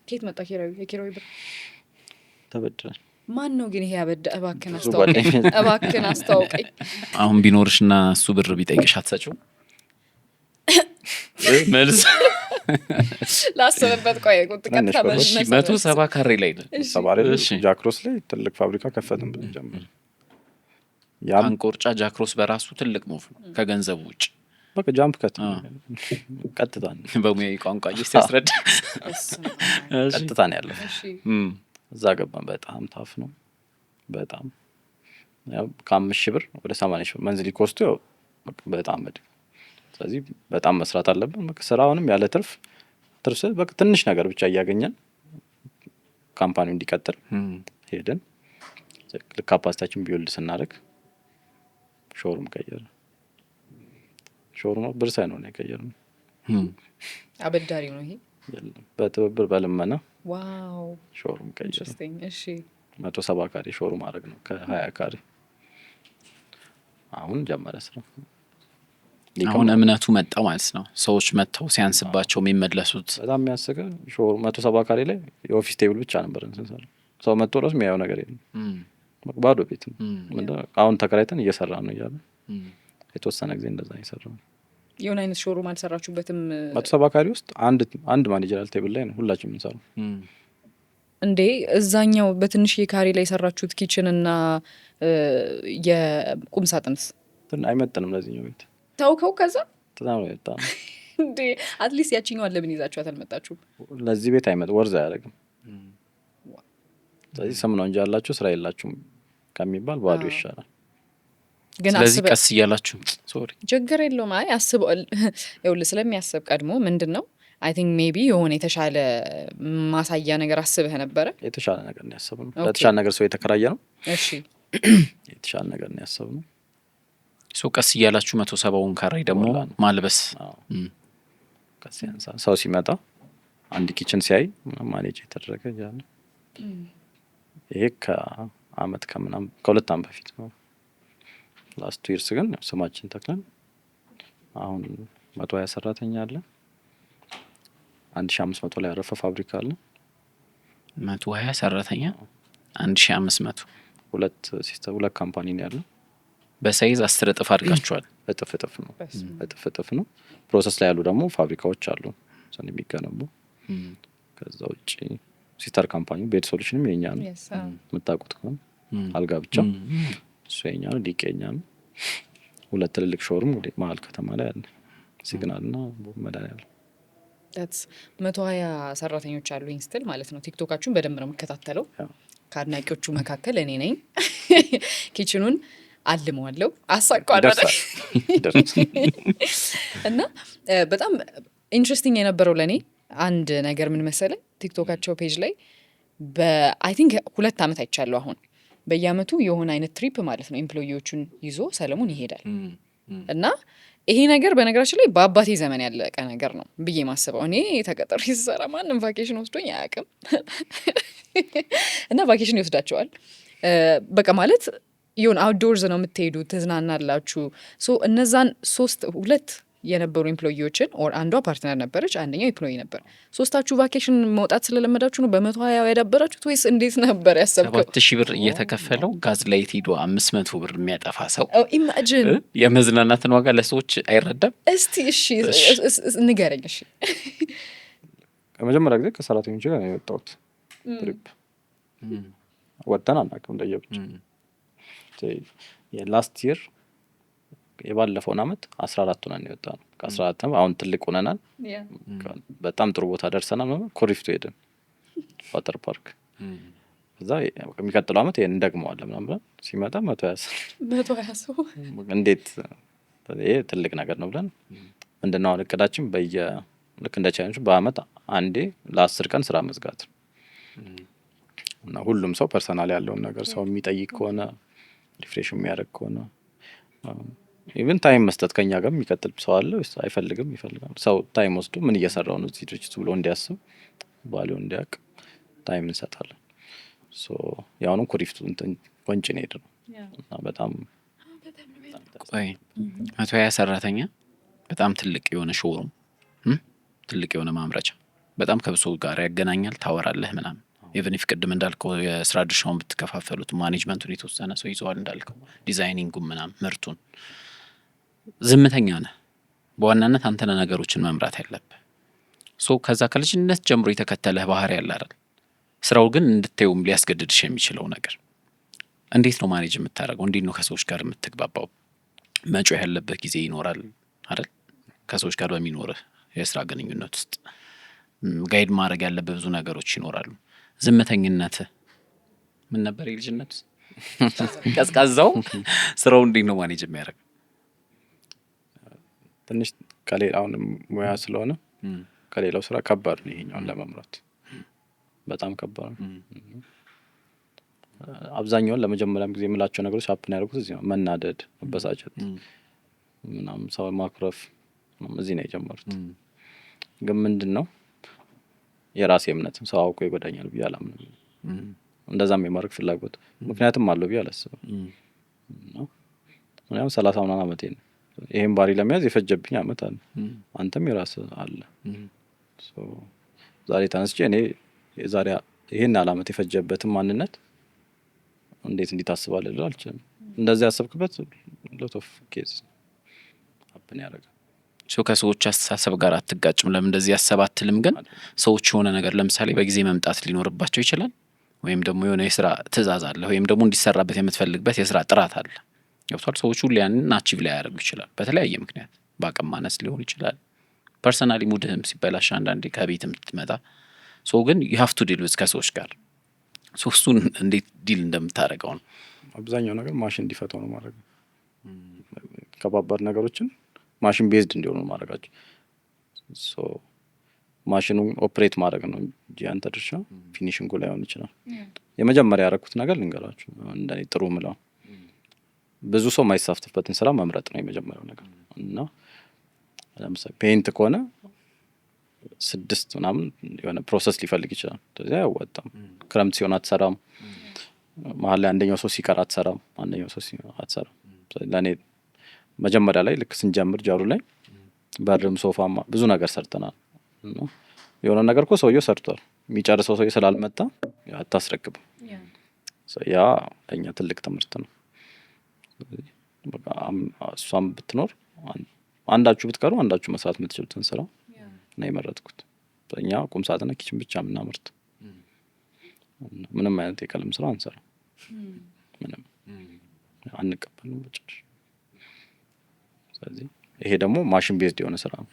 ከየት መጣ ኪራዩ? የኪራዩ ብር ተበድረን። ማን ነው ግን ይሄ ያበደ? እባክህን አስተዋውቀኝ። አሁን ቢኖርሽና እሱ ብር ቢጠይቅሽ አትሰጪው? መልስ ላስብበት። ቆይ ቁጥጥቀት 170 ካሬ ላይ ነው። ጃክሮስ ላይ ትልቅ ፋብሪካ ከፈትን ብለን ጀምር። አንቆርጫ ጃክሮስ በራሱ ትልቅ ሙቭ ነው ከገንዘቡ ውጭ። በቃ ጃምፕ ቀጥታ በሙያዊ ቋንቋ ሲያስረዳ ቀጥታ ነው ያለው። እዛ ገባን። በጣም ታፍ ነው። በጣም ያው ከ5 ሺህ ብር ወደ 80 ሺህ ብር መንዝሊ ኮስቱ ያው በጣም መድብ። ስለዚህ በጣም መስራት አለብን። በቃ ስራውንም ያለ ትርፍ በቃ ትንሽ ነገር ብቻ እያገኘን ካምፓኒው እንዲቀጥል ሄደን ካፓሲቲያችን ቢውልድ ስናደርግ ሾሩም ቀየረ። ሾሩም ብር ሳይሆን ነው የቀየርነው። አበዳሪ ነው ይሄ? በትብብር በልመና ዋው ሾሩም ቀየረ። እሺ 170 ካሬ ሾሩም ማድረግ ነው ከ20 ካሬ። አሁን ጀመረ ስራ። አሁን እምነቱ መጣ ማለት ነው። ሰዎች መጥተው ሲያንስባቸው የሚመለሱት። በጣም የሚያስቀ ሾሩም 170 ካሬ ላይ የኦፊስ ቴብል ብቻ ነበር ስንሰራ። ሰው መጥቶ ራሱ የሚያየው ነገር የለም። ባዶ ቤት ነው። አሁን ተከራይተን እየሰራ ነው እያለ የተወሰነ ጊዜ እንደዛ እየሰራ ነው። የሆነ አይነት ሾሩም አልሰራችሁበትም? 170 ካሬ ውስጥ አንድ ማኔጀራል ቴብል ላይ ነው ሁላችንም የምንሰራው። እንዴ እዛኛው በትንሽ የካሬ ላይ የሰራችሁት ኪችን እና የቁም ሳጥንስ አይመጥንም ለዚህኛው ቤት? ታውከው ከዛ በጣም ነው የወጣ ነው እንዴ። አትሊስት ያቺኛዋን ለምን ይዛችኋት አልመጣችሁም? ለዚህ ቤት አይመጥም፣ ወርዝ አያደርግም። ስለዚህ ስም ነው እንጂ ያላችሁ ስራ የላችሁም ከሚባል ባዶ ይሻላል። ግን ስለዚህ ቀስ እያላችሁ ችግር የለውም። አይ አስበው ይኸውልህ፣ ስለሚያስብ ቀድሞ ምንድን ነው አይ ቲንክ ሜቢ የሆነ የተሻለ ማሳያ ነገር አስበህ ነበረ። የተሻለ ነገር ነው ያሰብነው። ለተሻለ ነገር ሰው የተከራየ ነው። እሺ የተሻለ ነገር ነው ያሰብነው። ቀስ እያላችሁ 170ውን ካሬ ደግሞ ማልበስ ቀስ ያንሳ። ሰው ሲመጣ አንድ ኪችን ሲያይ ማኔጅ የተደረገ ያለ ይሄ ከአመት ከምናምን ከ2 ዓመት በፊት ነው። ላስት ይርስ ግን ስማችን ተክለን አሁን 120 ሰራተኛ አለ። 1500 ላይ ያረፈ ፋብሪካ አለ። 120 ሰራተኛ 1500 ሁለት ካምፓኒ ነው ያለው። በሳይዝ 10 እጥፍ አድርጋችኋል። እጥፍ ነው። ፕሮሰስ ላይ ያሉ ደግሞ ፋብሪካዎች አሉ ሰን የሚገነቡ። ከዛ ውጪ ሲስተር ካምፓኒ ቤድ ሶሉሽንም የኛ ነው። የምታውቁት ከሆነ አልጋ ብቻ እሱ የኛ ነው። ሊቅ የኛ ነው። 2 ትልልቅ ሾሩም ወደ መሀል ከተማ ላይ አለ። ሲግናልና መድኃኒዓለም 120 ሰራተኞች አሉኝ ስትል ማለት ነው። ቲክቶካችሁን በደንብ ነው የምከታተለው። ከአድናቂዎቹ መካከል እኔ ነኝ። ኪችኑን አልመዋለሁ፣ አሳቋለሁ እና በጣም ኢንትረስቲንግ የነበረው ለእኔ አንድ ነገር ምን መሰለህ፣ ቲክቶካቸው ፔጅ ላይ በአይ ቲንክ 2 ዓመት አይቻለሁ። አሁን በየአመቱ የሆነ አይነት ትሪፕ ማለት ነው ኤምፕሎይዎቹን ይዞ ሰለሞን ይሄዳል እና ይሄ ነገር በነገራችን ላይ በአባቴ ዘመን ያለቀ ነገር ነው ብዬ ማስበው። እኔ ተቀጥሬ ስሰራ ማንም ቫኬሽን ወስዶኝ አያውቅም እና ቫኬሽን ይወስዳቸዋል። በቃ ማለት የሆነ አውትዶርዝ ነው የምትሄዱ፣ ትዝናናላችሁ። እነዛን 2 የነበሩ ኤምፕሎይዎችን ኦር አንዷ ፓርትነር ነበረች፣ አንደኛው ኤምፕሎይ ነበር። 3ታችሁ ቫኬሽን መውጣት ስለለመዳችሁ ነው በ120 ያዳበራችሁት ወይስ እንዴት ነበር ያሰብከው? 7000 ብር እየተከፈለው ጋዝ ላይት ሄዶ 500 ብር የሚያጠፋ ሰው ኢማጂን። የመዝናናትን ዋጋ ለሰዎች አይረዳም። እስቲ እሺ ንገረኝ። እሺ ከመጀመሪያ ጊዜ ከሰራተኞች ጋር ነው የወጣሁት ትሪፕ። ወጣን አናውቅም ለየብቻ። የላስት ይር የባለፈውን አመት 14 ሆነን የወጣ ነው። ከ14 አሁን ትልቅ ሆነናል። በጣም ጥሩ ቦታ ደርሰናል። ኮሪፍቱ ሄደን ዋተር ፓርክ እዛ የሚቀጥለው አመት ይሄን እንደግመዋለን ምናምን ሲመጣ 120 ሰው እንዴት ይሄ ትልቅ ነገር ነው ብለን ምንድነው አሁን እቅዳችን ልክ እንደ ቻይኖች በአመት አንዴ ለ10 ቀን ስራ መዝጋት እና ሁሉም ሰው ፐርሰናል ያለውን ነገር ሰው የሚጠይቅ ከሆነ ሪፍሬሽ የሚያደርግ ከሆነ ኢቭን ታይም መስጠት ከኛ ጋር የሚቀጥል ሰው አለ ወይስ አይፈልግም? ይፈልጋል። ሰው ታይም ወስዶ ምን እየሰራው ነው እዚህ ድርጅት ብሎ እንዲያስብ ባለው እንዲያውቅ ታይም እንሰጣለን። ያውንም ኮሪፍቱ ወንጭ ነው ሄድ ነው እና በጣም ቆይ 120 ሰራተኛ በጣም ትልቅ የሆነ ሾሩም ትልቅ የሆነ ማምረቻ በጣም ከብሶ ጋር ያገናኛል። ታወራለህ ምናምን ኢቨን ኢፍ ቅድም እንዳልከው የስራ ድርሻውን ብትከፋፈሉት ማኔጅመንቱን የተወሰነ ሰው ይዘዋል እንዳልከው ዲዛይኒንጉን ምናምን ምርቱን ዝምተኛ ነህ። በዋናነት አንተ ነህ ነገሮችን መምራት ያለብህ። ሶ ከዛ ከልጅነት ጀምሮ የተከተለህ ባህሪ ያለ አይደል? ስራው ግን እንድታየውም ሊያስገድድሽ የሚችለው ነገር እንዴት ነው ማኔጅ የምታደርገው? እንዴት ነው ከሰዎች ጋር የምትግባባው? መጮህ ያለበት ጊዜ ይኖራል አይደል? ከሰዎች ጋር በሚኖርህ የስራ ግንኙነት ውስጥ ጋይድ ማድረግ ያለበት ብዙ ነገሮች ይኖራሉ። ዝምተኝነት ምን ነበር የልጅነት ቀዝቃዛው ስራው እንዴት ነው ማኔጅ የሚያደርገው? ትንሽ ከሌላው ሙያ ስለሆነ ከሌላው ስራ ከባድ ነው ይሄኛውን ለመምራት በጣም ከባድ ነው። አብዛኛውን ለመጀመሪያም ጊዜ የምላቸው ነገሮች ሀፕን ያደርጉት እዚህ ነው። መናደድ፣ መበሳጨት ምናምን ሰው ማኩረፍ እዚህ ነው የጀመሩት። ግን ምንድን ነው የራሴ እምነት ሰው አውቆ ይጎዳኛል ብዬ አላምንም። እንደዛም የማድረግ ፍላጎት ምክንያትም አለው ብዬ አላስብም። ምክንያቱም 30 ምናምን ዓመቴ ነው። ይሄን ባሪ ለመያዝ የፈጀብኝ አመት አለ። አንተም የራስህ አለ። ዛሬ ተነስቼ እኔ የዛሬ ይሄን አመት የፈጀበትን ማንነት እንዴት እንዲታስባለህ ልል አልችልም። እንደዚህ ያሰብክበት ሎት ኦፍ ኬዝ ሀፕን ያደርጋል። ከሰዎች አስተሳሰብ ጋር አትጋጭም? ለምን እንደዚህ ያሰባትልም? ግን ሰዎች የሆነ ነገር ለምሳሌ በጊዜ መምጣት ሊኖርባቸው ይችላል፣ ወይም ደግሞ የሆነ የስራ ትእዛዝ አለ፣ ወይም ደግሞ እንዲሰራበት የምትፈልግበት የስራ ጥራት አለ። ገብቷል? ሰዎች ሁሉ ያንን አቺቭ ላይ ያደርጉ ይችላል በተለያየ ምክንያት። በአቅም ማነስ ሊሆን ይችላል፣ ፐርሰናሊ ሙድህም ሲበላሽ አንዳንዴ ከቤትም ትመጣ ሰው ግን you have to deal with ከሰዎች ጋር እሱን እንዴት ዲል እንደምታደርገው ነው። አብዛኛው ነገር ማሽን እንዲፈታው ነው ማድረግ። ከባባድ ነገሮችን ማሽን ቤዝድ እንዲሆኑ ማድረጋቸው። ማሽኑን ኦፕሬት ማድረግ ነው እንጂ አንተ ድርሻ ፊኒሽንጉ ላይ ሆን ይችላል። የመጀመሪያ ያደረኩት ነገር ልንገራችሁ እንደኔ ጥሩ ምለው ብዙ ሰው የማይሳተፍበትን ስራ መምረጥ ነው የመጀመሪያው ነገር። እና ለምሳሌ ፔይንት ከሆነ 6 ምናምን የሆነ ፕሮሰስ ሊፈልግ ይችላል። ስለዚህ አያዋጣም። ክረምት ሲሆን አትሰራም፣ መሀል ላይ አንደኛው ሰው ሲቀር አትሰራም፣ አንደኛው ሰው አትሰራም። ለእኔ መጀመሪያ ላይ ልክ ስንጀምር ጃሩ ላይ በርም ሶፋማ ብዙ ነገር ሰርተናል። የሆነ ነገር እኮ ሰውየው ሰርቷል፣ የሚጨርሰው ሰውዬ ስላልመጣ አታስረክብም። ያ ለእኛ ትልቅ ትምህርት ነው። እሷም ብትኖር አንዳችሁ ብትቀሩ አንዳችሁ መስራት የምትችሉትን ስራ ነው የመረጥኩት። እኛ ቁም ሳጥንና ኪችን ብቻ የምናመርት ምንም አይነት የቀለም ስራ አንሰራ፣ ምንም አንቀበልም በጭራሽ። ስለዚህ ይሄ ደግሞ ማሽን ቤዝድ የሆነ ስራ ነው።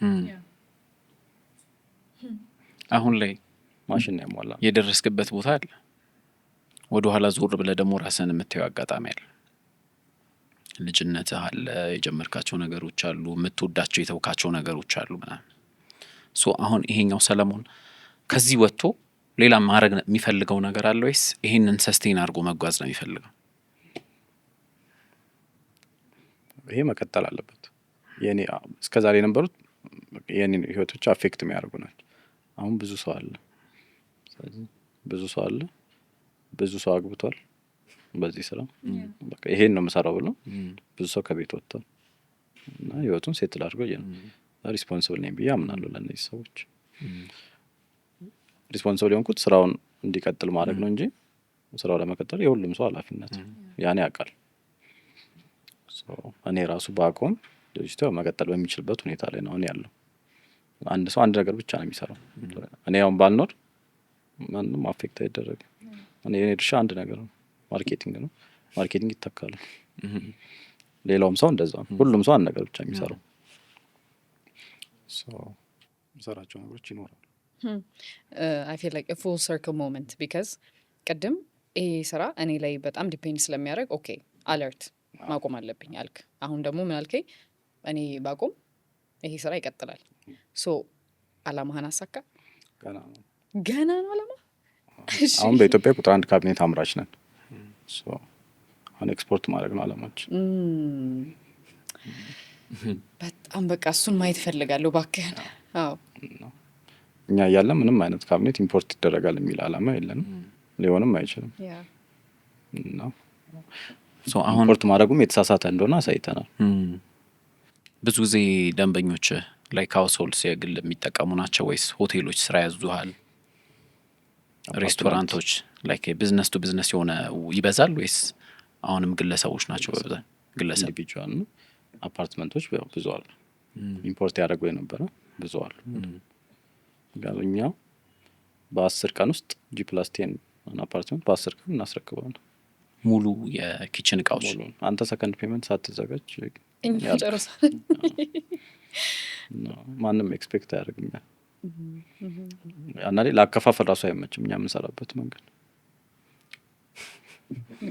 አሁን ላይ ማሽን ያሟላ የደረስክበት ቦታ አለ? ወደ ኋላ ዞር ብለህ ደግሞ ራስህን የምታየው አጋጣሚ አለ? ልጅነትህ አለ፣ የጀመርካቸው ነገሮች አሉ፣ የምትወዳቸው የተውካቸው ነገሮች አሉ ምናምን። አሁን ይሄኛው ሰለሞን ከዚህ ወጥቶ ሌላ ማድረግ የሚፈልገው ነገር አለ ወይስ ይሄንን ሰስቴን አድርጎ መጓዝ ነው የሚፈልገው? ይሄ መቀጠል አለበት። የኔ እስከዛሬ የነበሩት የኔ ህይወቶች አፌክት የሚያደርጉ ናቸው። አሁን ብዙ ሰው አለ፣ ስለዚህ ብዙ ሰው አለ፣ ብዙ ሰው አግብቷል በዚህ ስራ። በቃ ይሄን ነው የምሰራው ብሎ ብዙ ሰው ከቤት ወጥቷል እና ህይወቱን ሴትል አድርጎ ሪስፖንሲብል ነኝ ብዬ አምናለሁ። ለእነዚህ ሰዎች ሪስፖንሲብል የሆንኩት ስራውን እንዲቀጥል ማድረግ ነው እንጂ ስራው ለመቀጠል የሁሉም ሰው ኃላፊነት ያኔ ያውቃል። እኔ ራሱ በአቆም ድርጅቱ መቀጠል በሚችልበት ሁኔታ ላይ ነው እኔ ያለው። አንድ ሰው አንድ ነገር ብቻ ነው የሚሰራው። እኔ አሁን ባልኖር ማንም አፌክት አይደረግም። እኔ ድርሻ አንድ ነገር ነው፣ ማርኬቲንግ ነው። ማርኬቲንግ ይተካል። ሌላውም ሰው እንደዛ ነው። ሁሉም ሰው አንድ ነገር ብቻ የሚሰራው ሰራቸው ነገሮች ይኖራሉ። I feel like a full circle moment because ቅድም ይሄ ስራ እኔ ላይ በጣም ዲፔንድ ስለሚያደርግ ኦኬ አለርት ማቆም አለብኝ አልክ። አሁን ደግሞ ምን አልከኝ? እኔ ባቆም ይሄ ስራ ይቀጥላል። አላማህን አሳካ? ገና ነው አላማ። አሁን በኢትዮጵያ ቁጥር 1 ካቢኔት አምራች ነን። አሁን ኤክስፖርት ማድረግ ነው አላማችን። በጣም በቃ እሱን ማየት ፈልጋለሁ እባክህን። አዎ እኛ እያለን ምንም አይነት ካቢኔት ኢምፖርት ይደረጋል የሚል አላማ የለንም፣ ሊሆንም አይችልም። እና አሁን ኢምፖርት ማድረጉም የተሳሳተ እንደሆነ አሳይተናል። ብዙ ጊዜ ደንበኞች ላይክ ሃውስሆልድስ የግል የሚጠቀሙ ናቸው ወይስ ሆቴሎች ስራ ያዙሃል? ሬስቶራንቶች ላይክ ቢዝነስ ቱ ቢዝነስ የሆነ ይበዛል ወይስ አሁንም ግለሰቦች ናቸው በብዛት? ግለሰብ ኢንዲቪጁዋል ነው። አፓርትመንቶች ብዙ አሉ። ኢምፖርት ያደረጉ የነበረ ብዙ አሉ። እኛ በ10 ቀን ውስጥ G+10 አፓርትመንት በ10 ቀን እናስረክባለን። ሙሉ የኪችን እቃዎች አንተ ሰከንድ ፔመንት ሳትዘጋጅ እኛ ጨርሳለን። ማንም ኤክስፔክት አያደርግም። አንዳንዴ ለአከፋፈል ራሱ አይመችም እኛ የምንሰራበት መንገድ።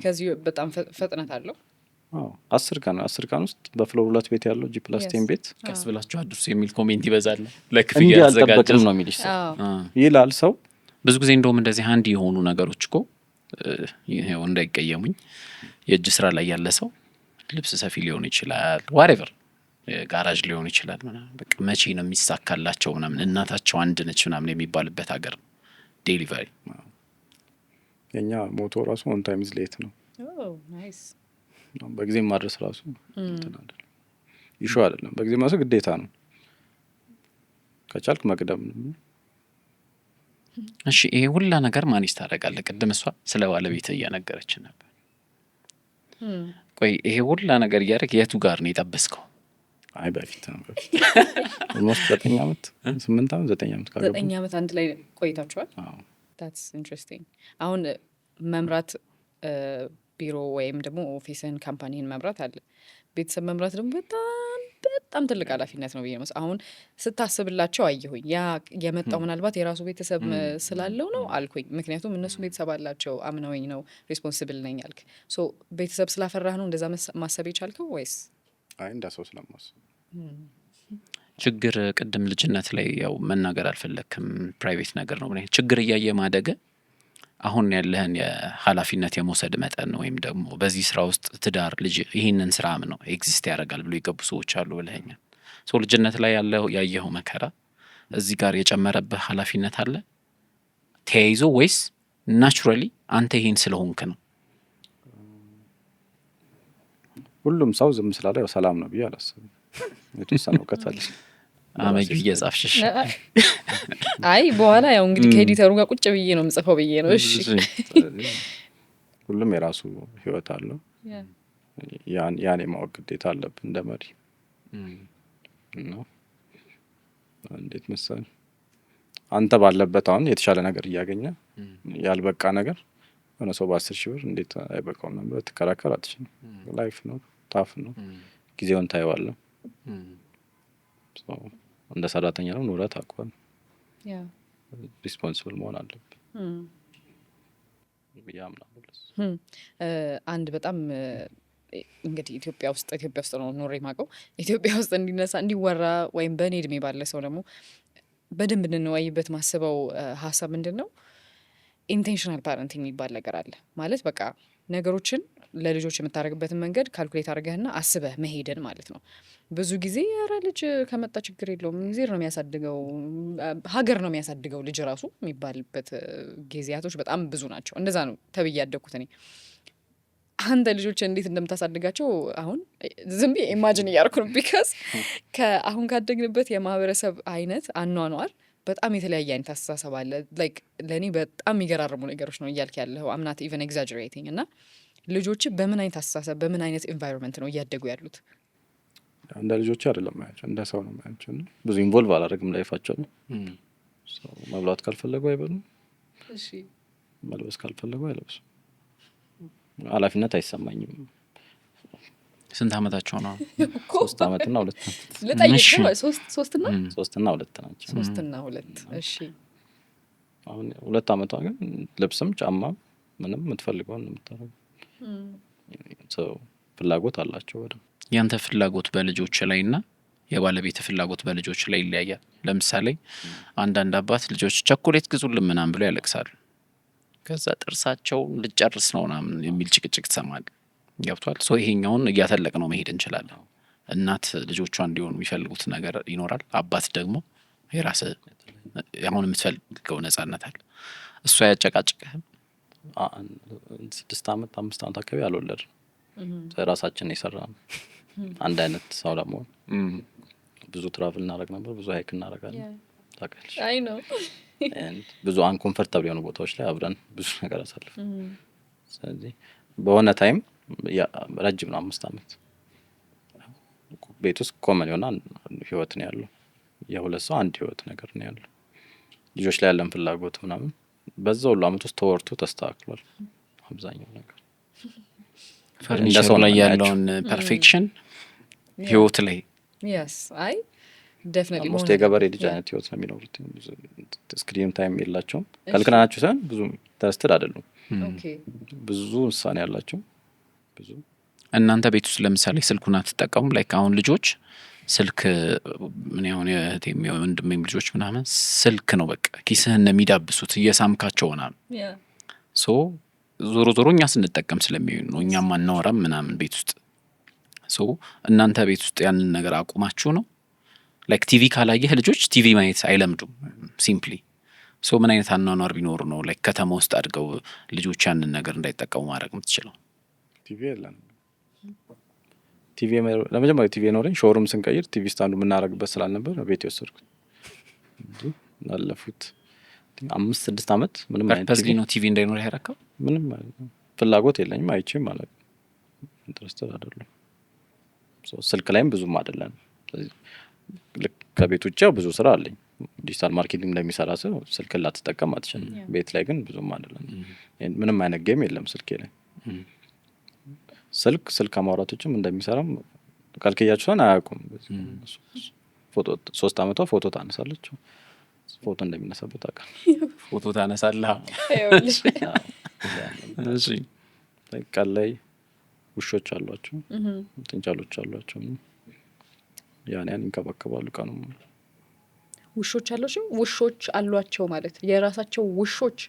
ከዚህ በጣም ፍጥነት አለው። 10 ቀን ውስጥ በፍሎር 2 ቤት ያለው G+10 ቤት ቀስ ብላችሁ አድርሱ የሚል ኮሜንት ይበዛል። ለክፍያ እንዲህ ያዘጋጀ አልጠበቅም ነው የሚልሽ ይላል ሰው። ብዙ ጊዜ እንደውም እንደዚህ አንድ የሆኑ ነገሮች እኮ ይሄው እንዳይቀየሙኝ የእጅ ስራ ላይ ያለ ሰው ልብስ ሰፊ ሊሆን ይችላል፣ ዋሬቨር ጋራጅ ሊሆን ይችላል ምናምን በቃ መቼ ነው የሚሳካላቸው ምናምን እናታቸው አንድ ነች ምናምን የሚባልበት ሀገር ነው ዴሊቨሪ። የኛ ሞቶ ራሱ ኦን ታይም ኢዝ ሌት ነው። ናይስ። በጊዜ ማድረስ ራሱ እንትን አይደለም፣ ኢሹ አይደለም። በጊዜ ማድረስ ግዴታ ነው። ከቻልክ መቅደም ነው። እሺ ይሄ ሁላ ነገር ማኔጅ ታደርጋለህ? ቅድም እሷ ስለ ባለቤት እያነገረችን ነበር። ቆይ ይሄ ሁላ ነገር እያደረግ የቱ ጋር ነው የጠበስከው? አይ በፊት ነው ኦልሞስት 9 ዓመት 8 ዓመት 9 ዓመት ካገቡ 9 ዓመት አንድ ላይ ቆይታችኋል? ታትስ ኢንትረስቲንግ። አሁን መምራት ቢሮ ወይም ደግሞ ኦፊስን ካምፓኒን መምራት አለ። ቤተሰብ መምራት ደግሞ በጣም ትልቅ ኃላፊነት ነው ብዬ ነው። አሁን ስታስብላቸው አየሁኝ ያ የመጣው ምናልባት የራሱ ቤተሰብ ስላለው ነው አልኩኝ። ምክንያቱም እነሱ ቤተሰብ አላቸው፣ አምነውኝ ነው ሪስፖንሲብል ነኝ አልክ። ሶ ቤተሰብ ስላፈራህ ነው እንደዛ ማሰብ የቻልከው ወይስ? አይ እንዳሰው ስለማስብ ችግር ቅድም ልጅነት ላይ ያው መናገር አልፈለክም፣ ፕራይቬት ነገር ነው ብለህ ችግር እያየ ማደገ አሁን ያለህን የኃላፊነት የመውሰድ መጠን ወይም ደግሞ በዚህ ስራ ውስጥ ትዳር ልጅ ይህንን ስራ ነው ኤግዚስት ያደርጋል ብሎ የገቡ ሰዎች አሉ ብለኸኛል። ሶ ልጅነት ላይ ያየኸው መከራ እዚህ ጋር የጨመረብህ ኃላፊነት አለ ተያይዞ ወይስ ናቹራሊ አንተ ይሄን ስለሆንክ ነው? ሁሉም ሰው ዝም ስላለ ያው ሰላም ነው ብዬ አላስብም። የተወሰነ እውቀት አለ አመጊ እየጻፍሽሽ። አይ በኋላ ያው እንግዲህ ከኤዲተሩ ጋር ቁጭ ብዬ ነው የምጽፈው ብዬ ነው። እሺ ሁሉም የራሱ ህይወት አለው። ያን የማወቅ ግዴታ አለብን እንደ መሪ ነው። እንዴት መሰለህ አንተ ባለበት አሁን የተሻለ ነገር እያገኘ ያልበቃ ነገር ሆነ ሰው በ10 ሺህ ብር እንዴት አይበቃውም ነበር ትከራከር አትችልም። ላይፍ ነው፣ ታፍ ነው፣ ጊዜውን ታየዋለህ። እንደ ሰራተኛ ነው ኑረት አቋም ሪስፖንሲብል መሆን አለብህ ብያምናለሁ። አንድ በጣም እንግዲህ ኢትዮጵያ ውስጥ ነው ኖሬ ማቀው ኢትዮጵያ ውስጥ እንዲነሳ እንዲወራ ወይም በእኔ እድሜ ባለ ሰው ደግሞ በደንብ እንወያይበት ማስበው ሀሳብ ምንድን ነው? ኢንቴንሽናል ፓረንቲንግ የሚባል ነገር አለ። ማለት በቃ ነገሮችን ለልጆች የምታደርግበትን መንገድ ካልኩሌት አድርገህና አስበህ መሄድን ማለት ነው። ብዙ ጊዜ ኧረ ልጅ ከመጣ ችግር የለውም ጊዜ ነው የሚያሳድገው፣ ሀገር ነው የሚያሳድገው ልጅ ራሱ የሚባልበት ጊዜያቶች በጣም ብዙ ናቸው። እንደዛ ነው ተብዬ ያደግኩት እኔ። አንተ ልጆች እንዴት እንደምታሳድጋቸው አሁን ዝም ብዬ ኢማጂን እያደረኩ ነው። ቢካዝ አሁን ካደግንበት የማህበረሰብ አይነት አኗኗር በጣም የተለያየ አይነት አስተሳሰብ አለ። ላይክ ለእኔ በጣም የሚገራርሙ ነገሮች ነው እያልክ ያለው። አምናት ኢቨን ኤግዛጀሬቲንግ። እና ልጆች በምን አይነት አስተሳሰብ በምን አይነት ኤንቫይሮንመንት ነው እያደጉ ያሉት? እንደ ልጆች አይደለም ማያቸው፣ እንደ ሰው ነው ማያቸው። ብዙ ኢንቮልቭ አላደርግም ላይፋቸው ነው። መብላት ካልፈለጉ አይበሉም፣ መልበስ ካልፈለጉ አይለብሱም። ኃላፊነት አይሰማኝም። ስንት ዓመታቸው ነው? 3 ዓመትና 2 ዓመት። ልጠይቅ ነው። 3 እና 2 ናቸው። 3 እና 2 እሺ። አሁን 2 ዓመቷ ግን ልብስም ጫማም ምንም የምትፈልገውን ነው የምታደርገው። ሰው ፍላጎት አላቸው በደምብ። ያንተ ፍላጎት በልጆች ላይ እና የባለቤት ፍላጎት በልጆች ላይ ይለያያል። ለምሳሌ አንዳንድ አባት ልጆች ቸኮሌት ግዙልን ምናምን ብሎ ያለቅሳሉ። ከዛ ጥርሳቸው ልጨርስ ነው ምናምን የሚል ጭቅጭቅ ትሰማለህ። ገብቷል? ሶ ይሄኛውን እያተለቅ ነው መሄድ እንችላለን። እናት ልጆቿ እንዲሆኑ የሚፈልጉት ነገር ይኖራል። አባት ደግሞ የራስ አሁን የምትፈልገው ነጻነት አለ። እሷ ያጨቃጭቅህም 6 ዓመት 5 ዓመት አካባቢ አልወለድም። ራሳችን የሰራን አንድ አይነት ሰው ለመሆን ብዙ ትራቭል እናደርግ ነበር፣ ብዙ ሃይክ እናደርጋለን ታውቃለሽ። አይ ነው ብዙ አንኮምፈርታብል የሆኑ ቦታዎች ላይ አብረን ብዙ ነገር አሳልፍ። ስለዚህ በሆነ ታይም ረጅም ነው 5 አመት ቤት ውስጥ ኮመን የሆነ ህይወት ነው ያለው። የሁለት ሰው አንድ ህይወት ነገር ነው ያለው። ልጆች ላይ ያለን ፍላጎት ምናምን በዛ ሁሉ አመት ውስጥ ተወርቶ ተስተካክሏል አብዛኛው ነገር። ፈርኒቸር ላይ ያለውን ፐርፌክሽን ህይወት ላይ yes አይ ዴፊኒትሊ ሞስት የገበሬ ልጅ አይነት ህይወት ነው የሚኖሩት። ስክሪን ታይም የላቸውም። ከልክናናቸው ሳይሆን ብዙ ተስተድ አይደሉም። ኦኬ ብዙ ውሳኔ ያላቸው ብዙ። እናንተ ቤት ውስጥ ለምሳሌ ስልኩን አትጠቀሙም? ላይክ አሁን ልጆች ስልክ ምን ያሁን የእህቴም የወንድሜም ልጆች ምናምን ስልክ ነው በቃ ኪስህን ነው የሚዳብሱት እየሳምካቸው ምናምን። ሶ ዞሮ ዞሮ እኛ ስንጠቀም ስለሚሆን ነው እኛም አናወራም ምናምን ቤት ውስጥ። ሶ እናንተ ቤት ውስጥ ያንን ነገር አቁማችሁ ነው? ላይክ ቲቪ ካላየህ ልጆች ቲቪ ማየት አይለምዱም ሲምፕሊ። ሶ ምን አይነት አኗኗር ቢኖር ነው ላይክ ከተማ ውስጥ አድገው ልጆች ያንን ነገር እንዳይጠቀሙ ማድረግ የምትችለው? ቲቪ የለም። ቲቪ ለመጀመሪያ ቲቪ ኖረኝ ሾሩም ስንቀይር ቲቪ ስታንዱ የምናደርግበት ስላልነበር ቤት የወሰድኩት እንጂ ላለፉት 5-6 አመት ምንም አይነት ፐርፐዝ ነው ቲቪ እንዳይኖር ያደረከው? ምንም ፍላጎት የለኝም፣ አይቼም ማለት ነው። ኢንትረስትድ አይደለም። ስልክ ላይም ብዙም አይደለም። ልክ ከቤት ውጭ ብዙ ስራ አለኝ። ዲጂታል ማርኬቲንግ እንደሚሰራ ሰው ስልክ ላትጠቀም አትችልም። ቤት ላይ ግን ብዙም አይደለም። ምንም አይነት ጌም የለም ስልኬ ላይ። ስልክ አማራቶችም እንደሚሰራም ካልከያችሁን አያውቁም። ፎቶ 3 አመቷ ፎቶ ታነሳለች። ፎቶ እንደሚነሳበት አውቃ ፎቶ ታነሳለህ? እሺ ቀን ላይ ውሾች አሏቸው፣ ጥንቻሎች አሏቸው። ያን ይንከባከባሉ ቀኑ። ውሾች አሏቸው ማለት የራሳቸው ውሾች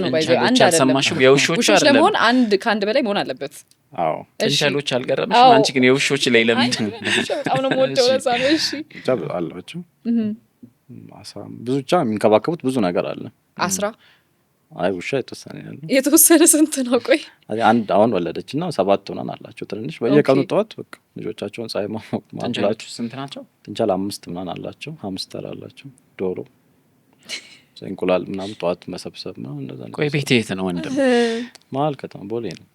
ነው ባይዘው አንድ አይደለም። አልሰማሽም? የውሾች አይደለም ለመሆን አንድ ከአንድ በላይ መሆን አለበት። አዎ ጥንቻሎች አልገረምሽም? አንቺ ግን የውሾች ላይ ለምንድን ነው? በጣም ነው የምወደው ለዛ ነው። እሺ አሏቸው ብዙ ብቻ የሚንከባከቡት ብዙ ነገር አለ። 10 አይ ውሻ የተወሰነ ስንት ነው? ቆይ አንድ አሁን ወለደችና 7 ሆነን አላቸው ትንሽ። በየቀኑ ጠዋት በቃ ልጆቻቸውን ፀሐይ ጥንቻሎቹ ስንት ናቸው? ጥንቻል 5 ምናምን አላቸው። ሃምስተር አላቸው፣ ዶሮ፣ እንቁላል ምናምን ጠዋት መሰብሰብ ነው እንደዛ ነው። ቆይ ቤት የት ነው ወንድም? መሀል ከተማ ቦሌ ነው።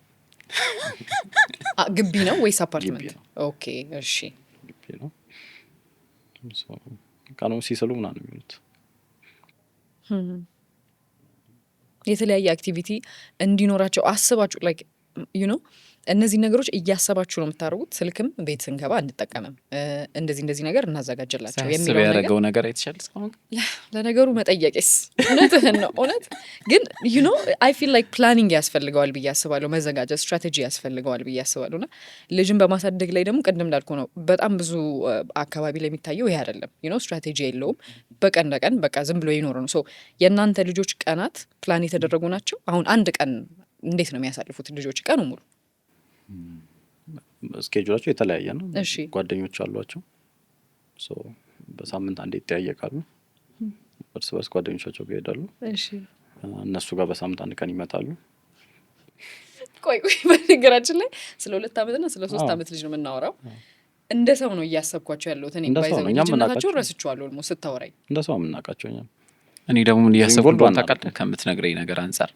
ግቢ ነው ወይስ አፓርትመንት? ኦኬ እሺ ግቢ ነው። ቀኑ ሲሰሉ ምናምን የሚሉት የተለያየ አክቲቪቲ እንዲኖራቸው አስባችሁ ላይክ ዩ ኖ እነዚህ ነገሮች እያሰባችሁ ነው የምታደርጉት? ስልክም ቤት ስንገባ እንጠቀምም እንደዚህ ነገር እናዘጋጅላቸው የሚለው ያደረገው ነገር አይተሻል እስካሁን? ለነገሩ መጠየቅስ እውነትህን ነው። እውነት ግን ዩ ኖ አይ ፊል ላይክ ፕላኒንግ ያስፈልገዋል ብዬ አስባለሁ። መዘጋጀት ስትራቴጂ ያስፈልገዋል ብዬ አስባለሁ። እና ልጅን በማሳደግ ላይ ደግሞ ቅድም እንዳልኩ ነው በጣም ብዙ አካባቢ ላይ የሚታየው ይሄ አይደለም። ዩ ኖ ስትራቴጂ የለውም። በቀን ለቀን በቃ ዝም ብሎ ይኖር ነው። ሶ የእናንተ ልጆች ቀናት ፕላን የተደረጉ ናቸው? አሁን አንድ ቀን እንዴት ነው የሚያሳልፉት ልጆች ቀኑ ሙሉ? ስኬጁላቸው የተለያየ ነው። እሺ ጓደኞች አሏቸው። በሳምንት አንዴ ይጠያየቃሉ። እርስ በርስ ጓደኞቻቸው ጋር ይሄዳሉ። እሺ እነሱ ጋር በሳምንት አንድ ቀን ይመጣሉ። ቆይ በነገራችን ላይ ስለ 2 አመትና ስለ 3 አመት ልጅ ነው የምናወራው። እንደ ሰው ነው እያሰብኳቸው ያለሁት። እኔ ባይዘው ረስቼዋለሁ ኦልሞስት ስታወራኝ። እንደ ሰው የምናውቃቸው እኔ ደግሞ ምን እያሰብኩ ታውቃለህ? ከምትነግረኝ ነገር አንጻር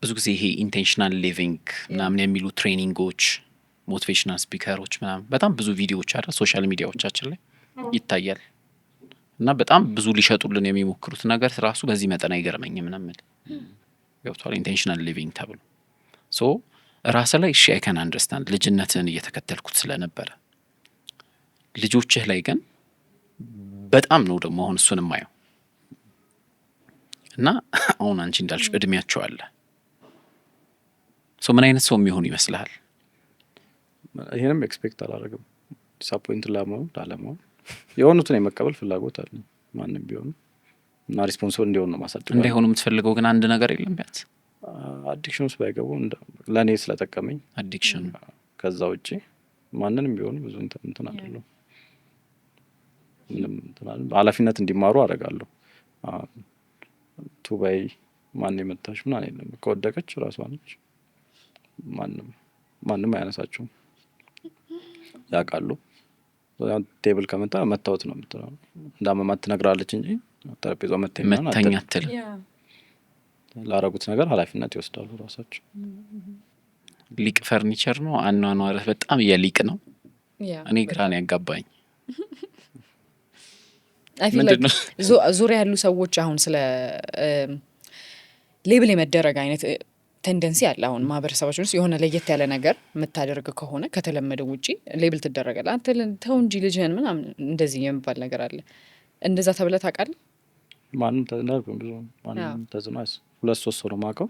ብዙ ጊዜ ይሄ ኢንቴንሽናል ሊቪንግ ምናምን የሚሉ ትሬኒንጎች፣ ሞቲቬሽናል ስፒከሮች ምናምን በጣም ብዙ ቪዲዮዎች አለ ሶሻል ሚዲያዎቻችን ላይ ይታያል። እና በጣም ብዙ ሊሸጡልን የሚሞክሩት ነገር ራሱ በዚህ መጠን አይገርመኝም ምናምን ገብቷል። ኢንቴንሽናል ሊቪንግ ተብሎ ሶ ራስ ላይ እሺ አይ ካን አንደርስታንድ ልጅነትን እየተከተልኩት ስለነበረ ልጆችህ ላይ ግን በጣም ነው ደግሞ አሁን እሱን የማየው። እና አሁን አንቺ እንዳልሽ እድሜያቸው አለ ሶ ምን አይነት ሰው የሚሆኑ ይመስልሃል? ይሄንም ኤክስፔክት አላደረግም። ዲስአፖይንት ላለመሆን የሆኑትን የመቀበል ፍላጎት አለ ማንም ቢሆን እና ሪስፖንሲብል እንዲሆን ነው ማሳደግ። እንዳይሆኑ የምትፈልገው ግን አንድ ነገር የለም? ቢያንስ አዲክሽን ውስጥ ባይገቡ ለእኔ ስለጠቀመኝ አዲክሽን። ከዛ ውጭ ማንንም ቢሆኑ ብዙ እንትን አይደለም። ምንም ኃላፊነት እንዲማሩ አደርጋለሁ። ቱባይ ማን የመታሽ ምናምን የለም። ከወደቀች ራሷ ነች። ማንም ማንም አያነሳቸውም ያውቃሉ። ቴብል ከመጣ መታወት ነው የምትለው እንዳመማት ትነግራለች እንጂ ጠረጴዛው መተኛ አትል። ላረጉት ነገር ኃላፊነት ይወስዳሉ ራሳቸው። ሊቅ ፈርኒቸር ነው አኗኗርህ በጣም የሊቅ ነው። እኔ ግራ ነው ያጋባኝ። ምንድነው ዙሪያ ያሉ ሰዎች አሁን ስለ ሌብል የመደረግ አይነት ቴንደንሲ አለ። አሁን ማህበረሰባችን ውስጥ የሆነ ለየት ያለ ነገር የምታደርግ ከሆነ ከተለመደው ውጪ ሌብል ትደረጋለህ። አንተ ተው እንጂ ልጅህን ምናምን እንደዚህ የሚባል ነገር አለ። እንደዛ ተብለህ ታውቃለህ? ማንም ተጽዕኖ ሁለት ሶስት ሰው ነው የማውቀው።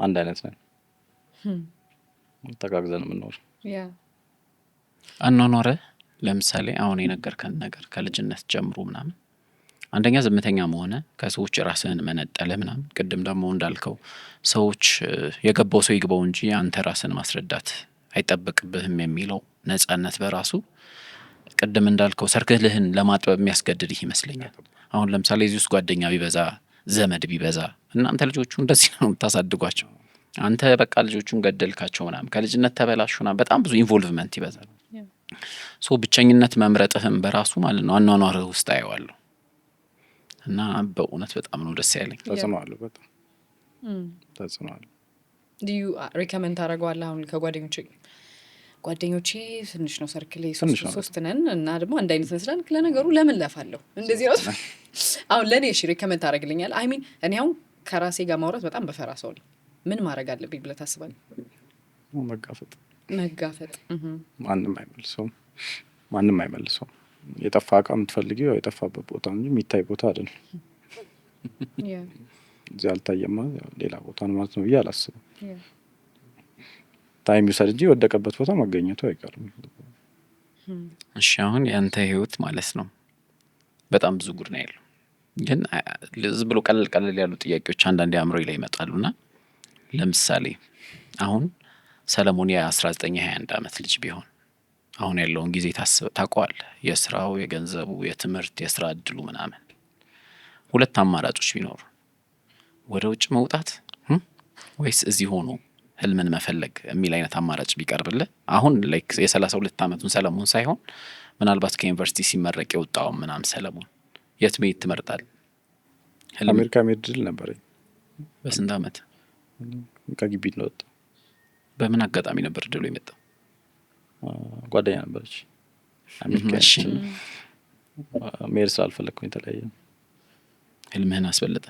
አንድ አይነት ነው ተጋግዘን የምንኖር። አኗኗርህ ለምሳሌ አሁን የነገርከን ነገር ከልጅነት ጀምሮ ምናምን አንደኛ ዝምተኛ መሆነ ከሰዎች ራስህን መነጠለ ምናምን፣ ቅድም ደግሞ እንዳልከው ሰዎች የገባው ሰው ይግባው እንጂ አንተ ራስህን ማስረዳት አይጠበቅብህም የሚለው ነጻነት በራሱ ቅድም እንዳልከው ሰርክልህን ለማጥበብ የሚያስገድድህ ይመስለኛል። አሁን ለምሳሌ እዚህ ውስጥ ጓደኛ ቢበዛ ዘመድ ቢበዛ እናንተ ልጆቹ እንደዚህ ነው የምታሳድጓቸው። አንተ በቃ ልጆቹን ገደልካቸው ምናምን ከልጅነት ተበላሹና በጣም ብዙ ኢንቮልቭመንት ይበዛል። ሶ ብቸኝነት መምረጥህም በራሱ ማለት ነው አኗኗርህ ውስጥ አየዋለሁ እና በእውነት በጣም ነው ደስ ያለኝ። ተጽዕኖ አለው በጣም ተጽዕኖ አለው። ዲዩ ሪከመንድ ታደርገዋለህ? አሁን ጓደኞቼ ትንሽ ነው ሰርክሌ ሶስት ነን እና ደግሞ አንድ አይነት መስላን ለነገሩ ለምን ለፋለሁ እንደዚህ ነው። አሁን ለኔ እሺ ሪከመንድ ታደርግልኛል? አይ ሚን እኔ አሁን ከራሴ ጋር ማውራት በጣም በፈራ ሰው ነኝ። ምን ማድረግ አለብኝ ብለህ ታስባለህ? መጋፈጥ ማንም አይመልሰውም። የጠፋ እቃ የምትፈልጊው የጠፋበት ቦታ እንጂ የሚታይ ቦታ አይደለም። እዚህ አልታየማ ሌላ ቦታ ነው ማለት ነው ብዬ አላስብም። ታይም ይውሰድ እንጂ የወደቀበት ቦታ መገኘቱ አይቀርም። እሺ አሁን ያንተ ህይወት ማለት ነው በጣም ብዙ ጉድ ነው ያለው፣ ግን ዝም ብሎ ቀለል ያሉ ጥያቄዎች አንዳንዴ አእምሮዬ ላይ ይመጣሉና ለምሳሌ አሁን ሰለሞን የ19-21 ዓመት ልጅ ቢሆን አሁን ያለውን ጊዜ ታውቀዋለህ። የስራው፣ የገንዘቡ፣ የትምህርት፣ የስራ እድሉ ምናምን ሁለት አማራጮች ቢኖሩ ወደ ውጭ መውጣት ወይስ እዚህ ሆኖ ህልምን መፈለግ የሚል አይነት አማራጭ ቢቀርብልህ አሁን ላይክ የ32 ዓመቱን ሰለሞን ሳይሆን ምናልባት ከዩኒቨርሲቲ ሲመረቅ የወጣው ምናምን ሰለሞን የት መሄድ ትመርጣለህ? አሜሪካ መሄድ ድል ነበረኝ። በስንት ዓመት? ከግቢ እንደወጣ። በምን አጋጣሚ ነበር ድሉ የመጣው? ጓደኛ ነበረች አሜሪካ። እሺ መሄድ ስላልፈለግኩኝ የተለያየ ህልምህን አስበለጠ።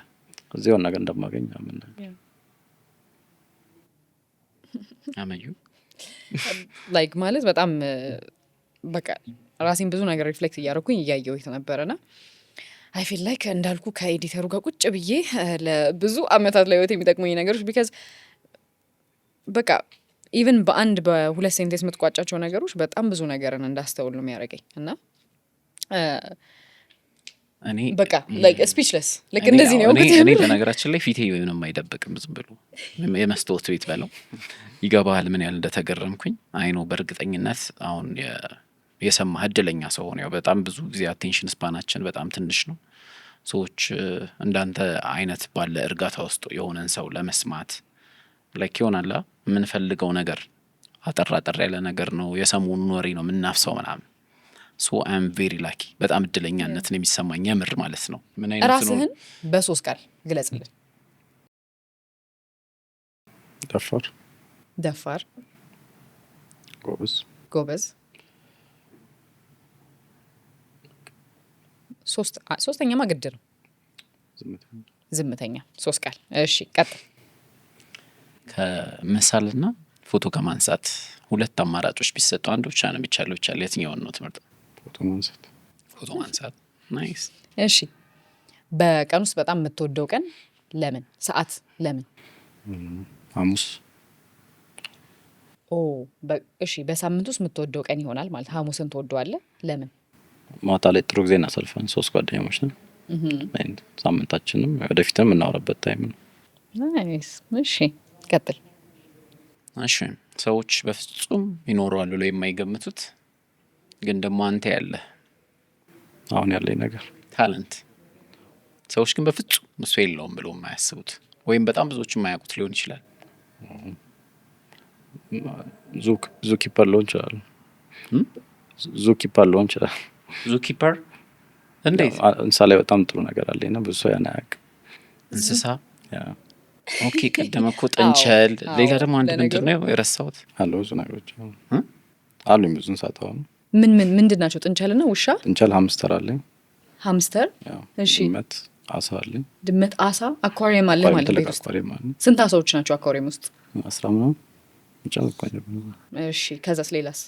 እዚህ የሆነ ነገር እንደማገኝ አመና አመዩ ላይክ ማለት በጣም በቃ ራሴን ብዙ ነገር ሪፍሌክት እያደረኩኝ እያየሁት ነበረና አይ ፊል ላይክ እንዳልኩ ከኤዲተሩ ጋር ቁጭ ብዬ ለብዙ አመታት ላይ ህይወት የሚጠቅሙኝ ነገሮች ቢካዝ በቃ ኢቭን በሁለት ሴንቴንስ የምትቋጫቸው ነገሮች በጣም ብዙ ነገርን እንዳስተውል ነው የሚያደርገኝ እና እኔ በቃ ላይክ ስፒችለስ ልክ እንደዚህ ነው። እኔ በነገራችን ላይ ፊቴ ምንም አይደብቅም፣ ዝም ብሎ የመስታወት ቤት በለው ይገባሃል ምን ያህል እንደተገረምኩኝ። አይኖ በእርግጠኝነት አሁን የሰማህ እድለኛ ሰው ሆነ። ያው በጣም ብዙ ጊዜ አቴንሽን ስፓናችን በጣም ትንሽ ነው። ሰዎች እንዳንተ አይነት ባለ እርጋታ ውስጥ የሆነን ሰው ለመስማት ላይክ ይሆናል የምንፈልገው ነገር አጠር ያለ ነገር ነው፣ የሰሞኑን ወሬ ነው የምናፍሰው ምናምን። ሶ አይ አም ቬሪ ላኪ። በጣም እድለኛነት ነው የሚሰማኝ የምር ማለት ነው። ምን አይነት ነው? ራስህን በ3 ቃል ግለጽልን። ደፋር፣ ጎበዝ፣ ሶስተኛማ ግድ ነው ዝምተኛ። 3 ቃል። እሺ ቀጥል። ከመሳልና ፎቶ ከማንሳት ሁለት አማራጮች ቢሰጡ አንዱ ብቻ ነው የሚቻለው የትኛውን ነው ትምህርት? ፎቶ ማንሳት። ናይስ። እሺ በቀን ውስጥ በጣም የምትወደው ቀን ለምን? ሰዓት ለምን? ሐሙስ። እሺ በሳምንት ውስጥ የምትወደው ቀን ይሆናል ማለት ሐሙስን ትወደዋለህ? ለምን? ማታ ላይ ጥሩ ጊዜ እናሳልፈን 3 ጓደኛሞች ነን። ሳምንታችንም ወደፊትም እናወራበት ታይም ነው። ናይስ። እሺ ቀጥል። እሺ ሰዎች በፍጹም ይኖራሉ ላይ የማይገምቱት ግን ደግሞ አንተ ያለ አሁን ያለኝ ነገር ታለንት ሰዎች ግን በፍጹም እሱ የለውም ብለው የማያስቡት ወይም በጣም ብዙዎች የማያውቁት ሊሆን ይችላል። ዙኪፐር ሊሆን ይችላል። ዙኪፐር ሊሆን ይችላል። ዙኪፐር እንዴት? እንስሳ ላይ በጣም ጥሩ ነገር አለኝና ብዙ ሰው ያን አያውቅም። እንስሳ ኦኬ። ቀደም እኮ ጥንቸል፣ ሌላ ደግሞ አንድ ምንድን ነው የረሳሁት? አሉ ብዙ ነገሮች አሉ። ብዙ እንስሳት አሁን ምንድን ናቸው? ጥንቸልና ውሻ? ጥንቸል፣ ሃምስተር አለኝ። ሃምስተር? እሺ። ድመት፣ አሳ አለኝ። ድመት፣ አሳ። አኳሪየም አለ ማለት ነው? አኳሪየም አለ። ስንት አሳዎች ናቸው አኳሪየም ውስጥ? 10 ምናምን ብቻ ነው። እሺ። ከዛስ ሌላስ?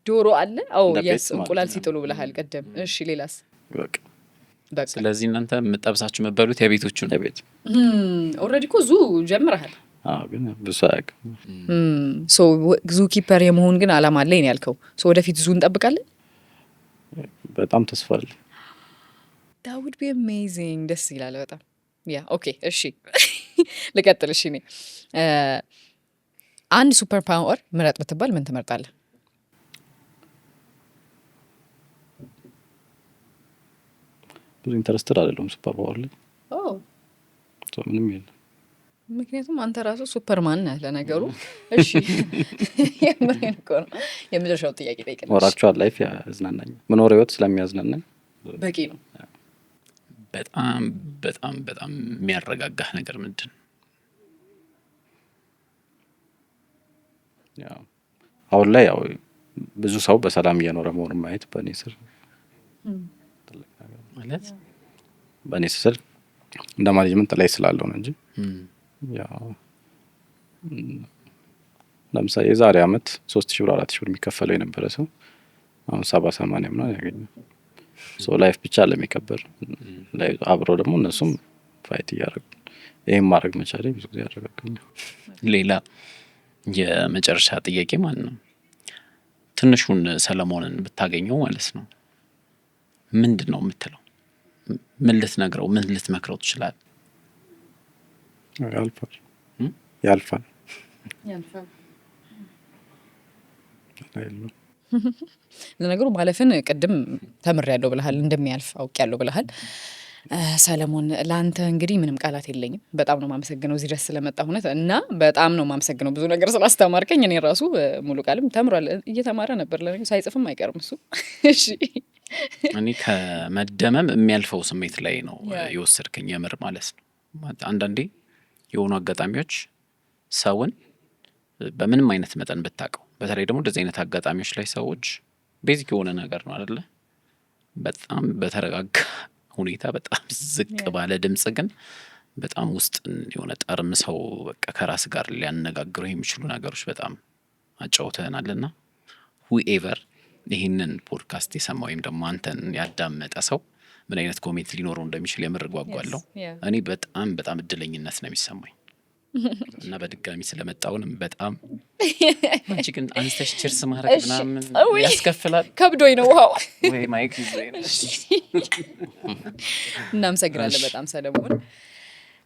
ዶሮ አለ። አዎ የስ እንቁላል ሲጥሉ ብለሃል ቀደም። እሺ ሌላስ? በቃ ስለዚህ እናንተ የምጠብሳችሁ መበሉት የቤቶቹን የቤት ኦልሬዲ እኮ ዙ ጀምረሃል። ግን ብዙ አያውቅም። ዙ ኪፐር የመሆን ግን አላማ አለኝ ያልከው። ወደፊት ዙ እንጠብቃለን። በጣም ተስፋ አለ። that would be amazing። ደስ ይላል በጣም። ያ ኦኬ። እሺ ልቀጥል። እሺ እኔ አንድ ሱፐር ፓወር ምረጥ ብትባል ምን ትመርጣለህ? ብዙ ኢንተረስትድ አይደለም ሱፐር ፓወር ላይ። ምንም የለም። ምክንያቱም አንተ ራሱ ሱፐርማን ነህ ለነገሩ። እሺ የምሬን እኮ ነው። የመጨረሻው ጥያቄ ጠይቀኝ። ወራቸዋል ላይፍ ያዝናናኝ መኖር ህይወት ስለሚያዝናናኝ በቂ ነው። በጣም በጣም በጣም የሚያረጋጋህ ነገር ምንድን ነው? ያው አሁን ላይ ያው ብዙ ሰው በሰላም እየኖረ መሆኑን ማየት በእኔ ስር ማለት በእኔ ስር እንደ ማኔጅመንት ላይ ስላለው ነው እንጂ ያው ለምሳሌ የዛሬ አመት 3000 ብር 4000 ብር የሚከፈለው የነበረ ሰው አሁን 70-80 ምናምን ያገኛል። ላይፍ ብቻ ለሚከበር ላይ አብሮ ደግሞ እነሱም ፋይት እያደረጉ ይሄን ማድረግ መቻሌ ብዙ ጊዜ ያረጋጋኛል። ሌላ የመጨረሻ ጥያቄ ማለት ነው፣ ትንሹን ሰለሞንን ብታገኘው ማለት ነው ምንድን ነው የምትለው? ምን ልትነግረው፣ ምን ልትመክረው ትችላለህ? ያልፋል። ለነገሩ ማለፍን ቅድም ተምሬያለሁ ብለሃል፣ እንደሚያልፍ አውቄያለሁ ብለሃል። ሰለሞን ለአንተ እንግዲህ ምንም ቃላት የለኝም። በጣም ነው ማመሰግነው እዚህ ድረስ ስለመጣ እውነት እና በጣም ነው ማመሰግነው ብዙ ነገር ስላስተማርከኝ። እኔ ራሱ ሙሉ ቃልም ተምሯል፣ እየተማረ ነበር ለነገሩ፣ ሳይጽፍም አይቀርም እሱ። እሺ እኔ ከመደመም የሚያልፈው ስሜት ላይ ነው የወሰድከኝ የምር ማለት ነው። አንዳንዴ የሆኑ አጋጣሚዎች ሰውን በምንም አይነት መጠን ብታውቀው፣ በተለይ ደግሞ እንደዚህ አይነት አጋጣሚዎች ላይ ሰዎች ቤዚክ የሆነ ነገር ነው አይደለ? በጣም በተረጋጋ ሁኔታ በጣም ዝቅ ባለ ድምጽ ግን በጣም ውስጥ የሆነ ጠርም ሰው በቃ ከራስ ጋር ሊያነጋግሩ የሚችሉ ነገሮች በጣም አጫውተናልና ሁኤቨር ይህንን ፖድካስት የሰማ ወይም ደግሞ አንተን ያዳመጠ ሰው ምን አይነት ኮሜንት ሊኖረው እንደሚችል የምር ጓጓለሁ። እኔ በጣም በጣም እድለኝነት ነው የሚሰማኝ እና በድጋሚ ስለመጣውንም በጣም አንቺ ግን አንስተሽ ቺርስ ማድረግ ምናምን ያስከፍላል። ከብዶኝ ነው ዋው ወይ ማይክ ይዘኝ። እናመሰግናለን በጣም ሰለሞን።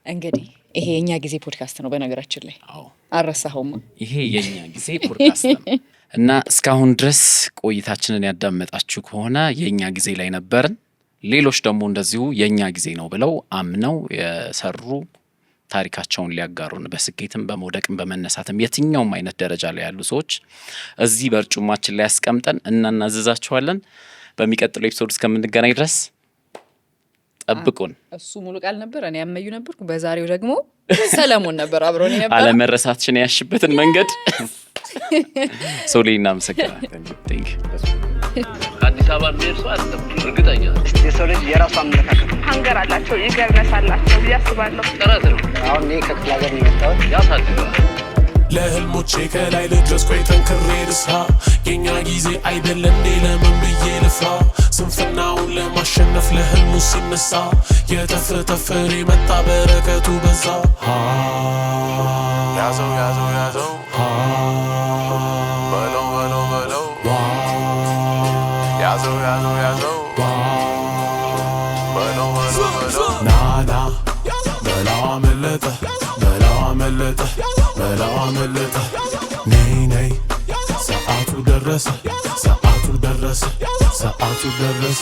እንግዲህ ይሄ የኛ ጊዜ ፖድካስት ነው በነገራችን ላይ። አዎ አረሳሁም። ይሄ የኛ ጊዜ ፖድካስት ነው እና እስካሁን ድረስ ቆይታችንን ያዳመጣችሁ ከሆነ የኛ ጊዜ ላይ ነበርን። ሌሎች ደግሞ እንደዚሁ የኛ ጊዜ ነው ብለው አምነው የሰሩ ታሪካቸውን ሊያጋሩን በስኬትም በመውደቅም በመነሳትም የትኛውም አይነት ደረጃ ላይ ያሉ ሰዎች እዚህ በርጩማችን ላይ ያስቀምጠን እናናዝዛቸዋለን። በሚቀጥለው ኤፒሶድ እስከምንገናኝ ድረስ ጠብቁን። እሱ ሙሉ ቃል ነበር፣ እኔ ያመዩ ነበርኩ። በዛሬው ደግሞ ሰለሞን ነበር አብሮኝ ነበር። አለመረሳትሽን ያሽበትን መንገድ ሶሊ እናመሰግናለን። አዲስ አበባ የሚሄድ ሰው አይደለም እርግጠኛ። የሰው ልጅ የራሱ አመለካከት ሀንገር አላቸው፣ ይገርነስ አላቸው ብዬ አስባለሁ። ጥረት ነው። አሁን እኔ ከክፍለ ሀገር ነው የመጣሁት። ያሳድጋል። ለህልሞቼ ከላይ ልድረስ ቆይ ጠንክሬ ልስራ። የኛ ጊዜ አይደለ እንዴ ለምን ብዬ ልፍራ? ስንፍናውን ለማሸነፍ ለህልሙ ሲነሳ የተፈተፈረ መጣ በረከቱ በዛ። ያዘው ያዘው ያዘው በለው በለው በለው ያዘው ያዘው ያዘው በለው በለው በለው ናና በላው አመለጠ በላው አመለጠ በላው አመለጠ ነይ ነይ ሰዓቱ ደረሰ ሰዓቱ ደረሰ ሰዓቱ ደረሰ